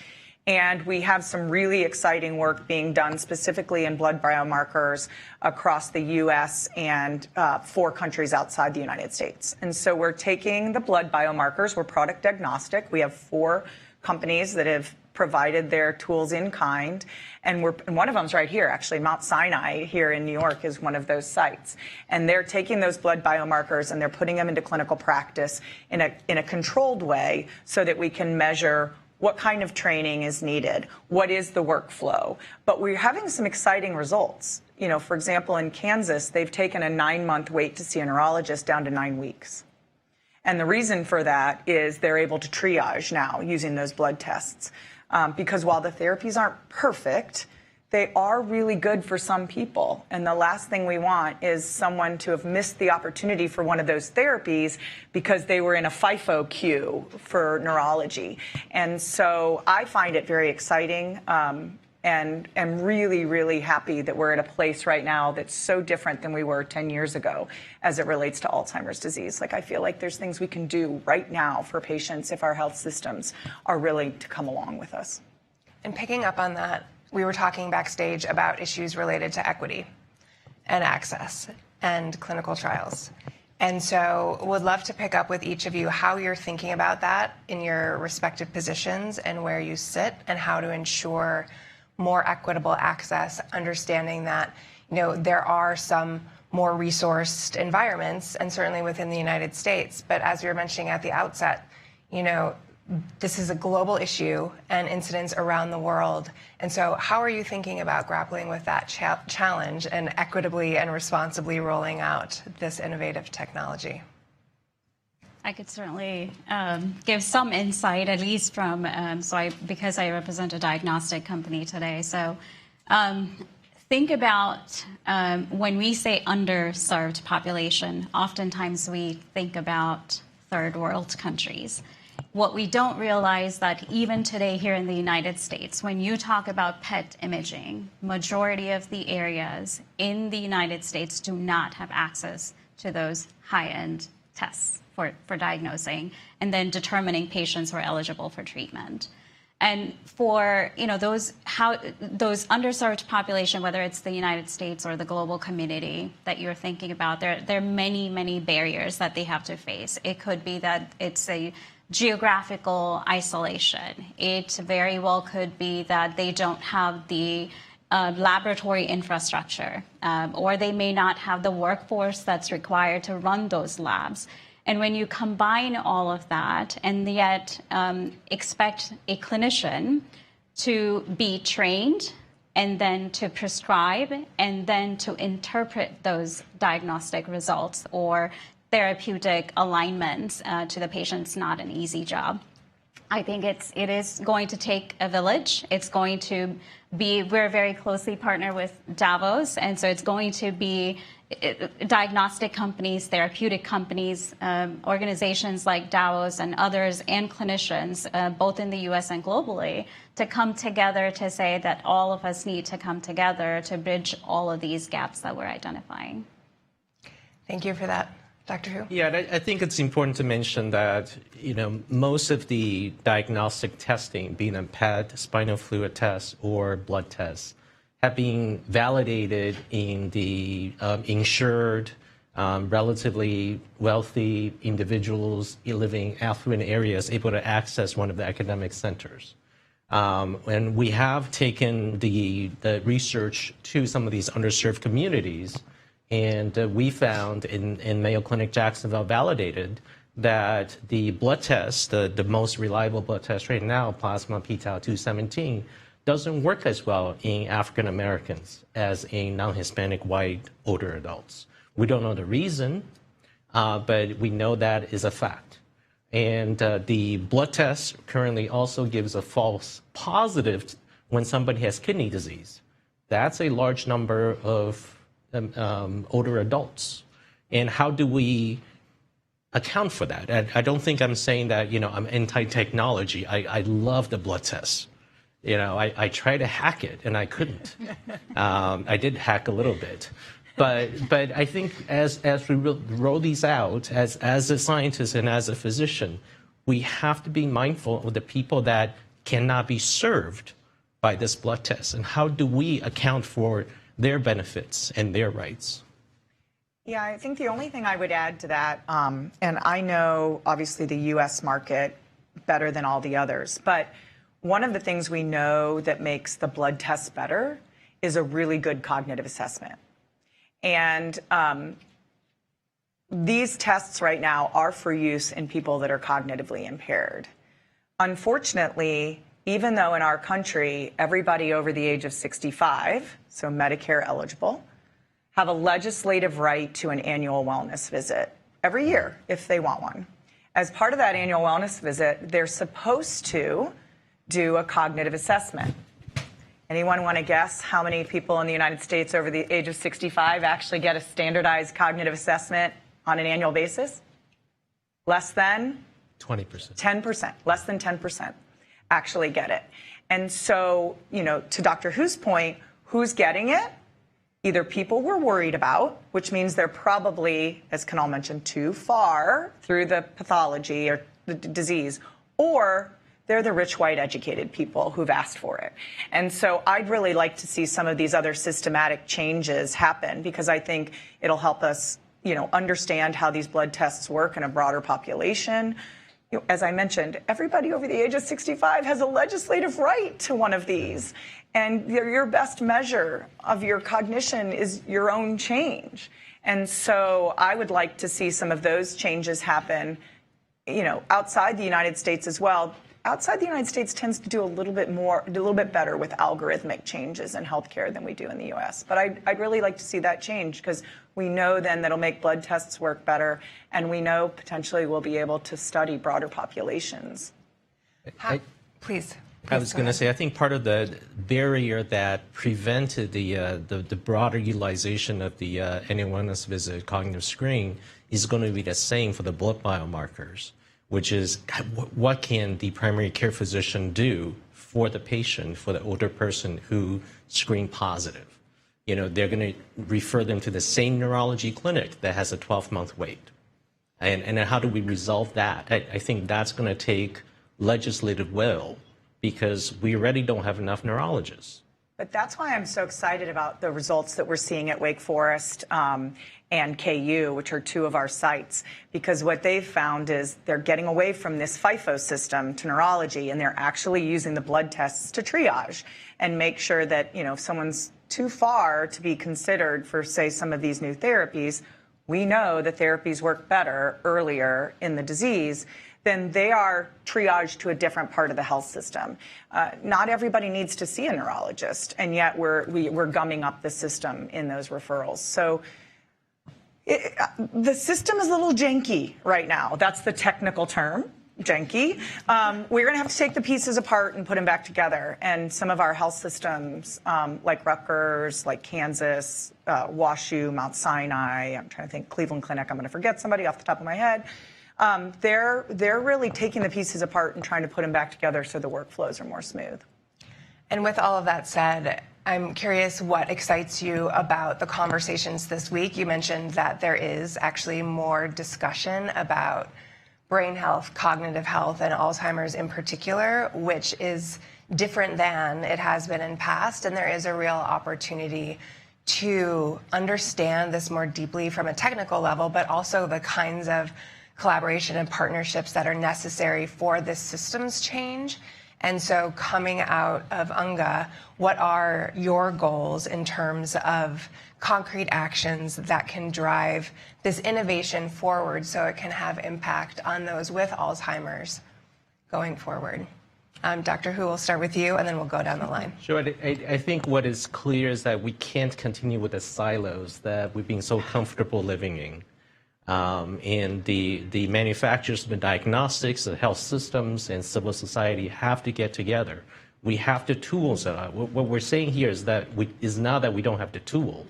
And we have some really exciting work being done specifically in blood biomarkers across the U.S. and 4 countries outside the United States. And so we're taking the blood biomarkers. We're product agnostic. We have 4 companies that have provided their tools in kind. And one of them's right here, actually. Mount Sinai here in New York is one of those sites. And they're taking those blood biomarkers and they're putting them into clinical practice in a controlled way so that we can measure what kind of training is needed, what is the workflow. But we're having some exciting results. You know, for example, in Kansas, they've taken a 9-month wait to see a neurologist down to 9 weeks. And the reason for that is they're able to triage now using those blood tests. Because while the therapies aren't perfect, they are really good for some people. And the last thing we want is someone to have missed the opportunity for one of those therapies because they were in a FIFO queue for neurology. And so I find it very exciting and am really, really happy that we're at a place right now that's so different than we were 10 years ago as it relates to Alzheimer's disease. Like, I feel like there's things we can do right now for patients if our health systems are willing to come along with us. And picking up on that, we were talking backstage about issues related to equity and access and clinical trials. And so would love to pick up with each of you how you're thinking about that in your respective positions and where you sit and how to ensure more equitable access, understanding that, you know, there are some more resourced environments and certainly within the United States. But as we were mentioning at the outset, you know, this is a global issue and incidents around the world. And so how are you thinking about grappling with that challenge and equitably and responsibly rolling out this innovative technology? I could certainly give some insight, at least from, because I represent a diagnostic company today. So think about when we say underserved population, oftentimes we think about third world countries. What we don't realize that even today here in the United States, when you talk about PET imaging, majority of the areas in the United States do not have access to those high-end tests for diagnosing and then determining patients who are eligible for treatment. And for those underserved population, whether it's the United States or the global community that you're thinking about, there are many, many barriers that they have to face. It could be that it's a geographical isolation. It very well could be that they don't have the laboratory infrastructure, or they may not have the workforce that's required to run those labs. And when you combine all of that and yet expect a clinician to be trained and then to prescribe and then to interpret those diagnostic results or therapeutic alignments to the patient's not an easy job. I think it is going to take a village. It's going to be, we're very closely partnered with Davos, and so it's going to be diagnostic companies, therapeutic companies, organizations like Davos and others, and clinicians, both in the U.S. and globally, to come together to say that all of us need to come together to bridge all of these gaps that we're identifying. Thank you for that. Dr. Hu? Yeah, I think it's important to mention that, most of the diagnostic testing, being a PET, spinal fluid test, or blood tests, have been validated in the insured, relatively wealthy individuals living in affluent areas able to access one of the academic centers. And we have taken the research to some of these underserved communities, and we found in Mayo Clinic Jacksonville validated that the blood test, the most reliable blood test right now, plasma p-tau217, doesn't work as well in African Americans as in non-Hispanic white older adults. We don't know the reason, but we know that is a fact. And the blood test currently also gives a false positive when somebody has kidney disease. That's a large number of older adults. And how do we account for that? I don't think I'm saying that, I'm anti-technology. I love the blood test. I tried to hack it and I couldn't. I did hack a little bit. But I think as we roll these out, as a scientist and as a physician, we have to be mindful of the people that cannot be served by this blood test. And how do we account for their benefits and their rights? Yeah, I think the only thing I would add to that, and I know obviously the U.S. market better than all the others, but one of the things we know that makes the blood test better is a really good cognitive assessment. And these tests right now are for use in people that are cognitively impaired. Unfortunately, even though in our country, everybody over the age of 65, so Medicare eligible, have a legislative right to an annual wellness visit every year if they want one. As part of that annual wellness visit, they're supposed to do a cognitive assessment. Anyone want to guess how many people in the United States over the age of 65 actually get a standardized cognitive assessment on an annual basis? Less than? 20%. 10%. Less than 10% actually get it. And so, to Dr. Hu's point, who's getting it? Either people we're worried about, which means they're probably, as Kunal mentioned, too far through the pathology or the disease, or they're the rich, white, educated people who've asked for it. And so I'd really like to see some of these other systematic changes happen, because I think it'll help us, understand how these blood tests work in a broader population. As I mentioned, everybody over the age of 65 has a legislative right to one of these. And your best measure of your cognition is your own change. And so I would like to see some of those changes happen, outside the United States as well. Outside the United States tends to do a little bit better with algorithmic changes in healthcare than we do in the U.S. But I'd really like to see that change, because we know then that'll make blood tests work better, and we know potentially we'll be able to study broader populations. Please. I was going to say, I think part of the barrier that prevented the broader utilization of the annual wellness visit cognitive screen is going to be the same for the blood biomarkers, which is what can the primary care physician do for the patient, for the older person who screened positive. They're going to refer them to the same neurology clinic that has a 12-month wait. And then how do we resolve that? I think that's going to take legislative will, because we already don't have enough neurologists. But that's why I'm so excited about the results that we're seeing at Wake Forest and KU, which are two of our sites, because what they've found is they're getting away from this FIFO system to neurology, and they're actually using the blood tests to triage and make sure that, if someone's too far to be considered for, say, some of these new therapies, we know that therapies work better earlier in the disease, then they are triaged to a different part of the health system. Not everybody needs to see a neurologist, and yet we're gumming up the system in those referrals. So the system is a little janky right now. That's the technical term, janky. We're going to have to take the pieces apart and put them back together. And some of our health systems, like Rutgers, like Kansas, WashU, Mount Sinai, I'm trying to think, Cleveland Clinic, I'm going to forget somebody off the top of my head. They're really taking the pieces apart and trying to put them back together so the workflows are more smooth. And with all of that said, I'm curious what excites you about the conversations this week. You mentioned that there is actually more discussion about brain health, cognitive health, and Alzheimer's in particular, which is different than it has been in past. And there is a real opportunity to understand this more deeply from a technical level, but also the kinds of collaboration and partnerships that are necessary for this systems change. And so coming out of UNGA, what are your goals in terms of concrete actions that can drive this innovation forward so it can have impact on those with Alzheimer's going forward? Dr. Hu, we'll start with you, and then we'll go down the line. Sure. I think what is clear is that we can't continue with the silos that we've been so comfortable living in. And the manufacturers, the diagnostics, the health systems, and civil society have to get together. We have the tools. What we're saying here is that is not that we don't have the tools.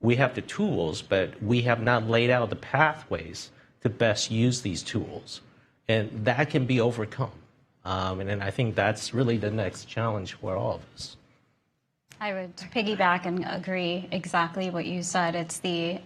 We have the tools, but we have not laid out the pathways to best use these tools. And that can be overcome. And I think that's really the next challenge for all of us. I would piggyback and agree exactly what you said. It's the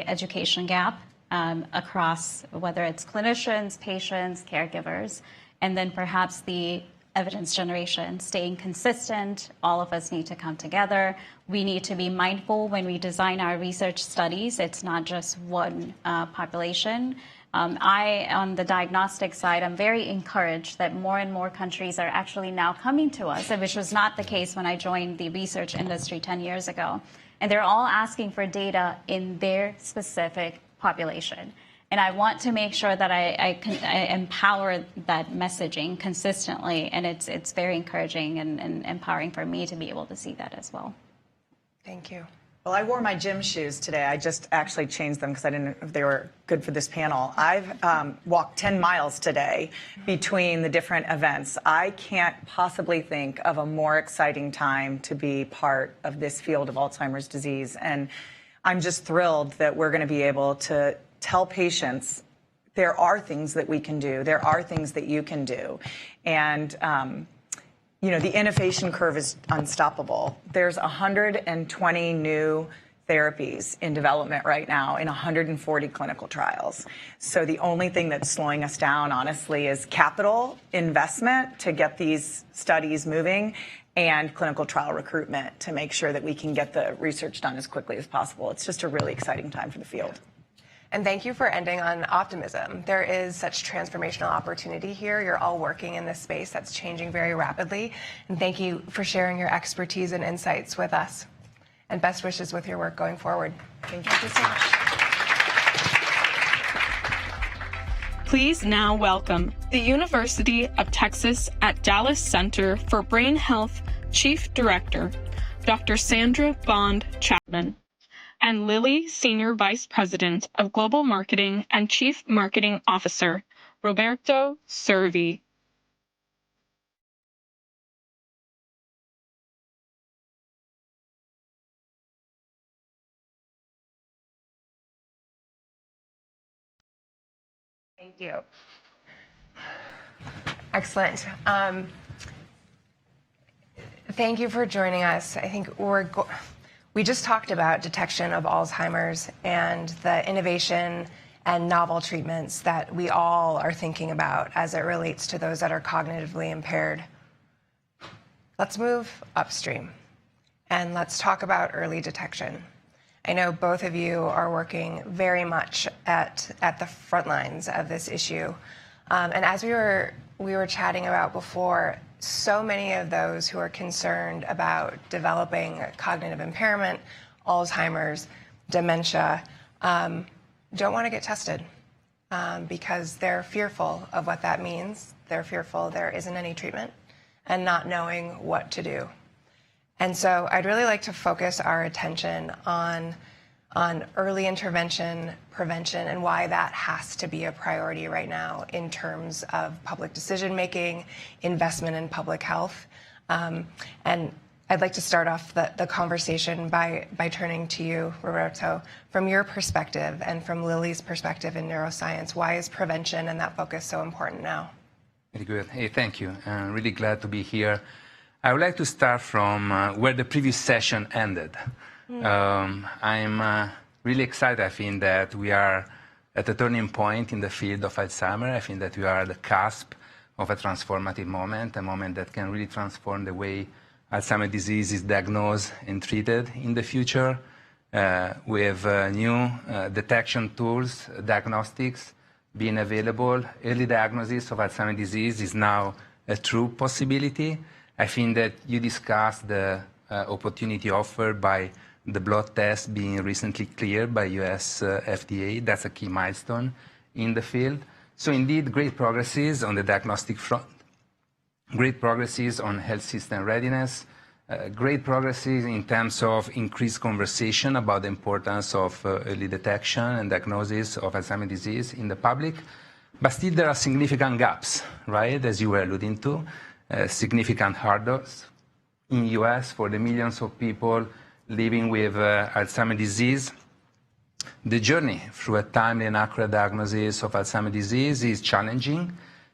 education gap across whether it's clinicians, patients, caregivers, and then perhaps the evidence generation, staying consistent. All of us need to come together. We need to be mindful when we design our research studies. It's not just one population. On the diagnostic side, I'm very encouraged that more and more countries are actually now coming to us, which was not the case when I joined the research industry 10 years ago. And they're all asking for data in their specific population. And I want to make sure that I empower that messaging consistently, and it's very encouraging and empowering for me to be able to see that as well. Thank you. Well, I wore my gym shoes today. I just actually changed them because I didn't know if they were good for this panel. I've walked 10 miles today between the different events. I can't possibly think of a more exciting time to be part of this field of Alzheimer's disease. And I'm just thrilled that we're going to be able to tell patients there are things that we can do. There are things that you can do. And you know, the innovation curve is unstoppable. There's 120 new therapies in development right now in 140 clinical trials. So the only thing that's slowing us down, honestly, is capital investment to get these studies moving and clinical trial recruitment to make sure that we can get the research done as quickly as possible. It's just a really exciting time for the field. And thank you for ending on optimism. There is such transformational opportunity here. You're all working in this space that's changing very rapidly. And thank you for sharing your expertise and insights with us. And best wishes with your work going forward. Thank you so much. Please now welcome the University of Texas at Dallas Center for Brain Health Chief Director, Dr. Sandra Bond Chapman, and Lilly Senior Vice President of Global Marketing and Chief Marketing Officer, Roberto Cervi. Thank you. Excellent. Thank you for joining us. I think we just talked about detection of Alzheimer's and the innovation and novel treatments that we all are thinking about as it relates to those that are cognitively impaired. Let's move upstream and let's talk about early detection. I know both of you are working very much at the front lines of this issue. And as we were chatting about before, so many of those who are concerned about developing cognitive impairment, Alzheimer's, dementia, don't want to get tested because they're fearful of what that means. They're fearful there isn't any treatment and not knowing what to do. And so I'd really like to focus our attention on early intervention, prevention, and why that has to be a priority right now in terms of public decision-making, investment in public health. And I'd like to start off the conversation by turning to you, Roberto. From your perspective and from Lilly's perspective in neuroscience, why is prevention and that focus so important now? Very good. Hey, thank you. I'm really glad to be here. I would like to start from where the previous session ended. I'm really excited. I think that we are at a turning point in the field of Alzheimer's. I think that we are at the cusp of a transformative moment, a moment that can really transform the way Alzheimer's disease is diagnosed and treated in the future. We have new detection tools, diagnostics being available. Early diagnosis of Alzheimer's disease is now a true possibility. I think that you discussed the opportunity offered by the blood test being recently cleared by US FDA. That's a key milestone in the field. So indeed, great progresses on the diagnostic front, great progresses on health system readiness, great progresses in terms of increased conversation about the importance of early detection and diagnosis of Alzheimer's disease in the public. But still there are significant gaps, right, as you were alluding to, significant hurdles in the US for the millions of people living with Alzheimer's disease. The journey through a timely and accurate diagnosis of Alzheimer's disease is challenging,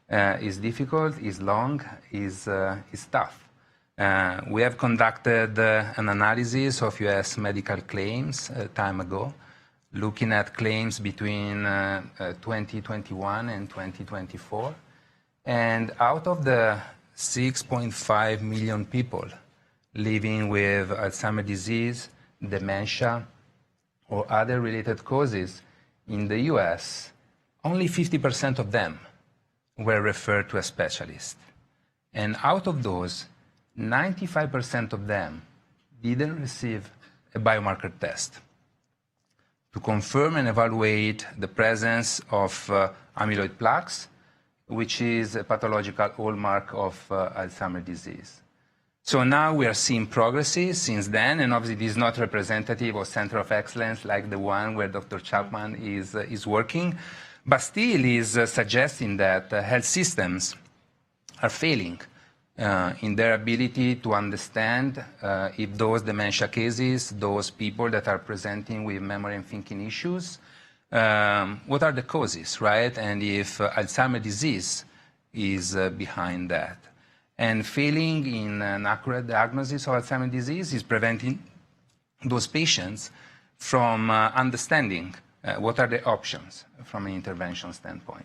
is difficult, is long, is tough. We have conducted an analysis of US medical claims a time ago, looking at claims between 2021 and 2024. And out of the 6.5 million people living with Alzheimer's disease, dementia, or other related causes in the US, only 50% of them were referred to a specialist. And out of those, 95% of them didn't receive a biomarker test to confirm and evaluate the presence of amyloid plaques, which is a pathological hallmark of Alzheimer's disease. So now we are seeing progresses since then, and obviously this is not representative of center of excellence like the one where Dr. Chapman is working, but still is suggesting that health systems are failing in their ability to understand if those dementia cases, those people that are presenting with memory and thinking issues, what are the causes, right? And if Alzheimer's disease is behind that. And failing in an accurate diagnosis of Alzheimer's disease is preventing those patients from understanding what are the options from an intervention standpoint.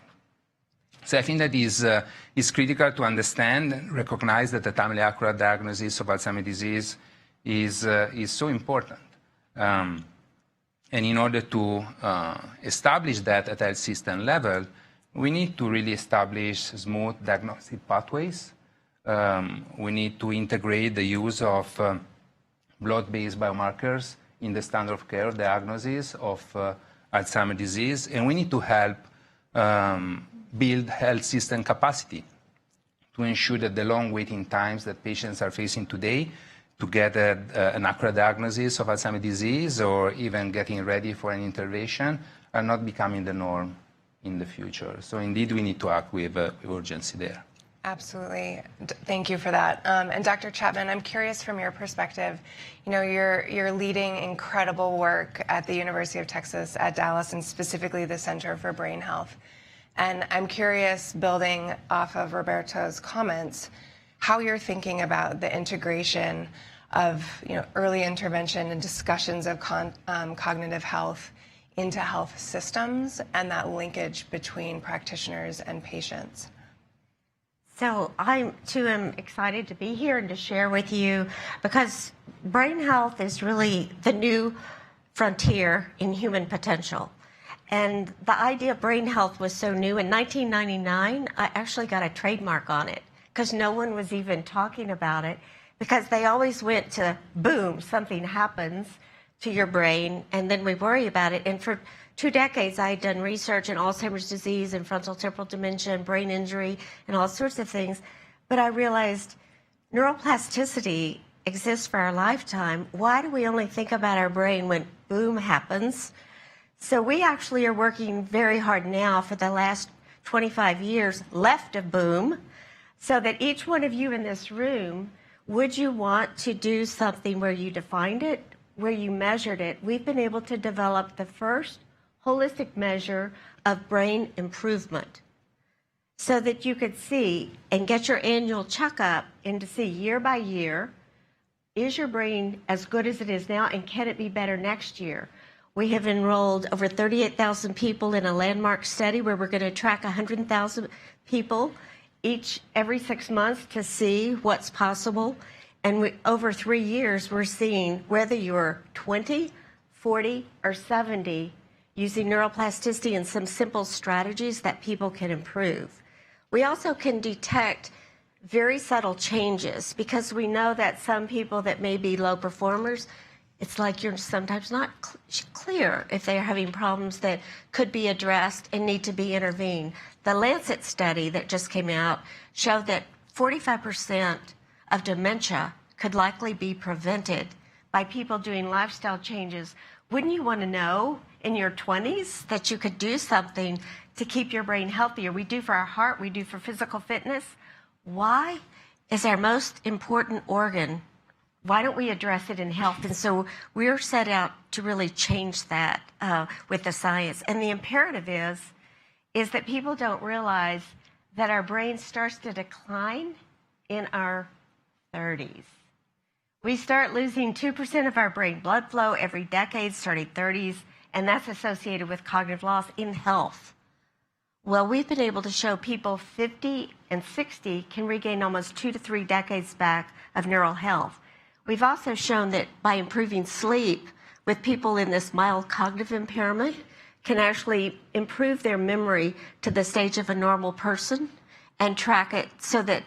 So I think that is critical to understand and recognize that the timely accurate diagnosis of Alzheimer's disease is so important. And in order to establish that at health system level, we need to really establish smooth diagnostic pathways. We need to integrate the use of blood-based biomarkers in the standard of care diagnosis of Alzheimer's disease, and we need to help build health system capacity to ensure that the long waiting times that patients are facing today to get an accurate diagnosis of Alzheimer's disease or even getting ready for an intervention are not becoming the norm in the future. So indeed, we need to act with urgency there. Absolutely. Thank you for that. And Dr. Chapman, I'm curious from your perspective, you know, you're leading incredible work at the University of Texas at Dallas and specifically the Center for Brain Health. And I'm curious, building off of Roberto's comments, how you're thinking about the integration of, you know, early intervention and discussions of cognitive health into health systems and that linkage between practitioners and patients. So I, too, am excited to be here and to share with you because brain health is really the new frontier in human potential. And the idea of brain health was so new. In 1999, I actually got a trademark on it because no one was even talking about it because they always went to, boom, something happens to your brain, and then we worry about it. And for 2 decades, I had done research in Alzheimer's disease and frontal temporal dementia and brain injury and all sorts of things. But I realized neuroplasticity exists for our lifetime. Why do we only think about our brain when boom happens? So we actually are working very hard now for the last 25 years left of boom, so that each one of you in this room, would you want to do something where you defined it, where you measured it? We've been able to develop the first holistic measure of brain improvement so that you could see and get your annual checkup and to see year by year, is your brain as good as it is now and can it be better next year? We have enrolled over 38,000 people in a landmark study where we're going to track 100,000 people every 6 months to see what's possible. And over 3 years, we're seeing whether you're 20, 40, or 70, using neuroplasticity and some simple strategies that people can improve. We also can detect very subtle changes, because we know that some people that may be low performers, it's like you're sometimes not clear if they're having problems that could be addressed and need to be intervened. The Lancet study that just came out showed that 45% of dementia could likely be prevented by people doing lifestyle changes. Wouldn't you want to know in your 20s that you could do something to keep your brain healthier? We do for our heart, we do for physical fitness. Why is our most important organ? Why don't we address it in health? And so we're set out to really change that with the science. And the imperative is that people don't realize that our brain starts to decline in our 30s. We start losing 2% of our brain blood flow every decade starting 30s, and that's associated with cognitive loss in health. Well, we've been able to show people 50 and 60 can regain almost 2 to 3 decades back of neural health. We've also shown that by improving sleep with people in this mild cognitive impairment can actually improve their memory to the stage of a normal person and track it so that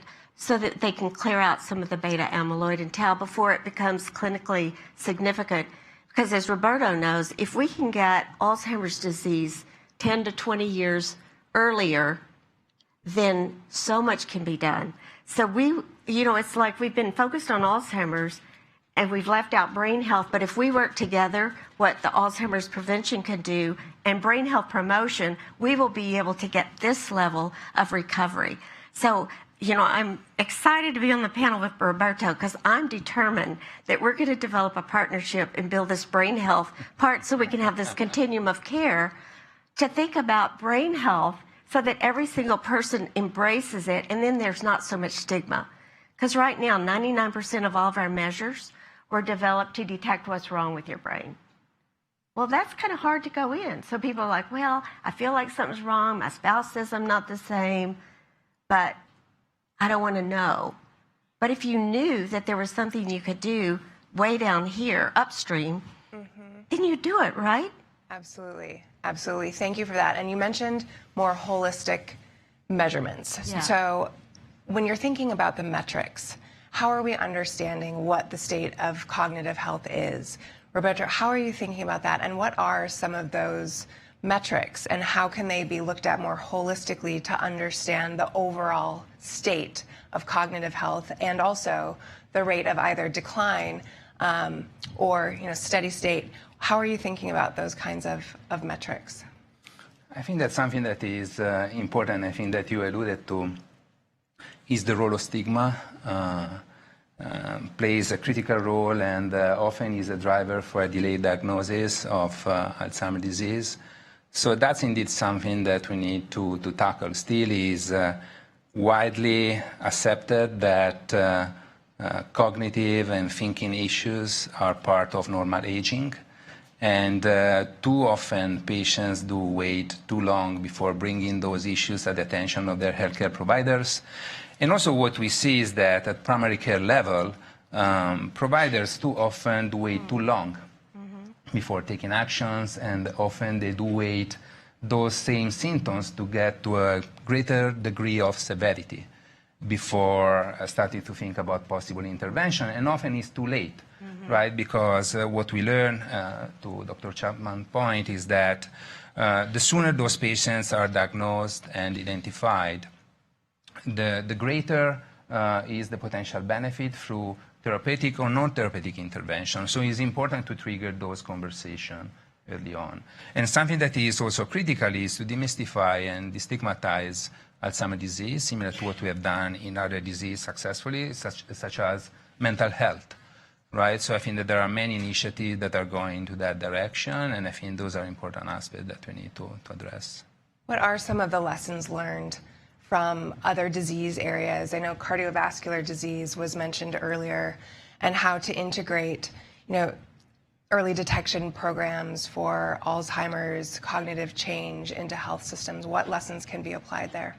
they can clear out some of the beta amyloid and tau before it becomes clinically significant. Because as Roberto knows, if we can get Alzheimer's disease 10 to 20 years earlier, then so much can be done. So it's like we've been focused on Alzheimer's and we've left out brain health, but if we work together, what the Alzheimer's prevention can do and brain health promotion, we will be able to get this level of recovery. So, I'm excited to be on the panel with Roberto because I'm determined that we're going to develop a partnership and build this brain health part so we can have this continuum of care to think about brain health so that every single person embraces it, and then there's not so much stigma. Because right now, 99% of all of our measures were developed to detect what's wrong with your brain. Well, that's kind of hard to go in. So people are like, well, I feel like something's wrong. My spouse says I'm not the same, but I don't want to know. But if you knew that there was something you could do way down here, upstream, then you do it, right? Absolutely. Absolutely. Thank you for that. And you mentioned more holistic measurements. Yeah. So when you're thinking about the metrics, how are we understanding what the state of cognitive health is? Roberto, how are you thinking about that? And what are some of those metrics, and how can they be looked at more holistically to understand the overall state of cognitive health and also the rate of either decline or steady state? How are you thinking about those kinds of metrics? I think that's something that is important. I think that you alluded to is the role of stigma. Plays a critical role and often is a driver for a delayed diagnosis of Alzheimer's disease. So that's indeed something that we need to tackle. Still is widely accepted that cognitive and thinking issues are part of normal aging. And too often patients do wait too long before bringing those issues at the attention of their healthcare providers. And also what we see is that at primary care level, providers too often do wait too long before taking actions, and often they do wait those same symptoms to get to a greater degree of severity before starting to think about possible intervention, and often it's too late, right? Because what we learn, to Dr. Chapman's point, is that the sooner those patients are diagnosed and identified, the greater is the potential benefit through therapeutic or non-therapeutic intervention. So it's important to trigger those conversations early on. And something that is also critical is to demystify and destigmatize Alzheimer's disease, similar to what we have done in other diseases successfully, such as mental health, right? So I think that there are many initiatives that are going into that direction, and I think those are important aspects that we need to address. What are some of the lessons learned from other disease areas? I know cardiovascular disease was mentioned earlier, and how to integrate, early detection programs for Alzheimer's, cognitive change into health systems. What lessons can be applied there?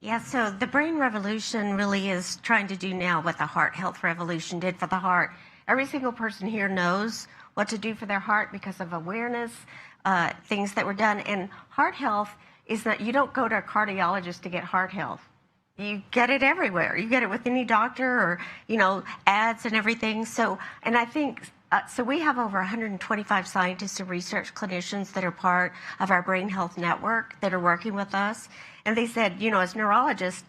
Yeah, so the brain revolution really is trying to do now what the heart health revolution did for the heart. Every single person here knows what to do for their heart because of awareness, things that were done. And heart health is that you don't go to a cardiologist to get heart health. you get it everywhere. You get it with any doctor or, ads and everything. So, and I think, so we have over 125 scientists and research clinicians that are part of our brain health network that are working with us. And they said, as neurologists,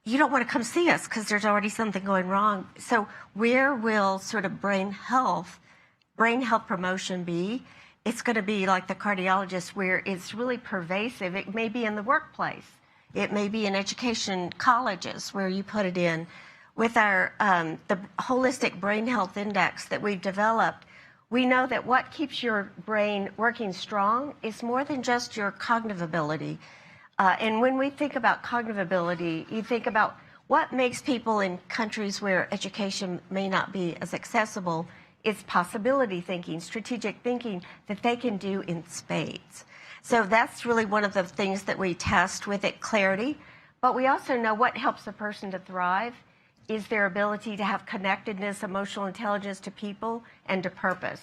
you don't want to come see us because there's already something going wrong. So where will sort of brain health promotion be? It's going to be like the cardiologist, where it's really pervasive. It may be in the workplace. It may be in education, colleges, where you put it in. With our the holistic brain health index that we've developed, we know that what keeps your brain working strong is more than just your cognitive ability. And when we think about cognitive ability, you think about what makes people in countries where education may not be as accessible. It's possibility thinking, strategic thinking that they can do in spades. So that's really one of the things that we test with it, clarity. But we also know what helps a person to thrive is their ability to have connectedness, emotional intelligence to people, and to purpose.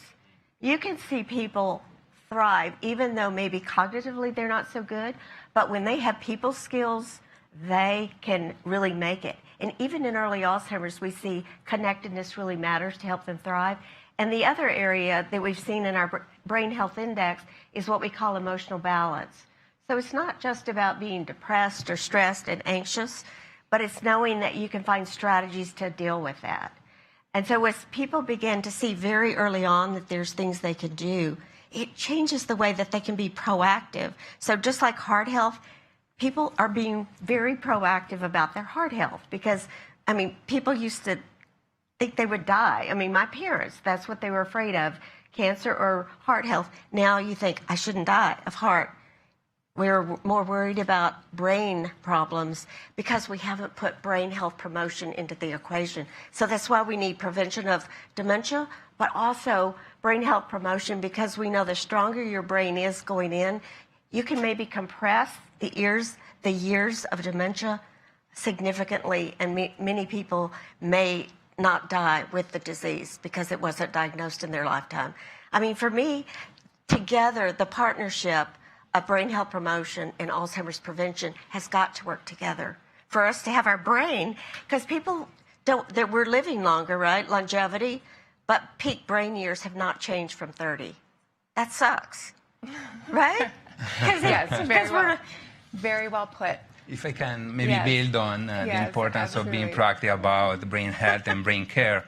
You can see people thrive even though maybe cognitively they're not so good, but when they have people skills, they can really make it. And even in early Alzheimer's, we see connectedness really matters to help them thrive. And the other area that we've seen in our brain health index is what we call emotional balance. So it's not just about being depressed or stressed and anxious, but it's knowing that you can find strategies to deal with that. And so as people begin to see very early on that there's things they can do, it changes the way that they can be proactive. So just like heart health, people are being very proactive about their heart health because, people used to think they would die. My parents, that's what they were afraid of, cancer or heart health. Now you think, I shouldn't die of heart. We're more worried about brain problems because we haven't put brain health promotion into the equation. So that's why we need prevention of dementia, but also brain health promotion because we know the stronger your brain is going in, you can maybe compress the years of dementia significantly, and many people may not die with the disease because it wasn't diagnosed in their lifetime. For me, together, the partnership of brain health promotion and Alzheimer's prevention has got to work together for us to have our brain, because people we're living longer, right? Longevity, but peak brain years have not changed from 30. That sucks, right? Yes, very well put. If I can maybe build on the importance of being proactive about brain health and brain care.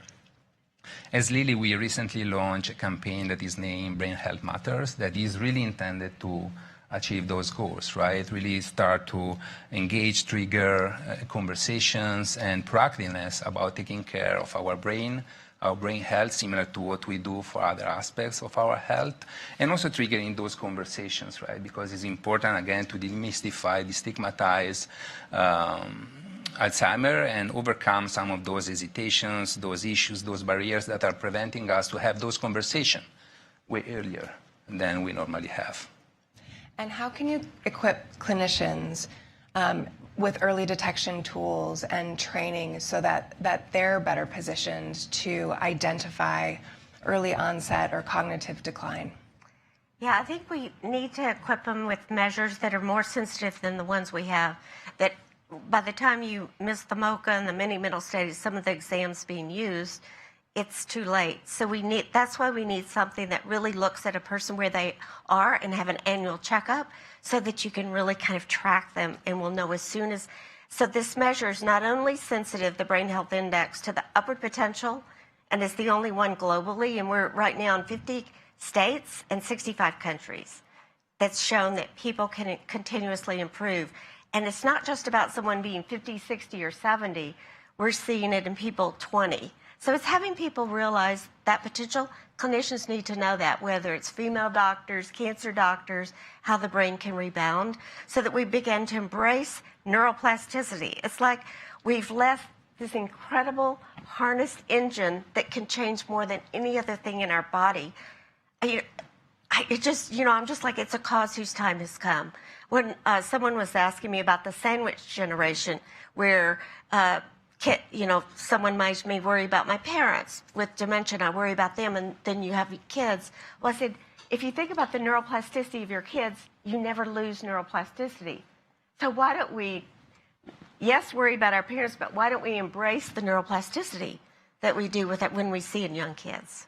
As Lily, we recently launched a campaign that is named Brain Health Matters, that is really intended to achieve those goals, right? Really start to engage, trigger conversations and proactiveness about taking care of our brain health, similar to what we do for other aspects of our health, and also triggering those conversations, right? Because it's important, again, to demystify, destigmatize Alzheimer and overcome some of those hesitations, those issues, those barriers that are preventing us to have those conversations way earlier than we normally have. And how can you equip clinicians with early detection tools and training so that they're better positioned to identify early onset or cognitive decline? Yeah, I think we need to equip them with measures that are more sensitive than the ones we have, that by the time you miss the MOCA and the mini middle stages, some of the exams being used, it's too late. So that's why we need something that really looks at a person where they are and have an annual checkup so that you can really kind of track them and will know as soon as. So this measure is not only sensitive, the Brain Health Index, to the upward potential, and is the only one globally, and we're right now in 50 states and 65 countries, that's shown that people can continuously improve. And it's not just about someone being 50, 60, or 70. We're seeing it in people 20. So it's having people realize that potential. Clinicians need to know that, whether it's female doctors, cancer doctors, how the brain can rebound, so that we begin to embrace neuroplasticity. It's like we've left this incredible harnessed engine that can change more than any other thing in our body. I'm just like, it's a cause whose time has come. When someone was asking me about the sandwich generation, where someone may worry about my parents with dementia, and I worry about them, and then you have kids. Well, I said, if you think about the neuroplasticity of your kids, you never lose neuroplasticity. So why don't we yes, worry about our parents, but why don't we embrace the neuroplasticity that we do with it when we see in young kids?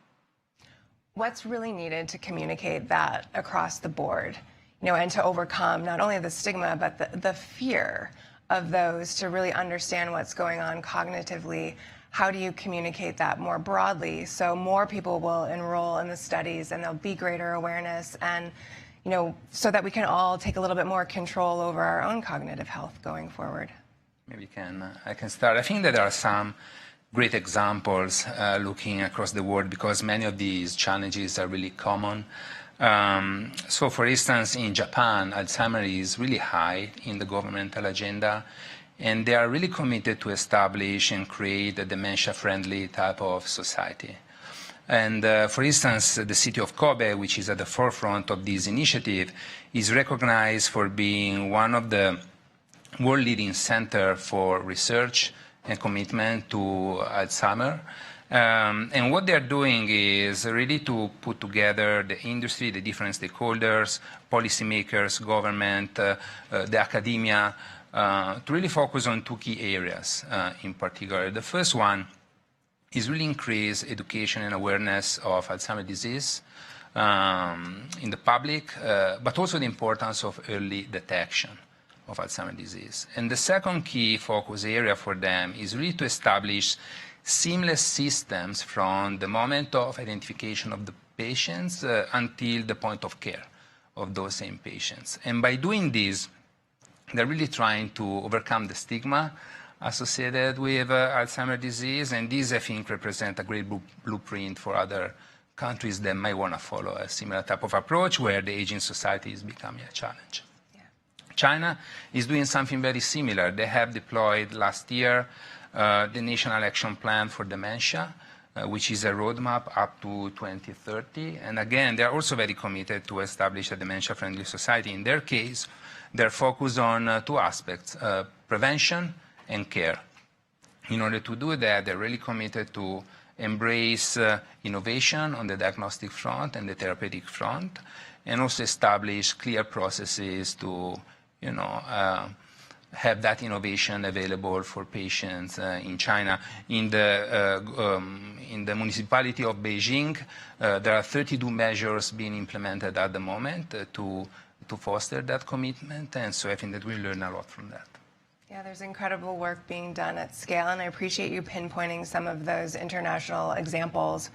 What's really needed to communicate that across the board, and to overcome not only the stigma, but the fear of those to really understand what's going on cognitively? How do you communicate that more broadly so more people will enroll in the studies and there'll be greater awareness and, so that we can all take a little bit more control over our own cognitive health going forward? Maybe I can start. I think that there are some great examples looking across the world because many of these challenges are really common. So, for instance, in Japan, Alzheimer's is really high in the governmental agenda, and they are really committed to establish and create a dementia-friendly type of society. And for instance, the city of Kobe, which is at the forefront of this initiative, is recognized for being one of the world-leading centers for research and commitment to Alzheimer's. And what they're doing is really to put together the industry, the different stakeholders, policymakers, government, the academia, to really focus on two key areas in particular. The first one is really increase education and awareness of Alzheimer's disease in the public, but also the importance of early detection of Alzheimer's disease. And the second key focus area for them is really to establish seamless systems from the moment of identification of the patients until the point of care of those same patients. And by doing this, they're really trying to overcome the stigma associated with Alzheimer's disease, and this, I think, represents a great blueprint for other countries that might want to follow a similar type of approach where the aging society is becoming a challenge. China is doing something very similar. They have deployed last year the National Action Plan for Dementia, which is a roadmap up to 2030. And again, they're also very committed to establish a dementia-friendly society. In their case, they're focused on two aspects, prevention and care. In order to do that, they're really committed to embrace innovation on the diagnostic front and the therapeutic front, and also establish clear processes to have that innovation available for patients in China. In the municipality of Beijing, there are 32 measures being implemented at the moment to foster that commitment, and so I think that we learn a lot from that. Yeah, there's incredible work being done at scale, and I appreciate you pinpointing some of those international examples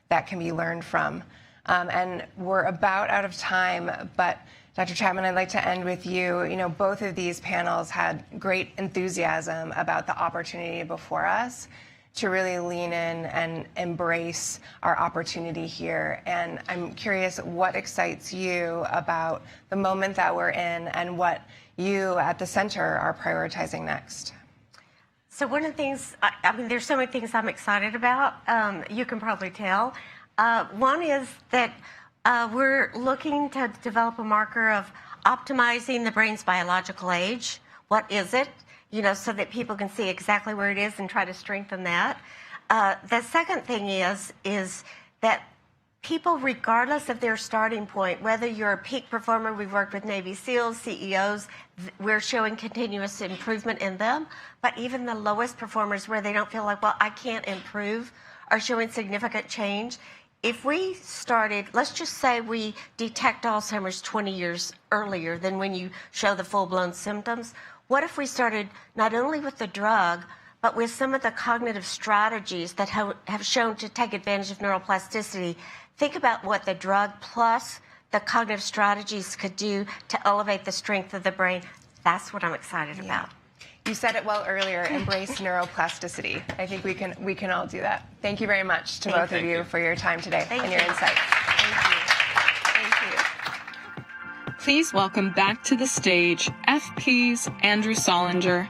that can be learned from. And we're about out of time, but Dr. Chapman, I'd like to end with you. Both of these panels had great enthusiasm about the opportunity before us to really lean in and embrace our opportunity here. And I'm curious what excites you about the moment that we're in and what you at the center are prioritizing next. So one of the things, there's so many things I'm excited about. You can probably tell. One is that we're looking to develop a marker of optimizing the brain's biological age. What is it? So that people can see exactly where it is and try to strengthen that. The second thing is that people, regardless of their starting point, whether you're a peak performer, we've worked with Navy SEALs, CEOs, we're showing continuous improvement in them, but even the lowest performers where they don't feel like, well, I can't improve, are showing significant change. If we started, let's just say we detect Alzheimer's 20 years earlier than when you show the full-blown symptoms, what if we started not only with the drug, but with some of the cognitive strategies that have shown to take advantage of neuroplasticity? Think about what the drug plus the cognitive strategies could do to elevate the strength of the brain. That's what I'm excited about. You said it well earlier, embrace neuroplasticity. I think we can all do that. Thank you very much to both of you for your time today and your insights. Thank you. Please welcome back to the stage FP's Andrew Solinger.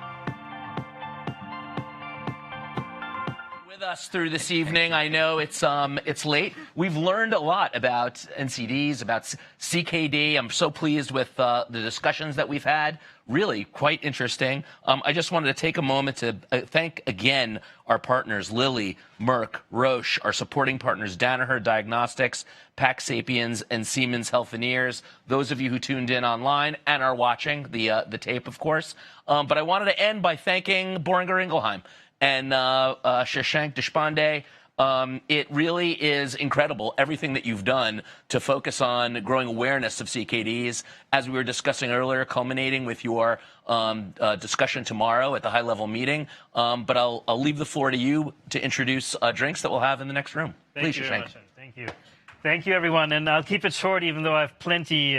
With us through this evening. I know it's late. We've learned a lot about NCDs, about CKD. I'm so pleased with the discussions that we've had. Really quite interesting. I just wanted to take a moment to thank again our partners, Lilly, Merck, Roche, our supporting partners, Danaher Diagnostics, Pax Sapiens, and Siemens Healthineers. Those of you who tuned in online and are watching the tape, of course. But I wanted to end by thanking Boehringer Ingelheim and Shashank Deshpande. It really is incredible, everything that you've done to focus on growing awareness of CKDs, as we were discussing earlier, culminating with your discussion tomorrow at the high-level meeting. But I'll leave the floor to you to introduce drinks that we'll have in the next room. Please, Shashank. Thank you. Thank you, everyone. And I'll keep it short, even though I have plenty